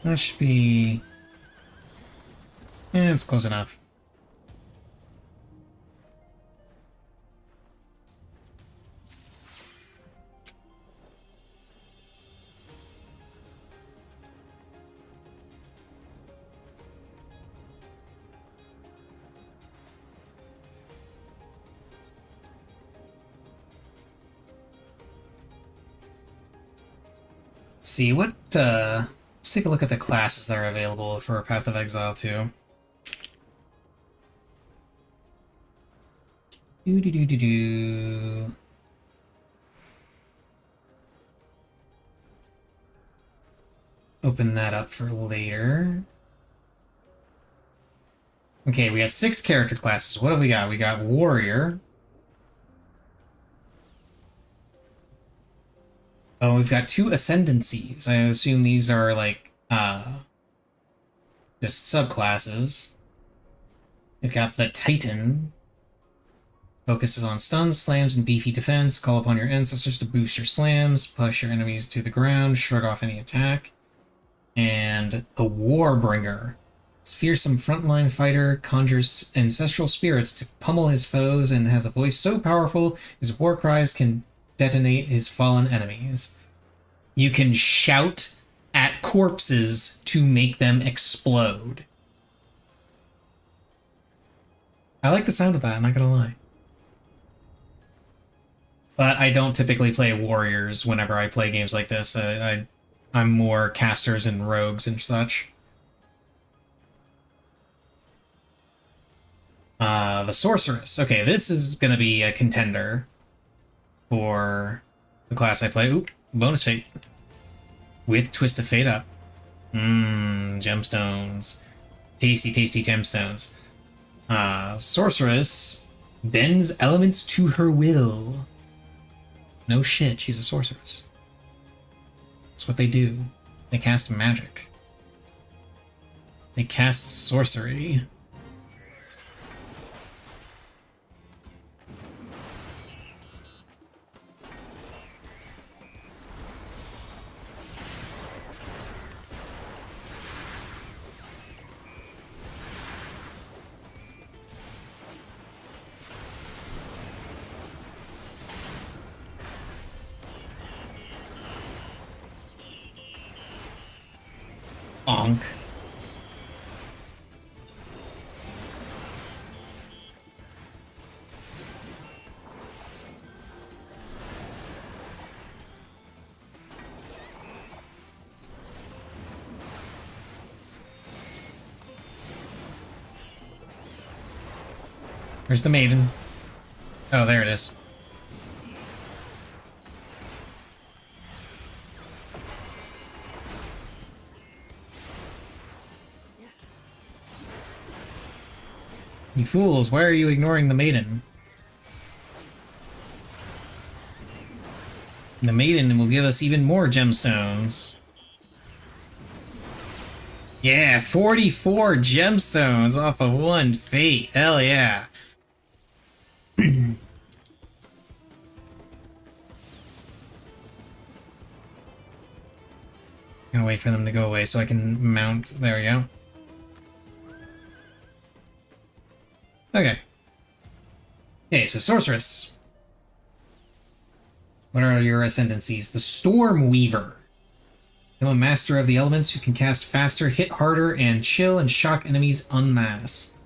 That should be... it's close enough. See what let's take a look at the classes that are available for Path of Exile 2. Do. Open that up for later. Okay, we got 6 character classes. What have we got? We got Warrior. Oh, we've got 2 ascendancies. I assume these are like just subclasses. We've got the Titan. Focuses on stuns, slams, and beefy defense. Call upon your ancestors to boost your slams, push your enemies to the ground, shrug off any attack. And the Warbringer. This fearsome frontline fighter conjures ancestral spirits to pummel his foes and has a voice so powerful his war cries can detonate his fallen enemies. You can shout at corpses to make them explode. I like the sound of that, I'm not gonna lie. But I don't typically play warriors whenever I play games like this. I'm more casters and rogues and such. The sorceress. Okay, this is gonna be a contender for the class I play. Oop, bonus fate. With Twist of Fate up. Gemstones. Tasty, tasty gemstones. Sorceress bends elements to her will. No shit, she's a sorceress. That's what they do. They cast magic. They cast sorcery. Onk. Where's the maiden? Oh, there it is. You fools, why are you ignoring the maiden? The maiden will give us even more gemstones. Yeah, 44 gemstones off of one fate. Hell yeah. Gotta wait for them to go away so I can mount. There we go. Okay. Okay, so Sorceress. What are your ascendancies? The Storm Weaver. Become a master of the elements who can cast faster, hit harder, and chill and shock enemies en masse.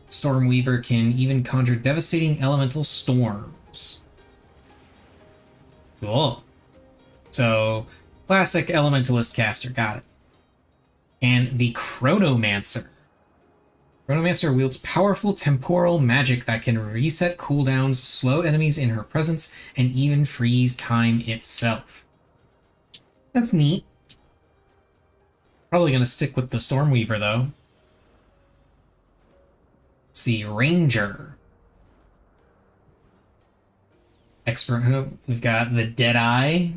Storm Weaver can even conjure devastating elemental storms. Cool. So, classic elementalist caster, got it. And the Chronomancer. Chronomancer wields powerful temporal magic that can reset cooldowns, slow enemies in her presence, and even freeze time itself. That's neat. Probably gonna stick with the Stormweaver though. Let's see, Ranger. Expert, we've got the Deadeye.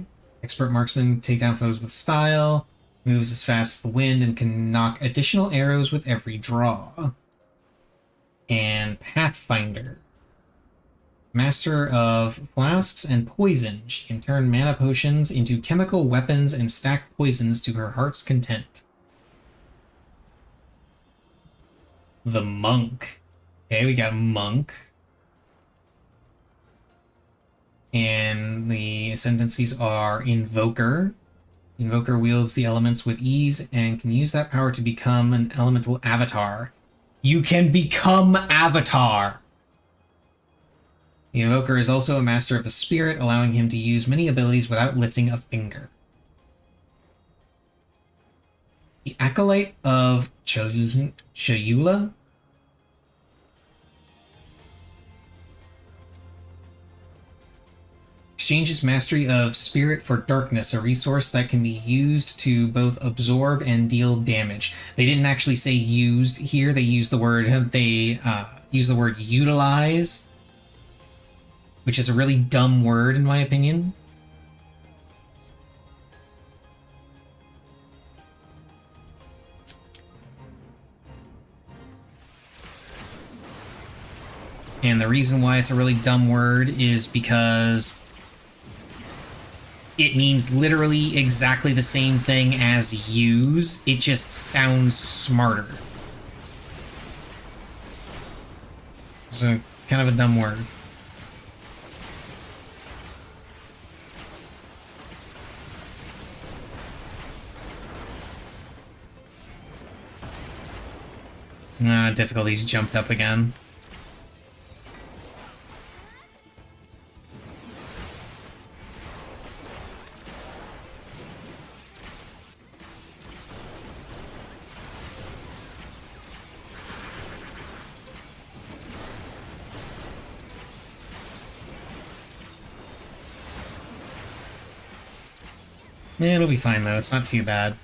Expert marksman, take down foes with style, moves as fast as the wind, and can knock additional arrows with every draw. And Pathfinder. Master of flasks and poison. She can turn mana potions into chemical weapons and stack poisons to her heart's content. The Monk. Okay, we got a Monk. And the ascendancies are Invoker. Invoker wields the elements with ease and can use that power to become an elemental avatar. You can become Avatar! The Invoker is also a master of the spirit, allowing him to use many abilities without lifting a finger. The Acolyte of Chayula. Exchanges mastery of spirit for darkness, a resource that can be used to both absorb and deal damage. They didn't actually say used here. They used the word utilize, which is a really dumb word in my opinion. And the reason why it's a really dumb word is because it means literally exactly the same thing as use. It just sounds smarter. So, kind of a dumb word. Difficulties jumped up again. Yeah, it'll be fine though, it's not too bad.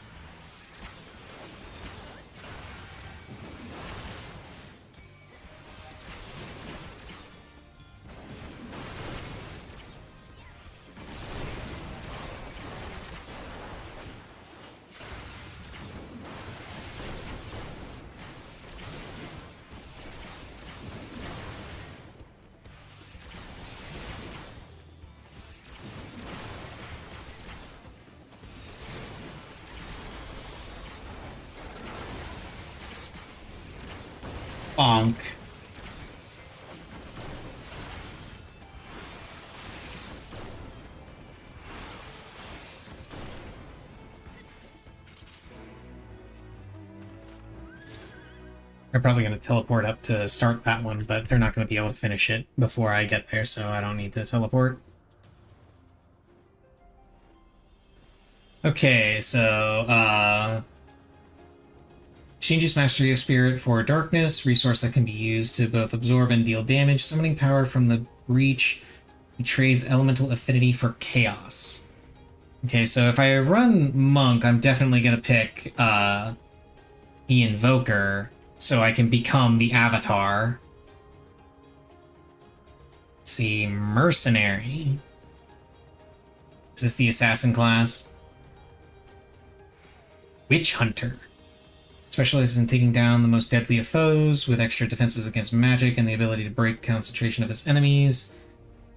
Bonk. They're probably going to teleport up to start that one, but they're not going to be able to finish it before I get there, so I don't need to teleport. Okay, so, changes mastery of spirit for darkness, resource that can be used to both absorb and deal damage. Summoning power from the breach. He trades elemental affinity for chaos. Okay, so if I run Monk, I'm definitely going to pick the Invoker so I can become the Avatar. see, mercenary. Is this the assassin class? Witch hunter. Specializes in taking down the most deadly of foes with extra defenses against magic and the ability to break concentration of his enemies.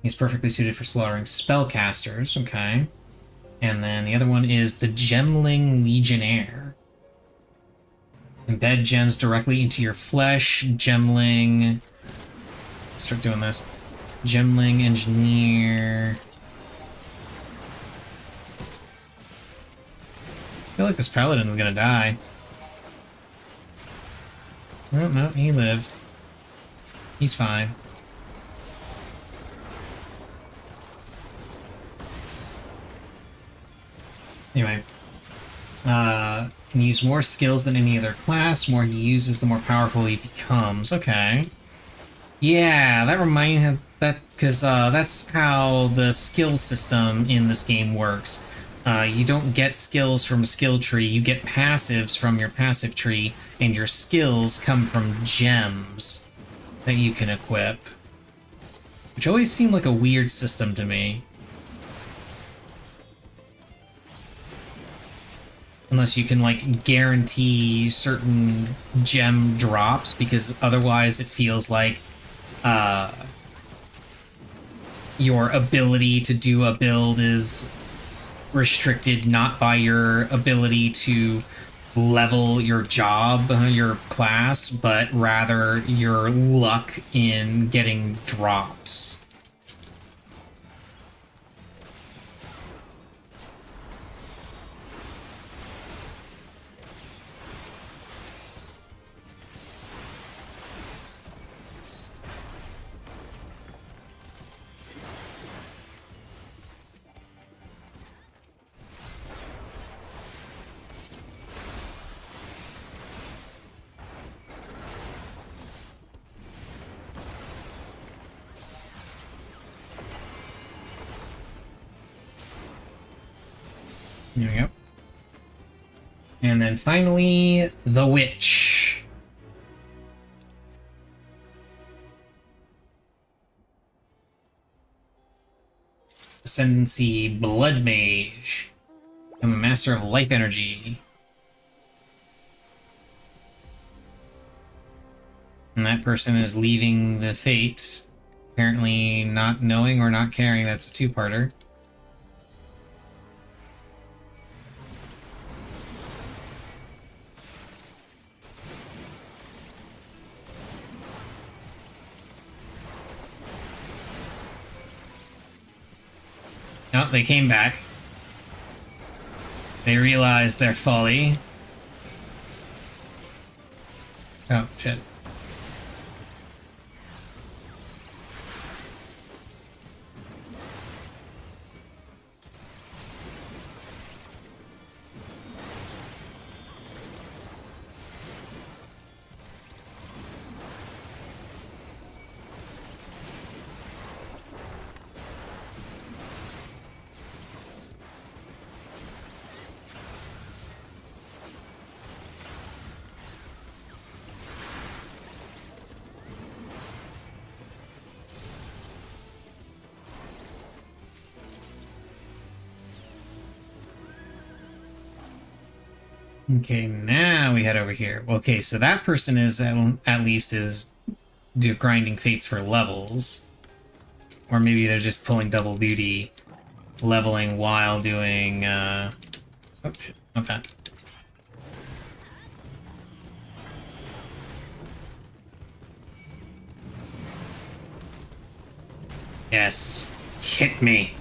He's perfectly suited for slaughtering spellcasters. Okay. And then the other one is the Gemling Legionnaire. Embed gems directly into your flesh. Gemling. Start doing this. Gemling Engineer. I feel like this paladin is gonna die. Oh, no, he lived. He's fine. Anyway. Can use more skills than any other class. The more he uses, the more powerful he becomes. Okay. Yeah, that reminds that because that's how the skill system in this game works. You don't get skills from a skill tree, you get passives from your passive tree, and your skills come from gems that you can equip. Which always seemed like a weird system to me. Unless you can, like, guarantee certain gem drops, because otherwise it feels like your ability to do a build is restricted not by your ability to level your job, your class, but rather your luck in getting drops. There we go. And then finally, the Witch. Ascendancy Blood Mage. I'm a master of life energy. And that person is leaving the Fates. Apparently not knowing or not caring. That's a two-parter. No, they came back. They realized their folly. Oh, shit. Okay, now we head over here. Okay, so that person is at least is grinding fates for levels. Or maybe they're just pulling double duty, leveling while doing, oh shit, not that. Yes, hit me.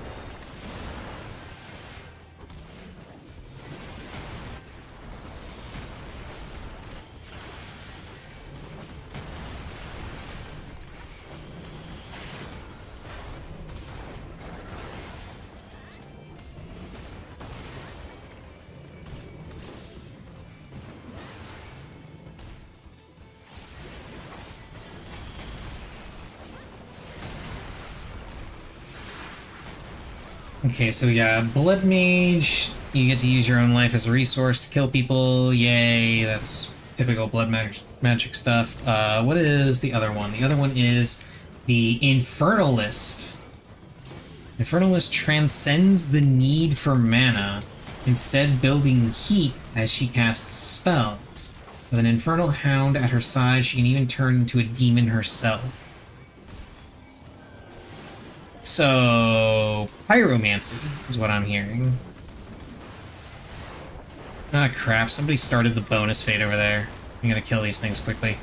Okay, so yeah, Blood Mage, you get to use your own life as a resource to kill people. Yay, that's typical blood magic stuff. What is the other one? The other one is The Infernalist. Infernalist transcends the need for mana, instead building heat as she casts spells. With an Infernal Hound at her side, she can even turn into a demon herself. So, pyromancy is what I'm hearing. Ah, crap. Somebody started the bonus fate over there. I'm gonna kill these things quickly.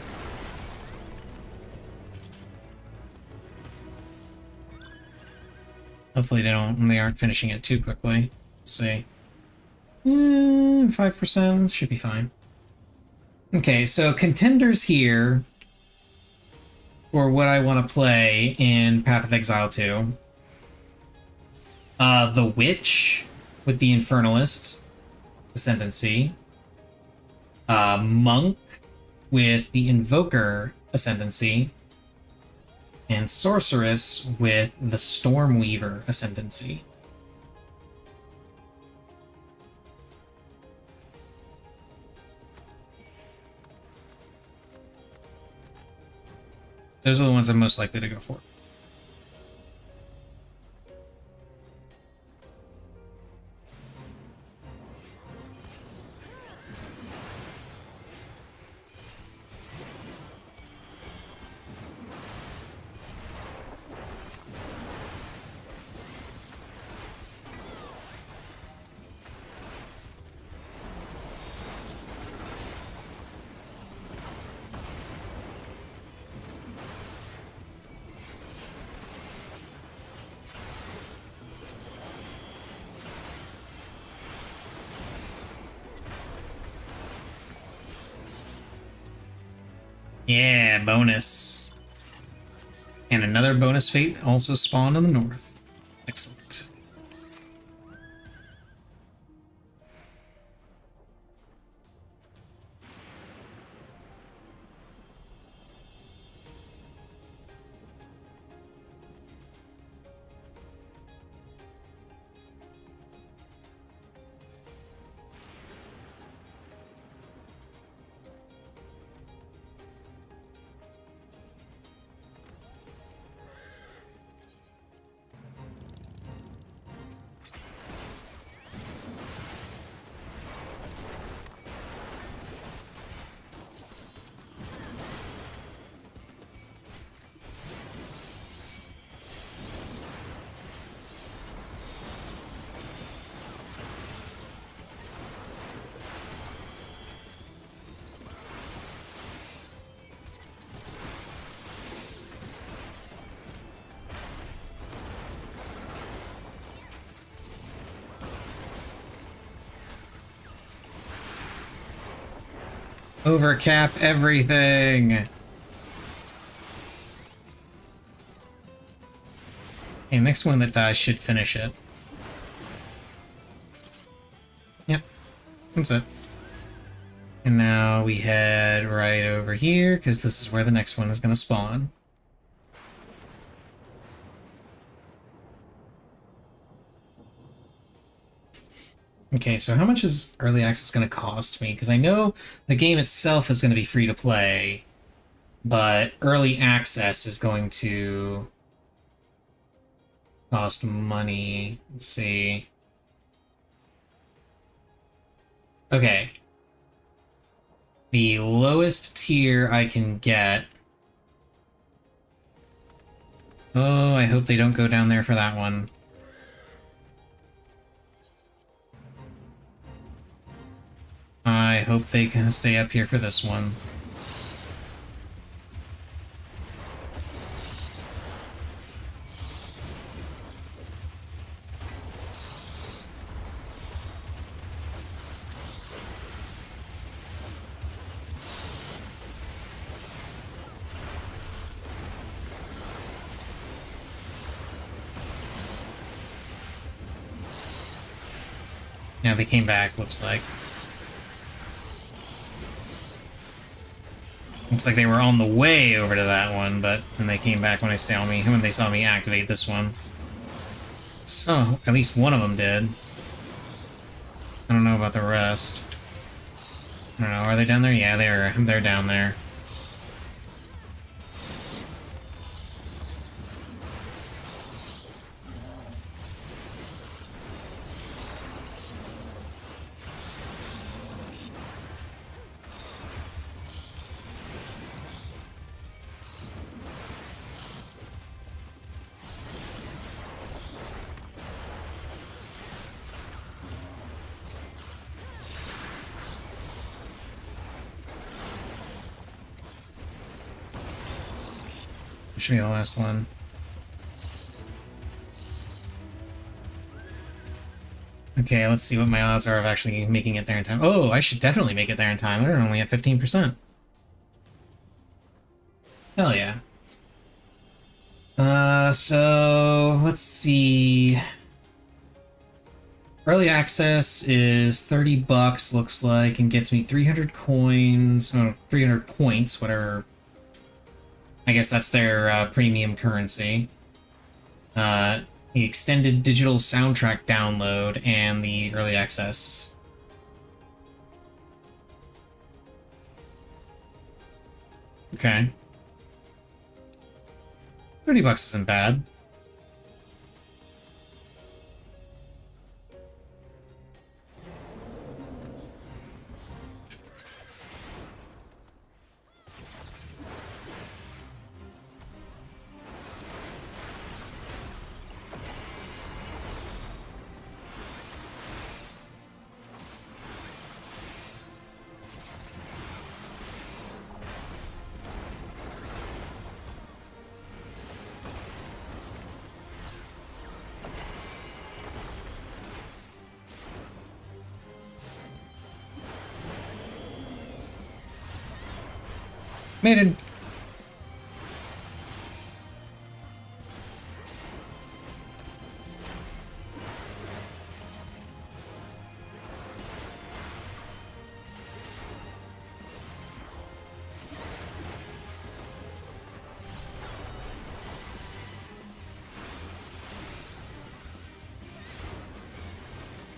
Hopefully they aren't finishing it too quickly. Let's see. 5% should be fine. Okay, so contenders here for what I want to play in Path of Exile 2. The Witch with the Infernalist Ascendancy. Monk with the Invoker Ascendancy. And Sorceress with the Stormweaver Ascendancy. Those are the ones I'm most likely to go for. Yeah, bonus. And another bonus fate also spawned in the north. Excellent. Overcap everything! Okay, next one that dies should finish it. Yep, that's it. And now we head right over here, because this is where the next one is going to spawn. Okay, so how much is early access going to cost me? Because I know the game itself is going to be free to play, but early access is going to cost money. Let's see. Okay. The lowest tier I can get... Oh, I hope they don't go down there for that one. I hope they can stay up here for this one. Yeah, they came back, looks like. Looks like they were on the way over to that one, but then they came back when they saw me activate this one. So, at least one of them did. I don't know about the rest. I don't know, are they down there? Yeah, they're down there. This should be the last one. Okay, let's see what my odds are of actually making it there in time. Oh, I should definitely make it there in time. They're only at 15%. Hell yeah. So let's see. Early access is 30 bucks, looks like, and gets me 300 coins, or 300 points, whatever. I guess that's their premium currency. The extended digital soundtrack download and the early access. Okay. 30 bucks isn't bad. Made it.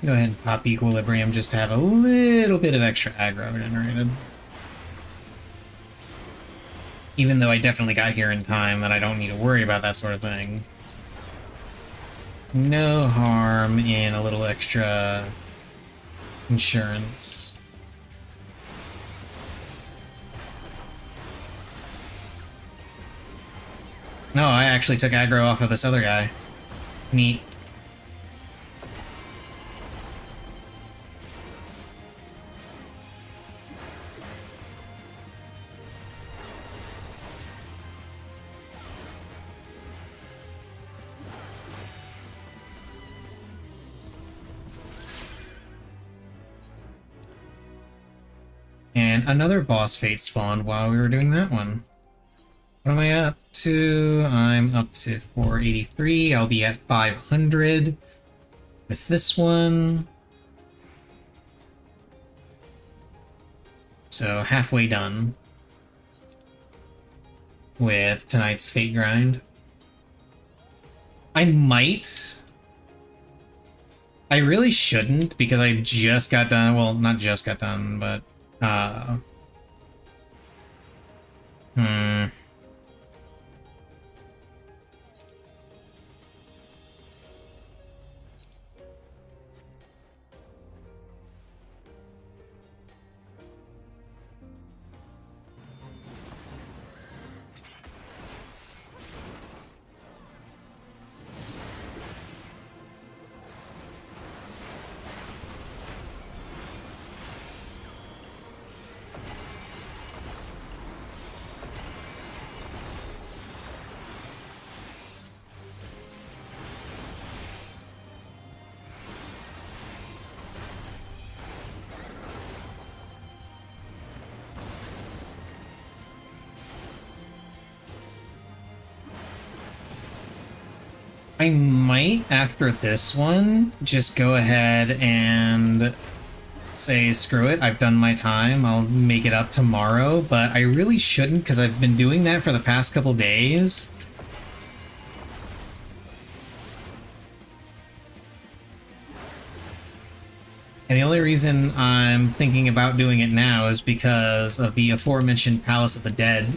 Go ahead and pop Equilibrium just to have a little bit of extra aggro generated. Even though I definitely got here in time and I don't need to worry about that sort of thing. No harm in a little extra insurance. No, I actually took aggro off of this other guy. Neat. And another boss fate spawned while we were doing that one. What am I up to? I'm up to 483. I'll be at 500 with this one. So halfway done with tonight's fate grind. I might. I really shouldn't because I just got done. Well, not just got done, but I might, after this one, just go ahead and say, screw it, I've done my time, I'll make it up tomorrow, but I really shouldn't because I've been doing that for the past couple days. And the only reason I'm thinking about doing it now is because of the aforementioned Palace of the Dead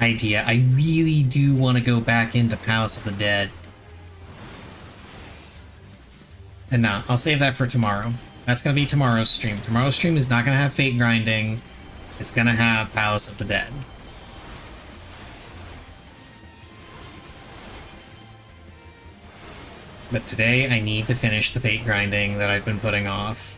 idea. I really do want to go back into Palace of the Dead. And no, I'll save that for tomorrow. That's going to be tomorrow's stream. Tomorrow's stream is not going to have fate grinding. It's going to have Palace of the Dead. But today I need to finish the fate grinding that I've been putting off.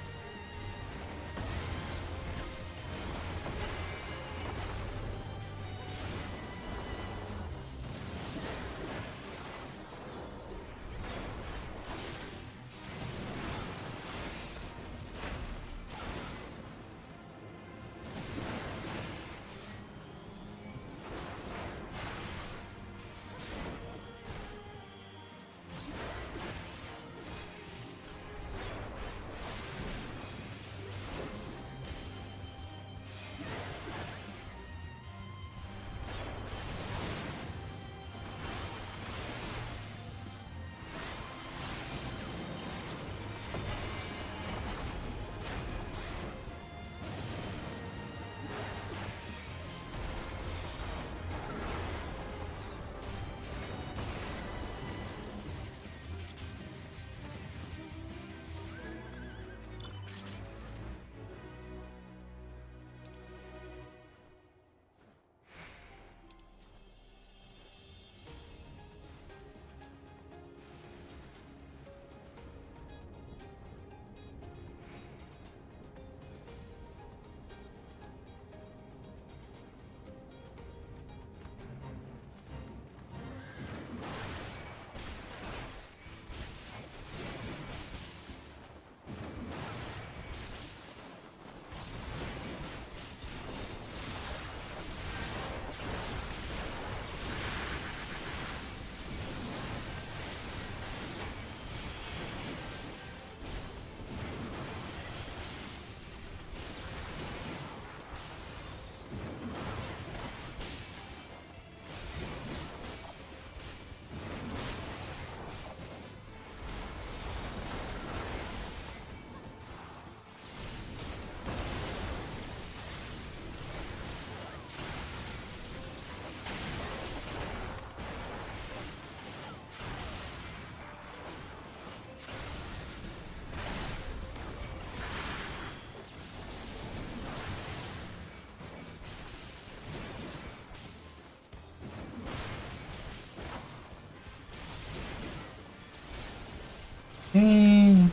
Okay.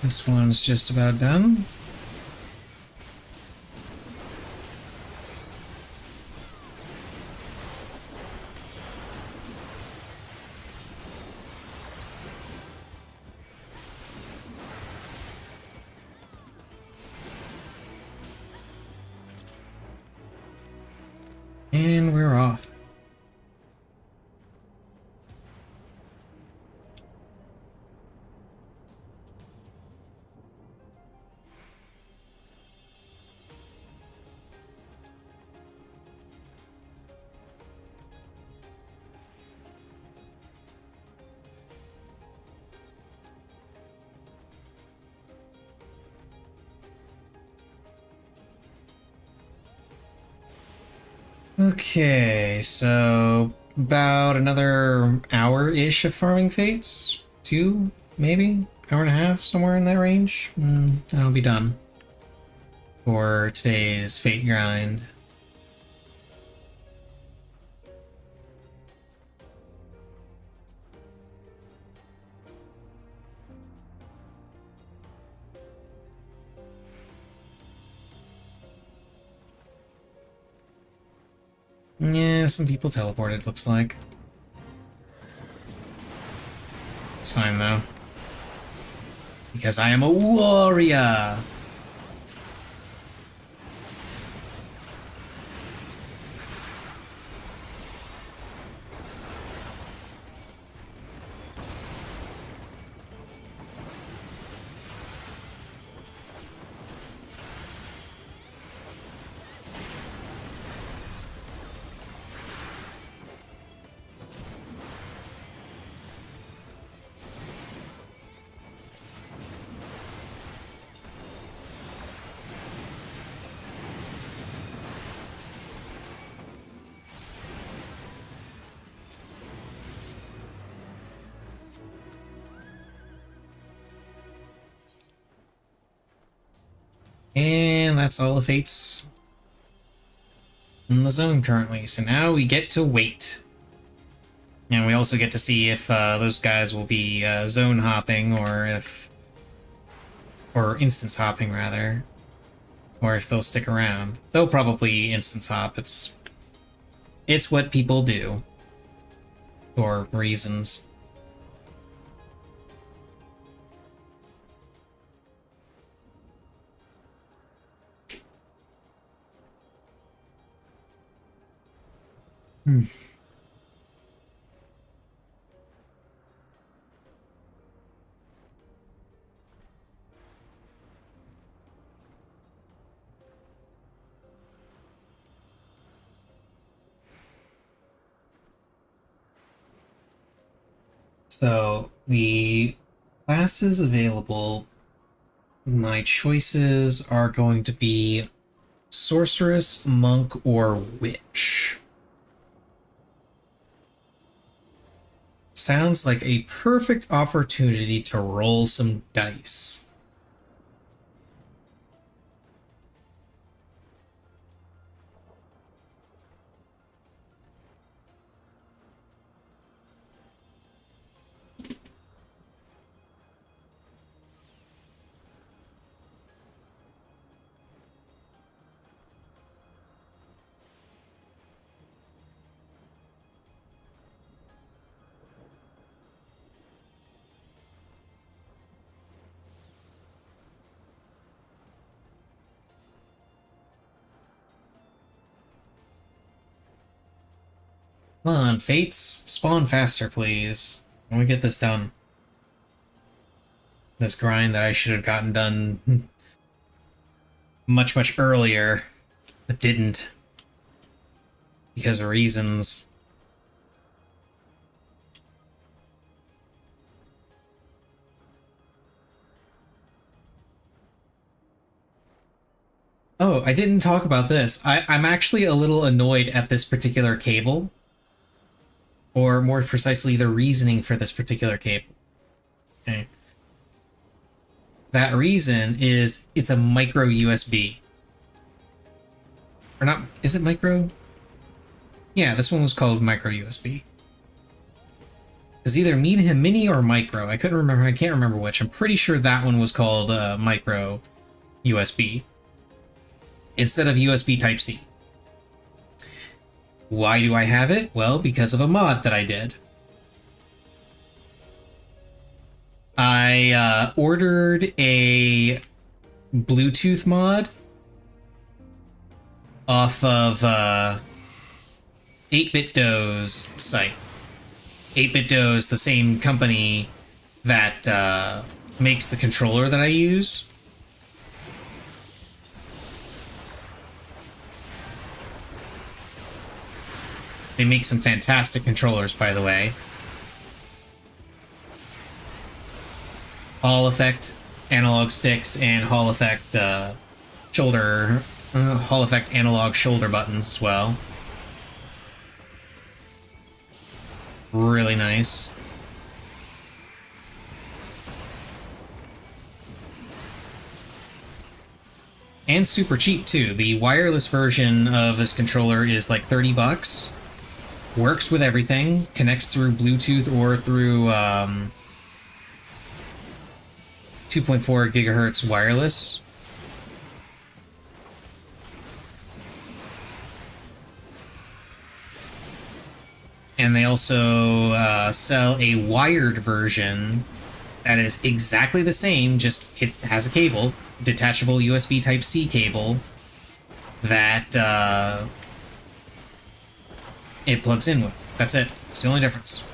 This one's just about done. And we're off. Okay, so about another hour-ish of farming fates? Two, maybe? Hour and a half, somewhere in that range? I'll be done for today's fate grind. Yeah, some people teleported, looks like. It's fine, though. Because I am a warrior! And that's all the fates in the zone currently. So now we get to wait. And we also get to see if those guys will be zone hopping or instance hopping rather, or if they'll stick around. They'll probably instance hop. It's what people do for reasons. So the classes available, my choices are going to be sorceress, monk, or witch. Sounds like a perfect opportunity to roll some dice. Come on, Fates, spawn faster, please. I want to get this done. This grind that I should have gotten done much, much earlier, but didn't. Because of reasons. Oh, I didn't talk about this. I'm actually a little annoyed at this particular cable. Or more precisely, the reasoning for this particular cable. Okay. That reason is it's a micro USB. Or not, is it micro? Yeah, this one was called micro USB. It's either mini or micro. I couldn't remember. I can't remember which. I'm pretty sure that one was called micro USB instead of USB Type C. Why do I have it? Well, because of a mod that I did. I ordered a Bluetooth mod off of 8BitDo's site. 8BitDo's, the same company that makes the controller that I use. They make some fantastic controllers, by the way. Hall effect analog sticks and Hall effect Hall effect analog shoulder buttons as well. Really nice. And super cheap too. The wireless version of this controller is like $30. Works with everything. Connects through Bluetooth or through 2.4 gigahertz wireless. And they also sell a wired version that is exactly the same, just it has a cable, detachable USB Type-C cable that it plugs in with. That's it. It's the only difference.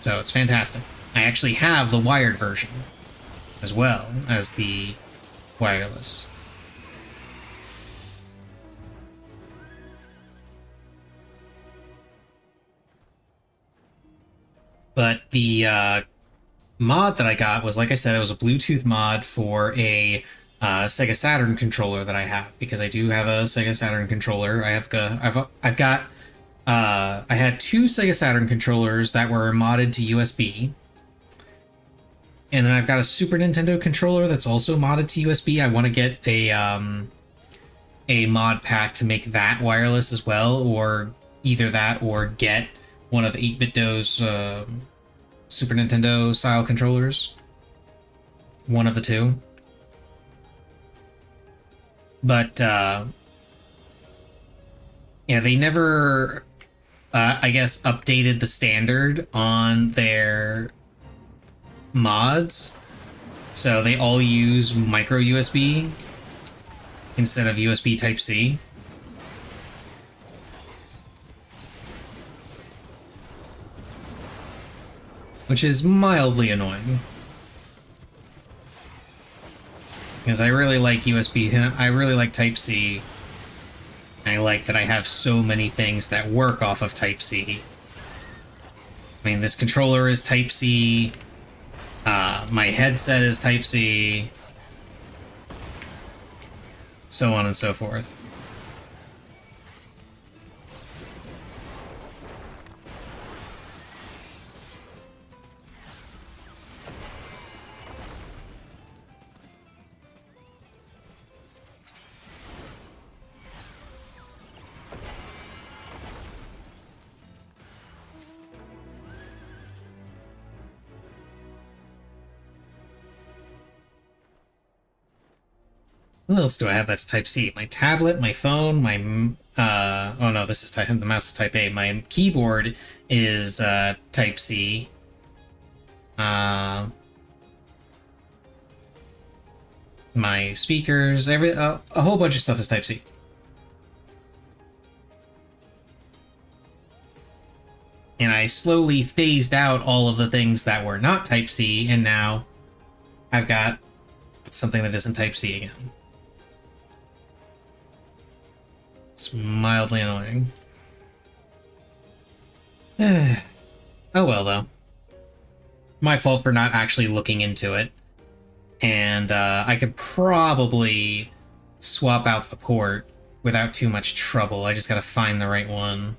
So it's fantastic. I actually have the wired version as well as the wireless. But the mod that I got was, like I said, it was a Bluetooth mod for a Sega Saturn controller that I have, because I do have a Sega Saturn controller. I had two Sega Saturn controllers that were modded to USB. And then I've got a Super Nintendo controller that's also modded to USB. I want to get a mod pack to make that wireless as well, or either that or get one of 8BitDo's Super Nintendo style controllers. One of the two. But yeah, they never I guess updated the standard on their mods, so they all use micro USB instead of USB Type-C. Which is mildly annoying. Because I really like USB, I really like Type-C. I like that I have so many things that work off of Type-C. I mean, this controller is Type-C. My headset is Type-C. So on and so forth. What else do I have that's Type-C? My tablet, my phone, my... oh no, this is the mouse is Type-A. My keyboard is Type-C. My speakers, a whole bunch of stuff is Type-C. And I slowly phased out all of the things that were not Type-C, and now I've got something that isn't Type-C again. It's mildly annoying. Oh well, though. My fault for not actually looking into it. And I could probably swap out the port without too much trouble. I just gotta find the right one.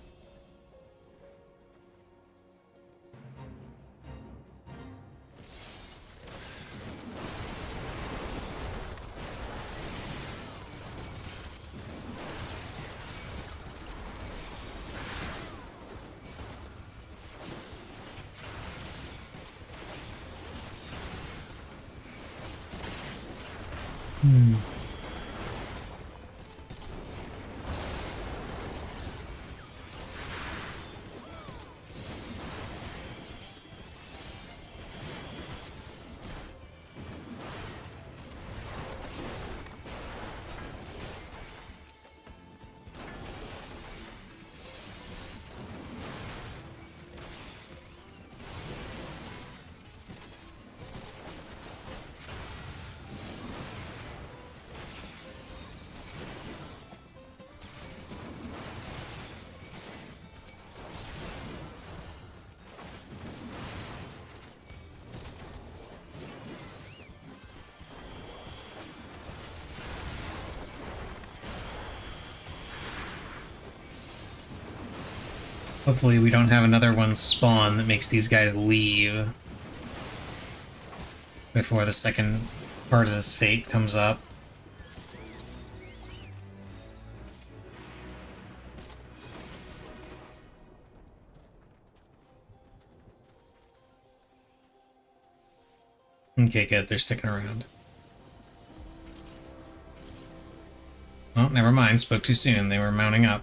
Hmm. Hopefully we don't have another one spawn that makes these guys leave before the second part of this fate comes up. Okay, good. They're sticking around. Oh, never mind. Spoke too soon. They were mounting up.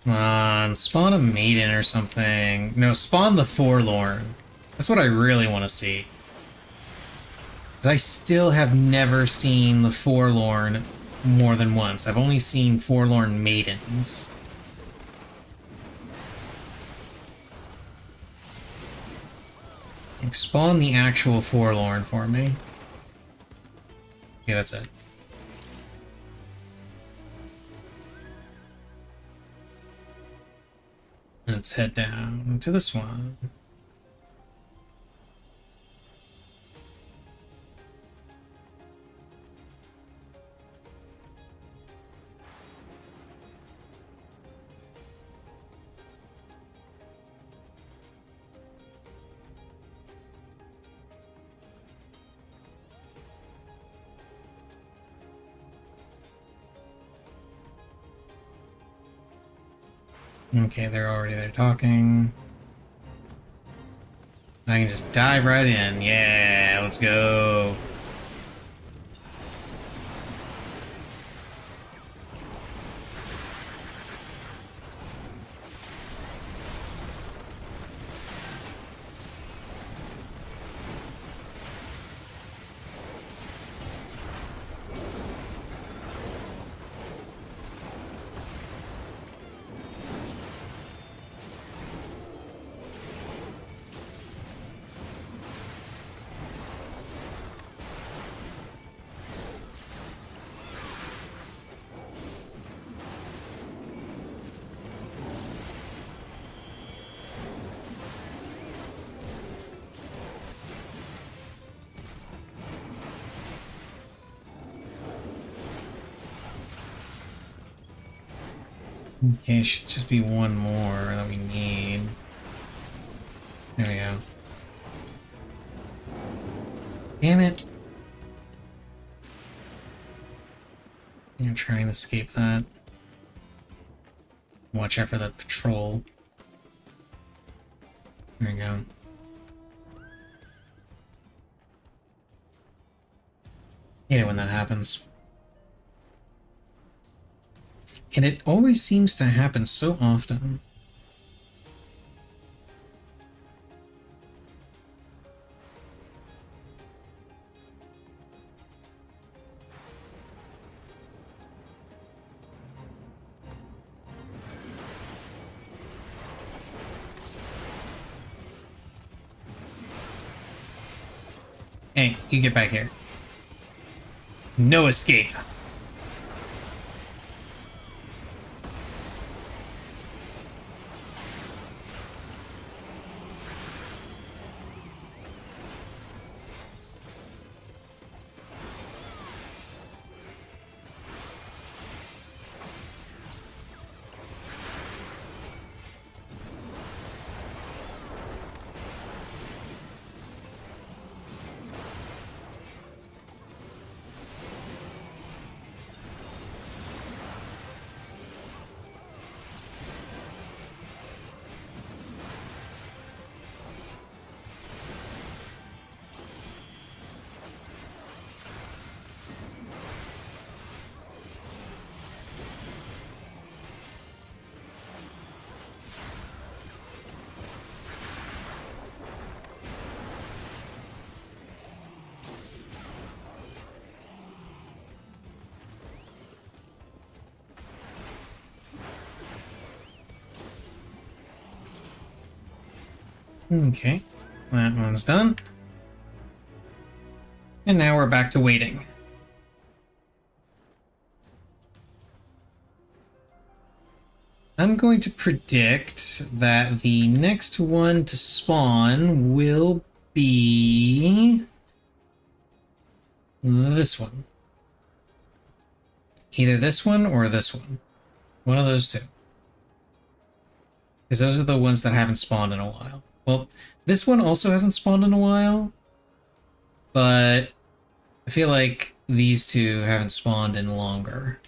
Come on, spawn a maiden or something. No, spawn the Forlorn. That's what I really want to see. Because I still have never seen the Forlorn more than once. I've only seen Forlorn maidens. Like, spawn the actual Forlorn for me. Yeah, that's it. Let's head down to this one. Okay, they're already there talking. I can just dive right in. Yeah, let's go. Okay, should just be one more that we need. There we go. Damn it! I'm gonna try and escape that. Watch out for that patrol. There we go. Hate it when that happens. And it always seems to happen so often. Hey, you get back here. No escape. Okay, that one's done. And now we're back to waiting. I'm going to predict that the next one to spawn will be this one. Either this one or this one. One of those two. Because those are the ones that haven't spawned in a while. Well, this one also hasn't spawned in a while, but I feel like these two haven't spawned in longer.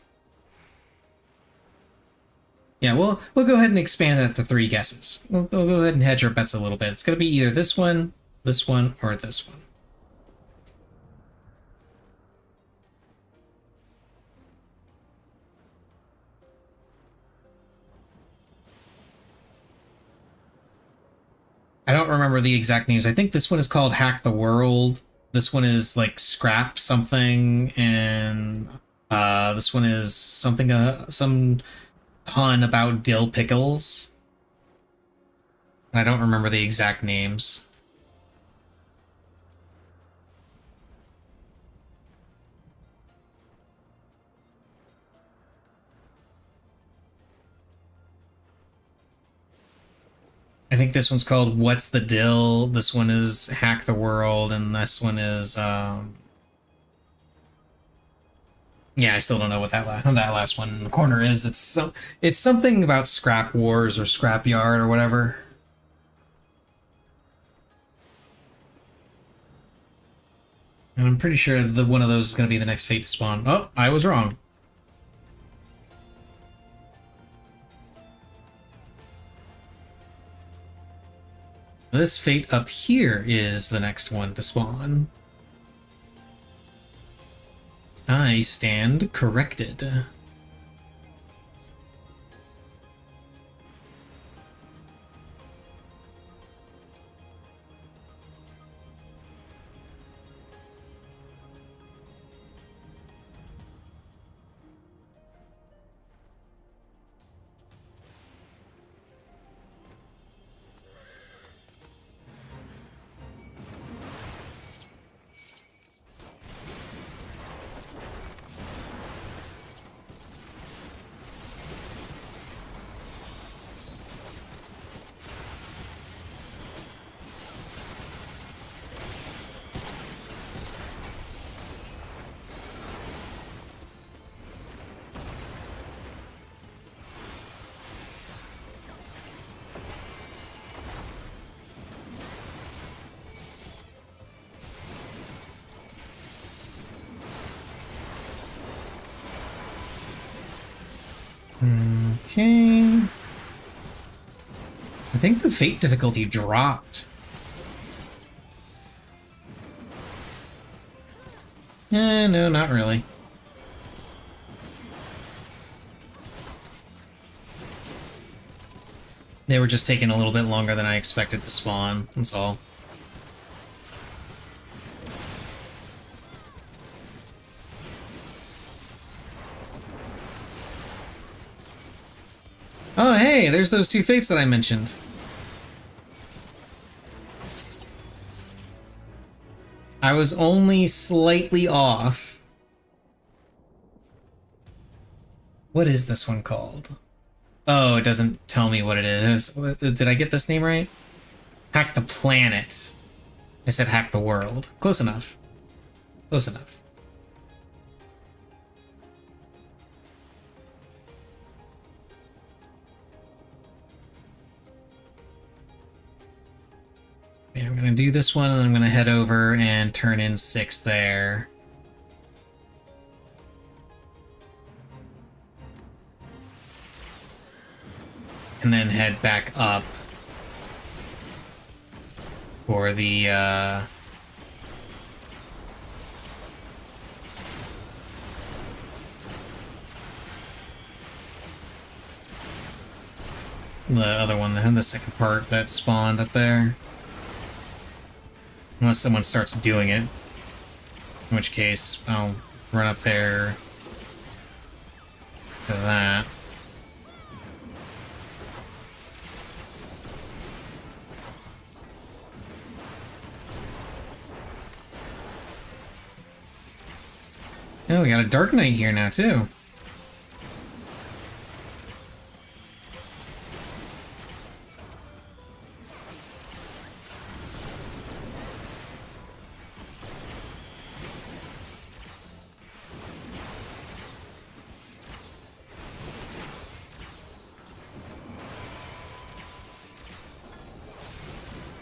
Yeah, we'll go ahead and expand that to 3 guesses. We'll go ahead and hedge our bets a little bit. It's going to be either this one, or this one. I don't remember the exact names. I think this one is called Hack the World. This one is like Scrap something, and this one is something some pun about dill pickles. I don't remember the exact names. I think this one's called What's the Dill? This one is Hack the World, and this one is yeah, I still don't know what that last one in the corner is. It's something about Scrap Wars or Scrap Yard or whatever. And I'm pretty sure that one of those is going to be the next fate to spawn. Oh, I was wrong. This fate up here is the next one to spawn. I stand corrected. Okay. I think the fate difficulty dropped. No, not really. They were just taking a little bit longer than I expected to spawn, that's all. Oh, hey, there's those 2 fates that I mentioned. I was only slightly off. What is this one called? Oh, it doesn't tell me what it is. Did I get this name right? Hack the planet. I said hack the world. Close enough. Close enough. Yeah, I'm gonna do this one, and then I'm gonna head over and turn in 6 there. And then head back up for the other one, the second part that spawned up there. Unless someone starts doing it. In which case, I'll run up there to that. Oh, we got a Dark Knight here now, too.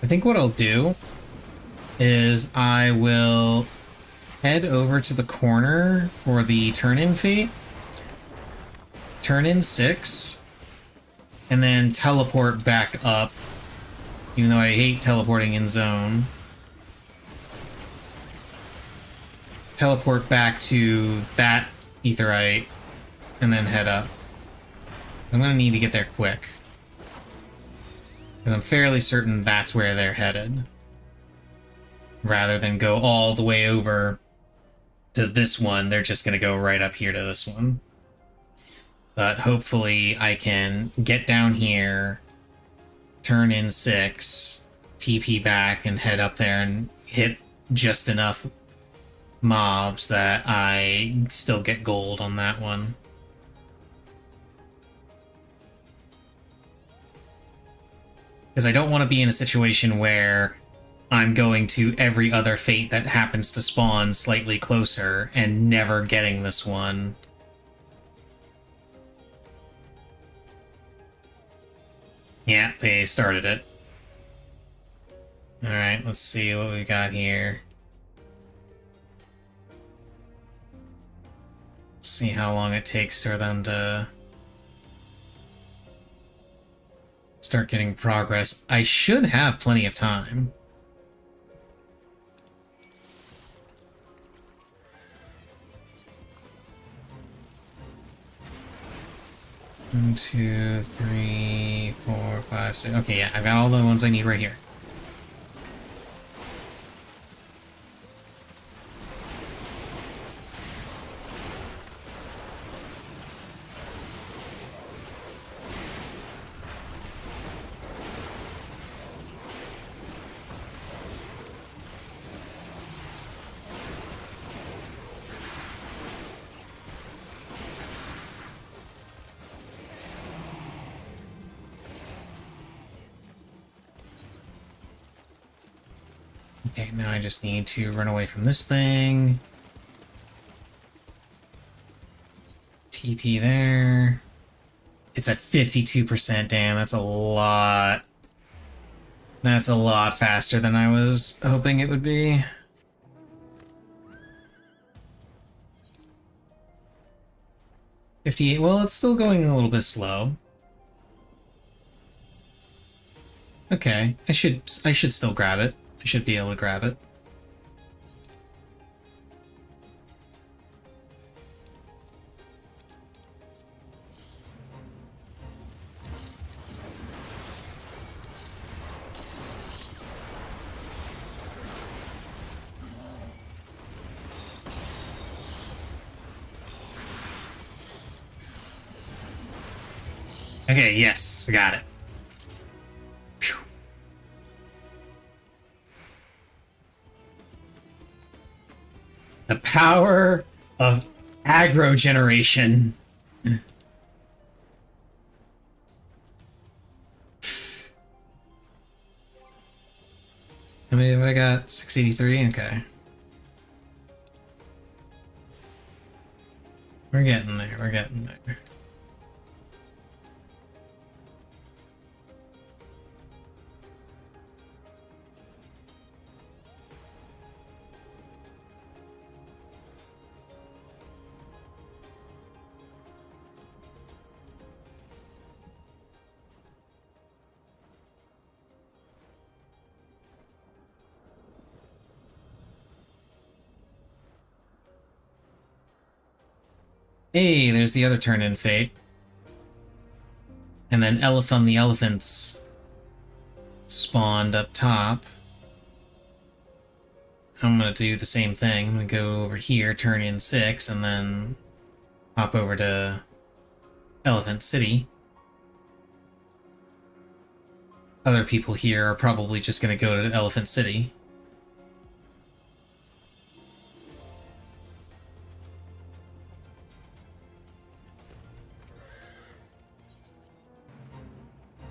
I think what I'll do is I will head over to the corner for the turn-in feat, turn in 6, and then teleport back up, even though I hate teleporting in zone. Teleport back to that Aetheryte, and then head up. I'm gonna need to get there quick, because I'm fairly certain that's where they're headed, rather than go all the way over to this one. They're just going to go right up here to this one. But hopefully I can get down here, turn in 6, TP back, and head up there and hit just enough mobs that I still get gold on that one. Because I don't want to be in a situation where I'm going to every other fate that happens to spawn slightly closer and never getting this one. Yeah, they started it. Alright, let's see what we got here. See how long it takes for them to start getting progress. I should have plenty of time. One, 2, 3, 4, 5, 6. Okay, yeah, I've got all the ones I need right here. Okay, now I just need to run away from this thing. TP there. It's at 52%, damn, that's a lot. That's a lot faster than I was hoping it would be. $58, well, it's still going a little bit slow. Okay, I should still grab it. I should be able to grab it. Okay, yes, I got it. Phew. The power of aggro generation. How many have I got? 683? Okay. We're getting there, we're getting there. Hey, there's the other turn-in fate. And then Elephant the Elephants spawned up top. I'm gonna do the same thing. I'm gonna go over here, turn in 6, and then hop over to Elephant City. Other people here are probably just gonna go to Elephant City.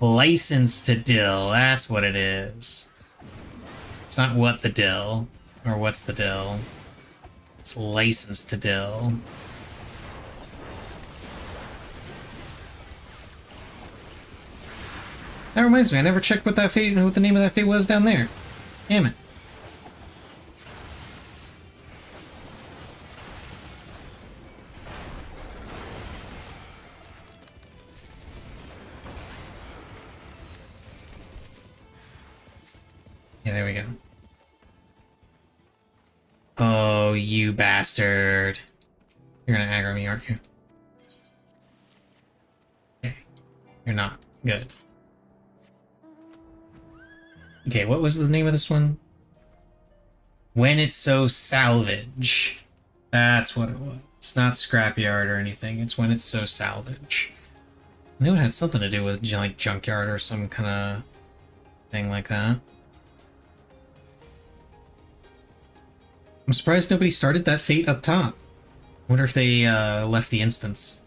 License to dill, that's what it is. It's not what the dill, or what's the dill. It's license to dill. That reminds me, I never checked what the name of that fate was down there. Damn it. Yeah, there we go. Oh, you bastard. You're gonna aggro me, aren't you? Okay. You're not. Good. Okay, what was the name of this one? When It's So Salvage. That's what it was. It's not Scrapyard or anything. It's When It's So Salvage. I knew it had something to do with, like, Junkyard or some kind of thing like that. I'm surprised nobody started that fate up top. Wonder if they left the instance.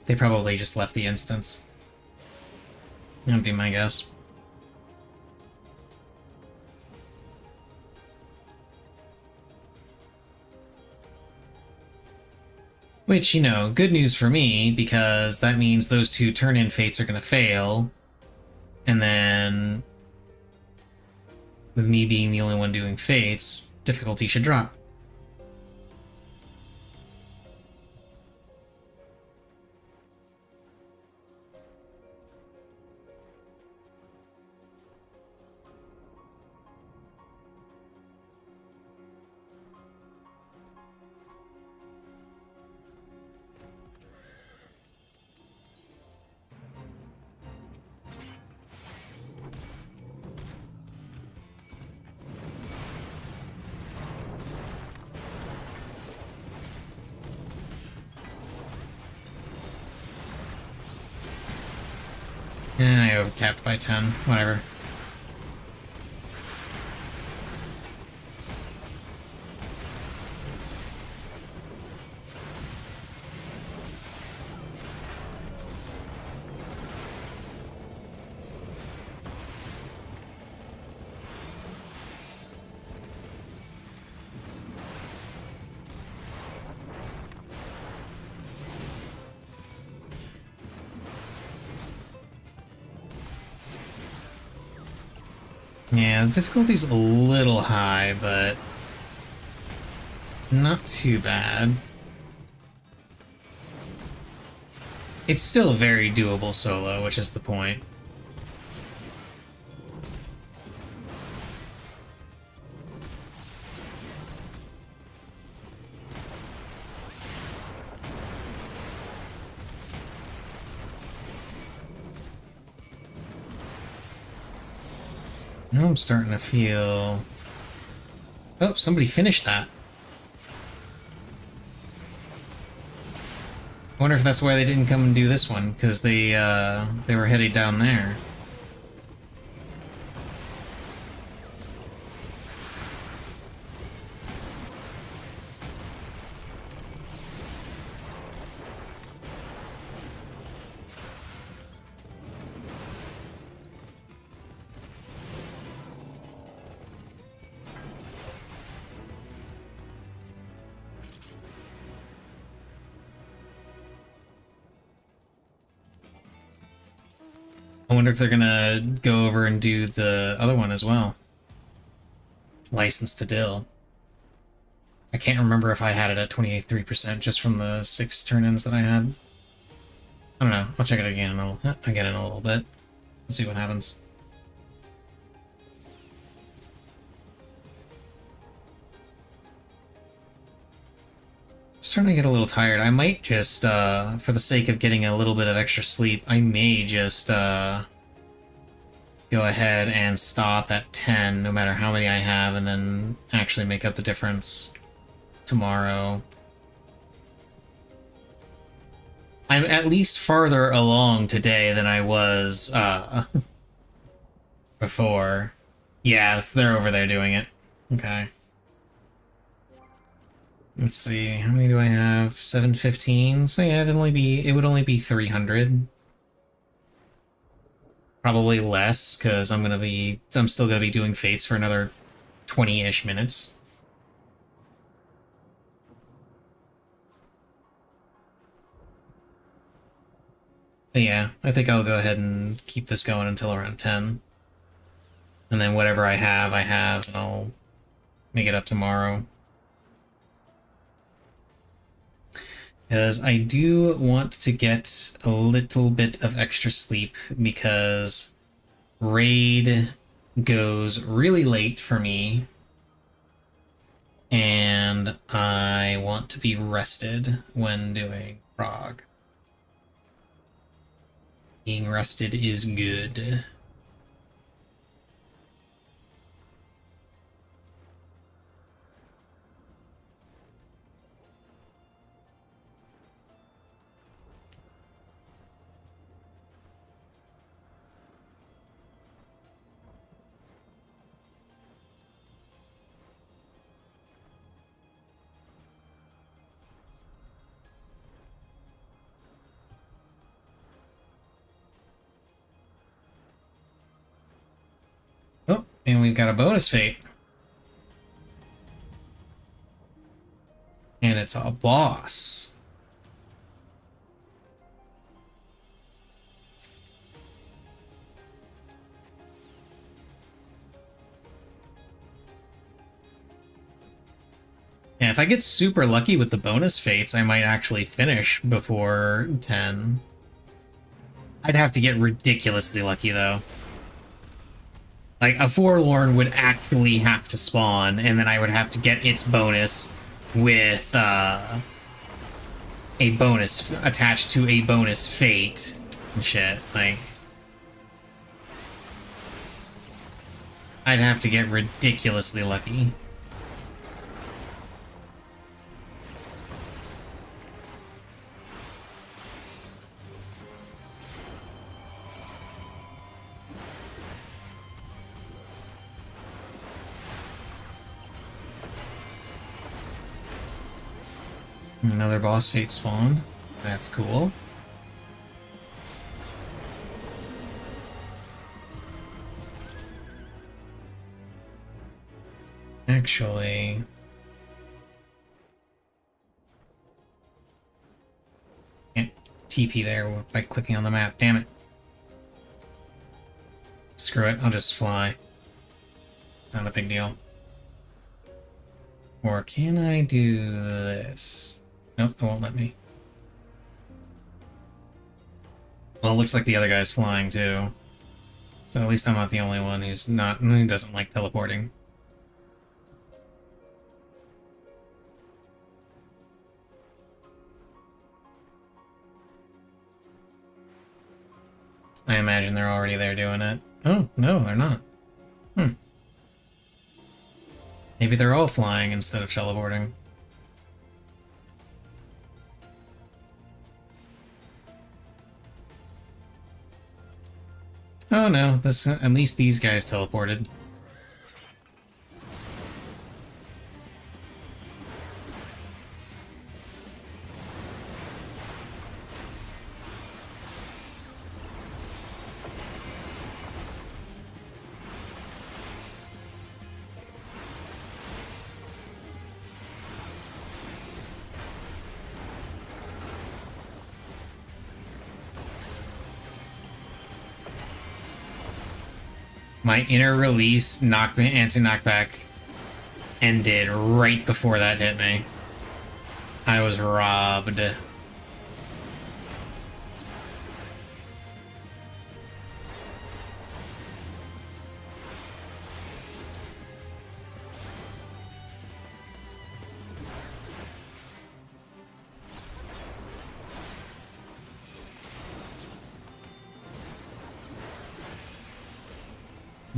They probably just left the instance. That'd be my guess. Which, you know, good news for me, because that means those two turn-in fates are going to fail. And then, with me being the only one doing fates, difficulty should drop. I overcapped by 10. Whatever. Yeah, the difficulty's a little high, but not too bad. It's still very doable solo, which is the point. Now I'm starting to feel... Oh, somebody finished that. I wonder if that's why they didn't come and do this one, because they were headed down there. wonder if they're gonna go over and do the other one as well. License to Dill. I can't remember if I had it at 28.3% just from the 6 turn-ins that I had. I don't know. I'll check it again in a little bit. See what happens. I'm starting to get a little tired. I might just, for the sake of getting a little bit of extra sleep, I may just go ahead and stop at 10, no matter how many I have, and then actually make up the difference tomorrow. I'm at least farther along today than I was before. Yeah, they're over there doing it. Okay. Let's see, how many do I have? 715. So yeah, it would only be 300. Probably less, because I'm still gonna be doing fates for another 20-ish minutes. But yeah, I think I'll go ahead and keep this going until around 10. And then whatever I have, and I'll make it up tomorrow. Because I do want to get a little bit of extra sleep, because raid goes really late for me, and I want to be rested when doing prog. Being rested is good. Oh, and we've got a bonus fate. And it's a boss. Yeah, if I get super lucky with the bonus fates, I might actually finish before 10. I'd have to get ridiculously lucky, though. Like, a Forlorn would actually have to spawn, and then I would have to get its bonus with a bonus attached to a bonus fate and shit. Like, I'd have to get ridiculously lucky. Another boss fate spawned. That's cool. Actually, can't TP there by clicking on the map. Damn it. Screw it, I'll just fly. It's not a big deal. Or can I do this? Nope, it won't let me. Well, it looks like the other guy's flying too. So at least I'm not the only one who doesn't like teleporting. I imagine they're already there doing it. Oh, no, they're not. Maybe they're all flying instead of teleporting. Oh no, at least these guys teleported. My inner release anti-knockback ended right before that hit me. I was robbed.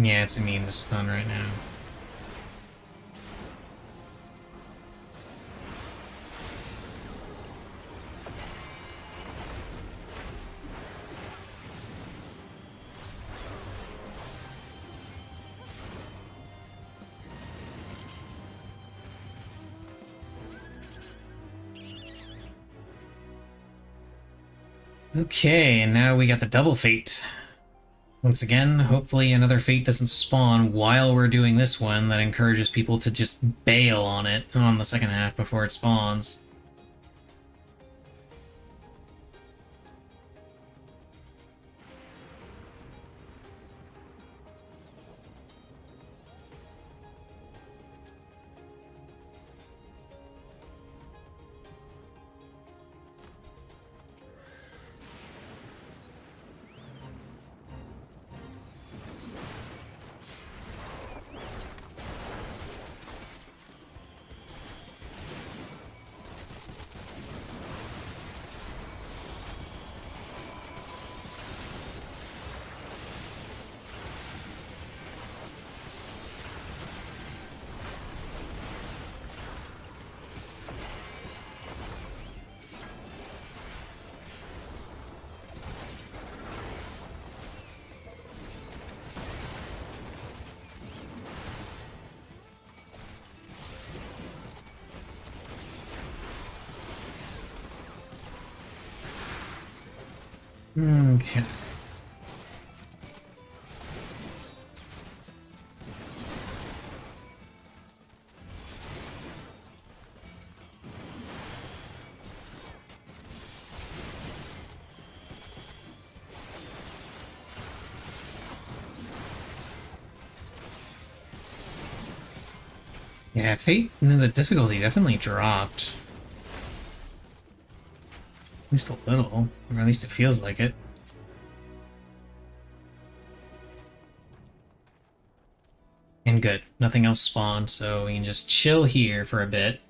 Yeah, it's immune to stun right now. Okay, and now we got the double fate. Once again, hopefully another fate doesn't spawn while we're doing this one that encourages people to just bail on it on the second half before it spawns. Okay. Yeah, Fate, the difficulty definitely dropped. At least a little, or at least it feels like it. And good, nothing else spawned, so we can just chill here for a bit.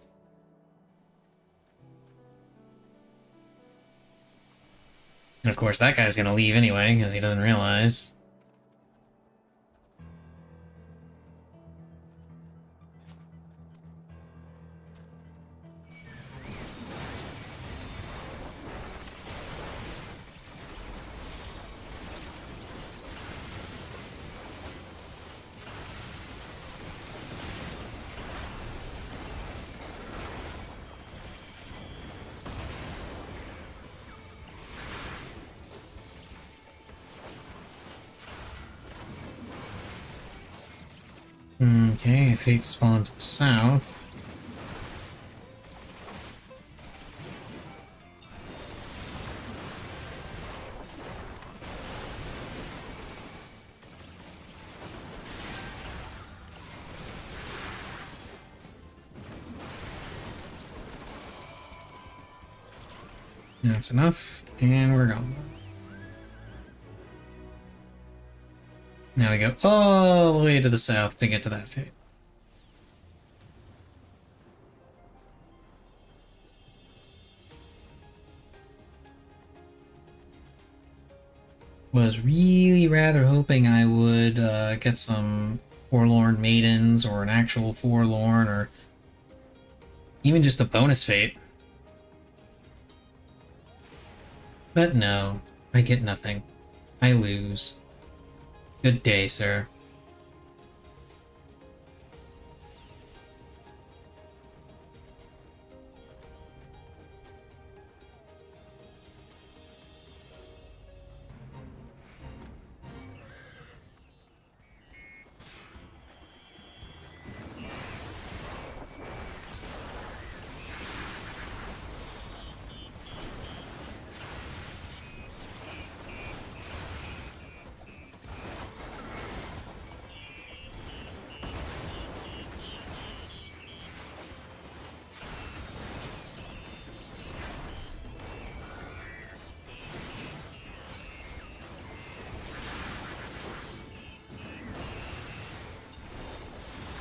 And of course that guy's gonna leave anyway, because he doesn't realize. Okay, Fate spawned to the south. That's enough, and we're gone. Now we go all the way to the south to get to that Fate. Was really rather hoping I would get some Forlorn Maidens or an actual Forlorn or even just a bonus Fate. But no, I get nothing. I lose. Good day, sir.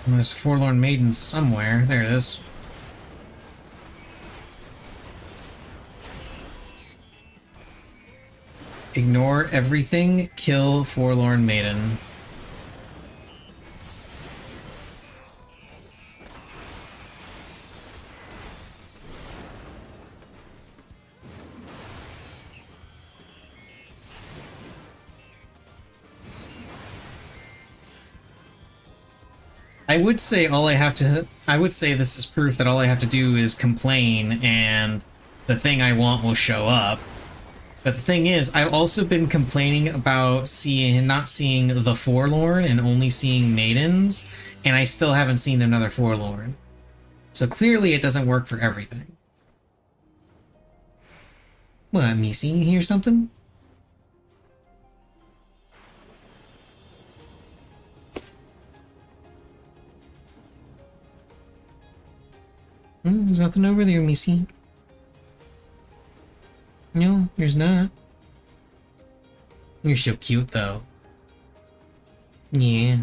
There's a Forlorn Maiden somewhere. There it is. Ignore everything, kill Forlorn Maiden. I would say this is proof that all I have to do is complain and the thing I want will show up. But the thing is, I've also been complaining about not seeing the Forlorn and only seeing Maidens, and I still haven't seen another Forlorn. So clearly it doesn't work for everything. What, Missy, you hear something? There's nothing over there, Missy. No, there's not. You're so cute, though. Yeah.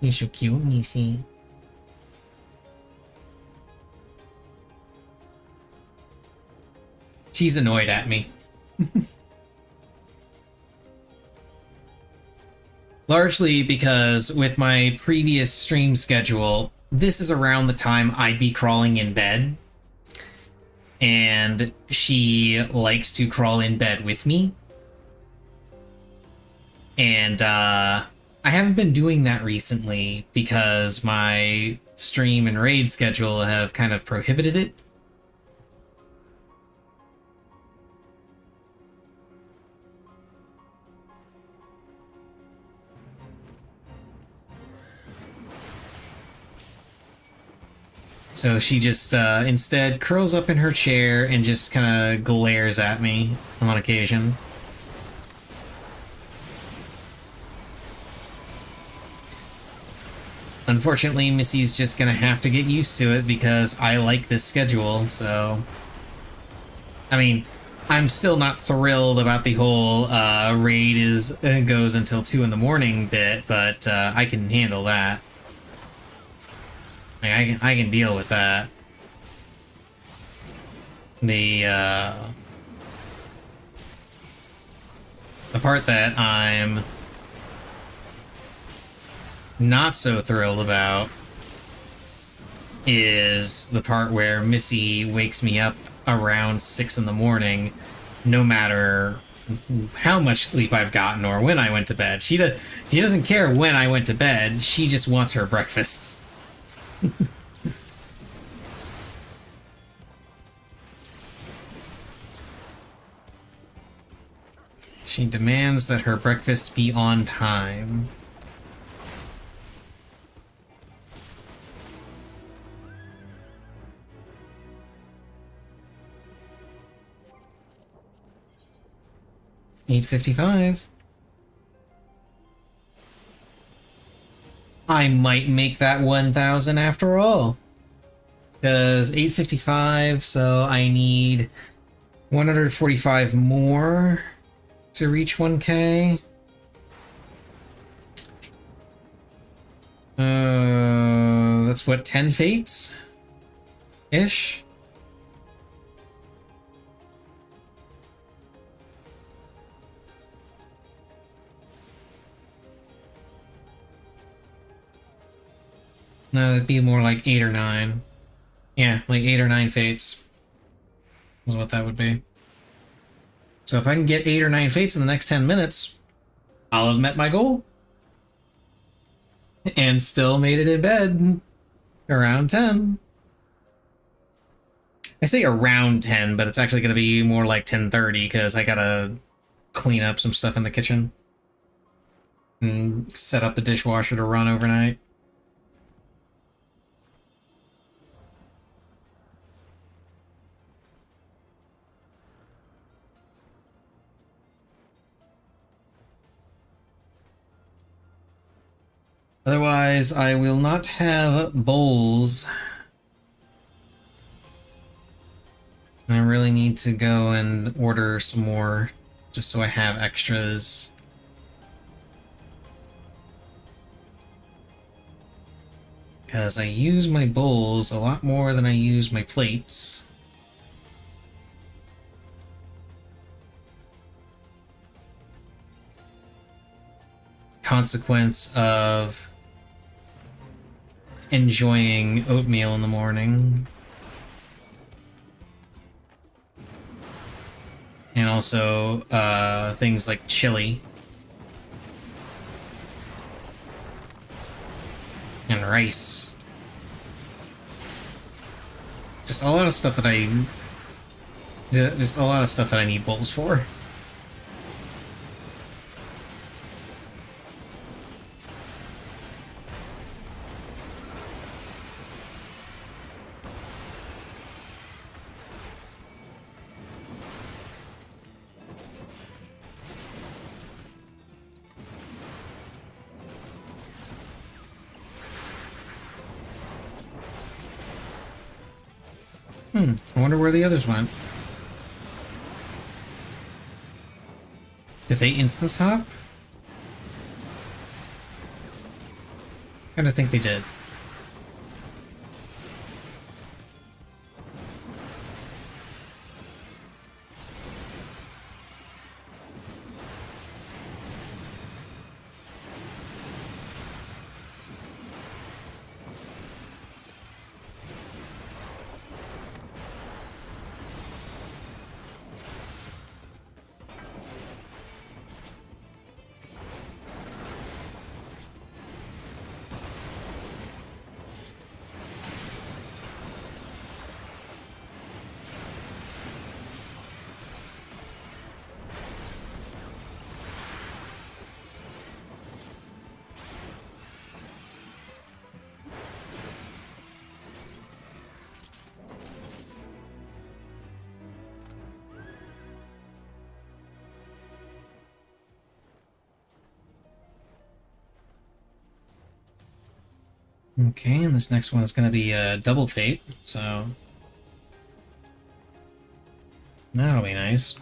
You're so cute, Missy. She's annoyed at me. Largely because with my previous stream schedule, this is around the time I'd be crawling in bed. And she likes to crawl in bed with me. And I haven't been doing that recently because my stream and raid schedule have kind of prohibited it. So she just instead curls up in her chair and just kind of glares at me on occasion. Unfortunately, Missy's just gonna have to get used to it because I like this schedule, so... I mean, I'm still not thrilled about the whole raid goes until 2 in the morning bit, but I can handle that. I can deal with that. The part that I'm not so thrilled about is the part where Missy wakes me up around 6 in the morning, no matter how much sleep I've gotten or when I went to bed. She doesn't care when I went to bed, she just wants her breakfast. She demands that her breakfast be on time. $8.55. I might make that 1,000 after all. Because $8.55, so I need 145 more to reach 1K. That's what, 10 fates? Ish? No, that'd be more like 8 or 9. Yeah, like 8 or 9 fates is what that would be. So if I can get 8 or 9 fates in the next 10 minutes, I'll have met my goal. And still made it in bed around 10. I say around 10, but it's actually going to be more like 10:30 because I gotta clean up some stuff in the kitchen and set up the dishwasher to run overnight. Otherwise, I will not have bowls. I really need to go and order some more, just so I have extras. Because I use my bowls a lot more than I use my plates. Consequence of enjoying oatmeal in the morning. And also things like chili. And rice. Just a lot of stuff that I need bowls for. I wonder where the others went. Did they instance hop? I kinda think they did. Okay, and this next one is going to be a double fate, so that'll be nice.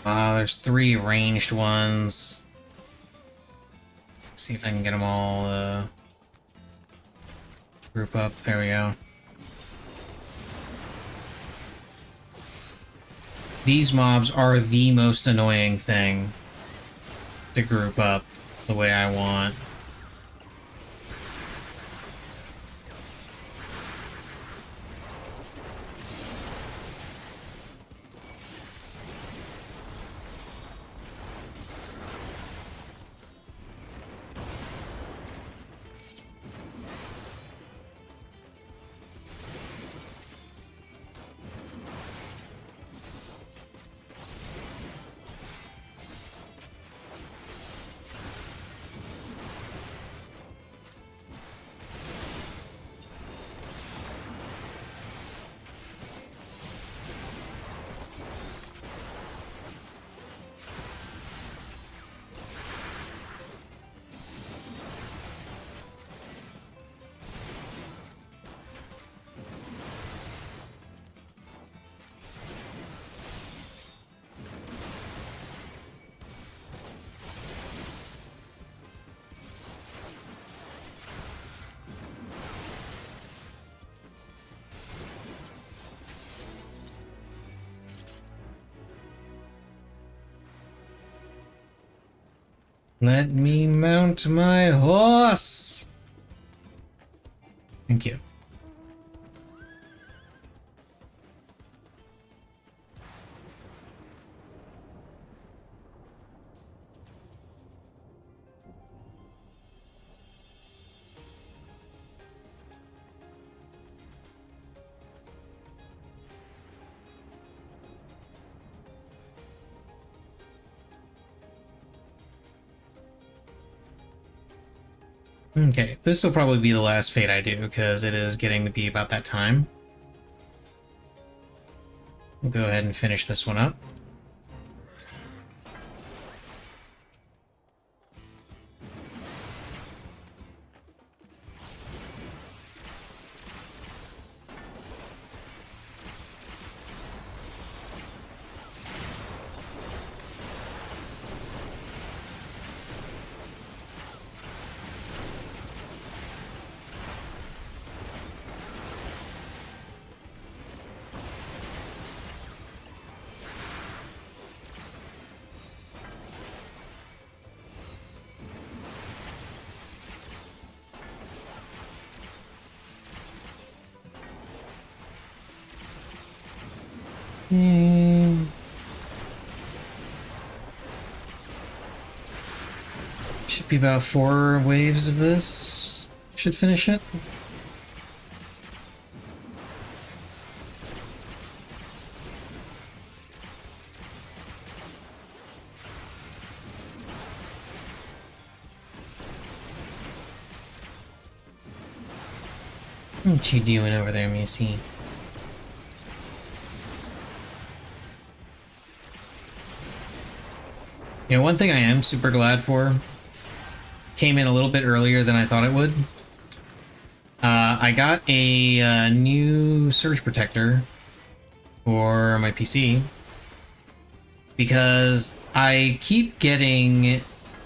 There's 3 ranged ones. See if I can get them all group up. There we go. These mobs are the most annoying thing to group up the way I want. Let me mount my horse. Thank you. Okay, this will probably be the last fate I do, because it is getting to be about that time. We'll go ahead and finish this one up. Should be about 4 waves of this. Should finish it. What you doing over there, Missy? You know, one thing I am super glad for came in a little bit earlier than I thought it would. I got a new surge protector for my PC because I keep getting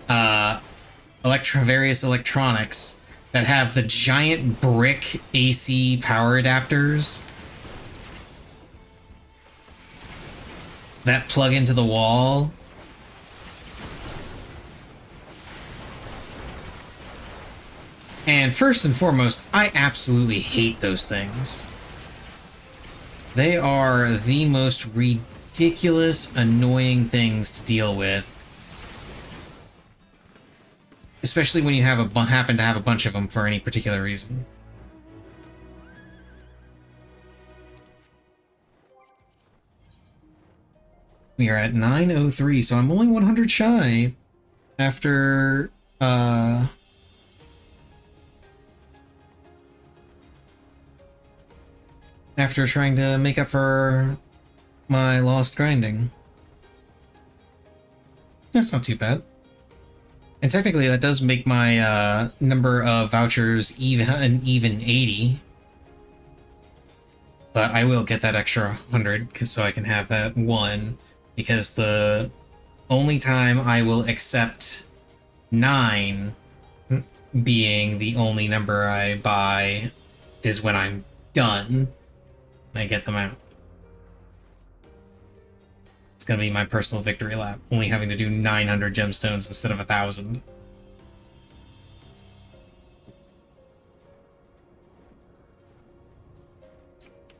various electronics that have the giant brick AC power adapters that plug into the wall. And first and foremost, I absolutely hate those things. They are the most ridiculous, annoying things to deal with. Especially when you have happen to have a bunch of them for any particular reason. We are at 9:03, so I'm only 100 shy after trying to make up for my lost grinding. That's not too bad. And technically that does make my number of vouchers even 80. But I will get that extra 100 so I can have that one, because the only time I will accept 9 being the only number I buy is when I'm done. I get them out. It's gonna be my personal victory lap, only having to do 900 gemstones instead of 1,000.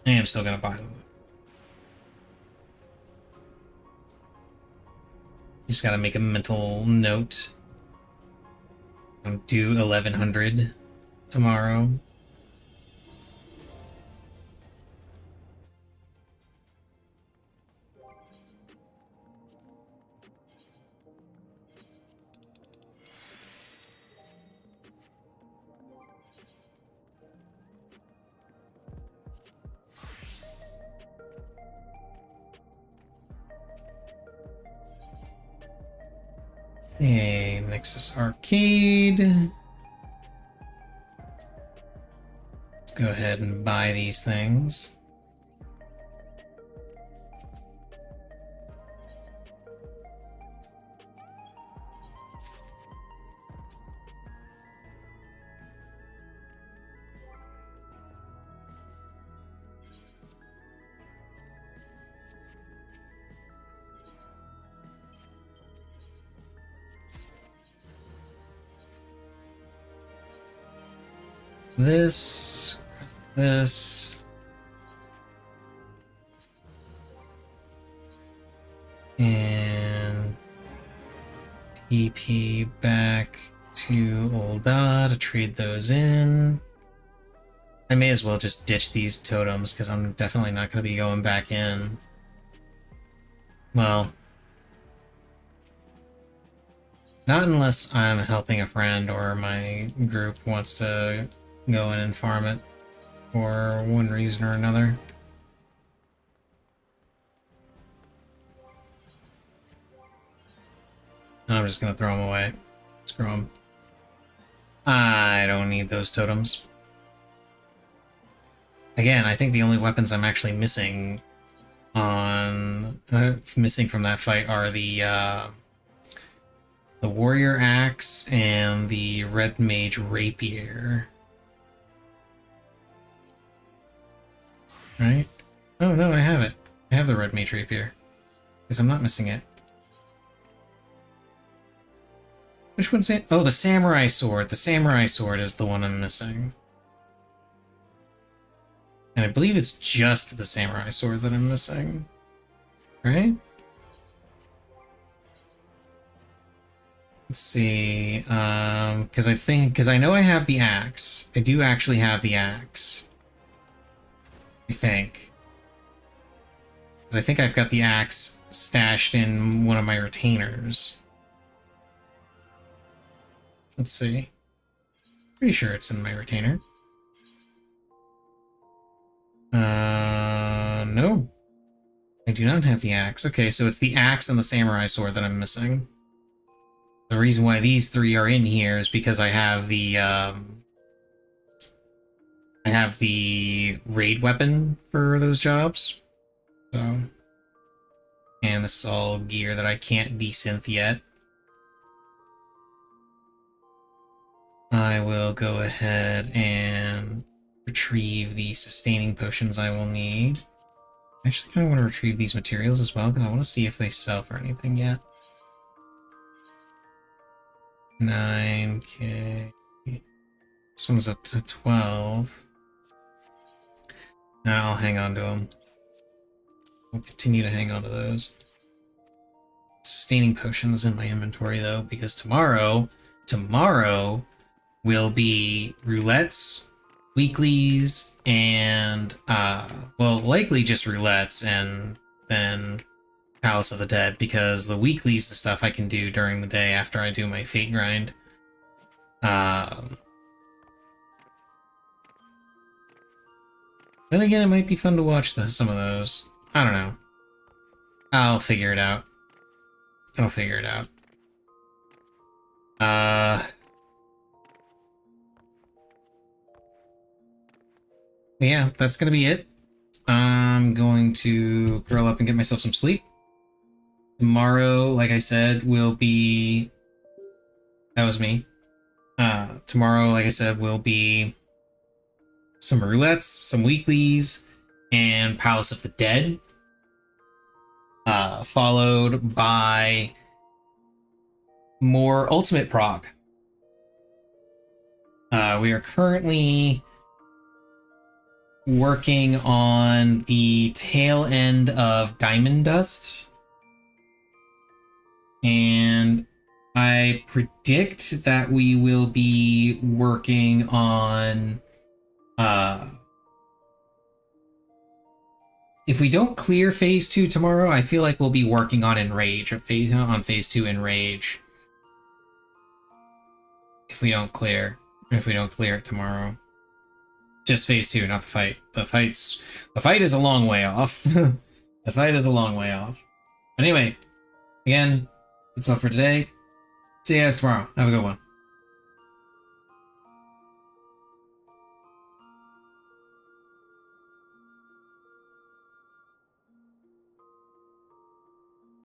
I am still gonna buy them. Just gotta make a mental note. I'll do 1,100 tomorrow. Hey, Nexus Arcade. Let's go ahead and buy these things. this, this, and TP back to Olda to trade those in. I may as well just ditch these totems because I'm definitely not going to be going back in. Well, not unless I'm helping a friend or my group wants to go in and farm it for one reason or another. And I'm just going to throw them away. Screw them. I don't need those totems. Again, I think the only weapons I'm actually missing missing from that fight are the warrior axe and the red mage rapier. Right? Oh no, I have it. I have the red mage rapier. Because I'm not missing it. Which one's it? Oh, the samurai sword. The samurai sword is the one I'm missing. And I believe it's just the samurai sword that I'm missing. Right? Let's see. Because I know I have the axe. I do actually have the axe. I think. Because I think I've got the axe stashed in one of my retainers. Let's see. Pretty sure it's in my retainer. No. I do not have the axe. Okay, so it's the axe and the samurai sword that I'm missing. The reason why these three are in here is because I have the raid weapon for those jobs. So, and this is all gear that I can't desynth yet. I will go ahead and retrieve the sustaining potions I will need. I actually kind of want to retrieve these materials as well, because I want to see if they sell for anything yet. 9k. This one's up to 12. Now I'll hang on to them. We'll continue to hang on to those. Sustaining potions in my inventory, though, because tomorrow will be roulettes, weeklies, and, well, likely just roulettes, and then Palace of the Dead, because the weeklies, the stuff I can do during the day after I do my fate grind. Then again, it might be fun to watch some of those. I don't know. I'll figure it out. I'll figure it out. Yeah, that's gonna be it. I'm going to curl up and get myself some sleep. Tomorrow, like I said, will be... That was me. Tomorrow, like I said, will be some roulettes, some weeklies, and Palace of the Dead. Followed by more Ultimate Prog. We are currently working on the tail end of Diamond Dust. And I predict that we will be working on... if we don't clear Phase 2 tomorrow, I feel like we'll be working on Enrage, on Phase 2 Enrage. If we don't clear it tomorrow. Just Phase 2, not the fight. The fight is a long way off. The fight is a long way off. Anyway, again, that's all for today. See you guys tomorrow. Have a good one.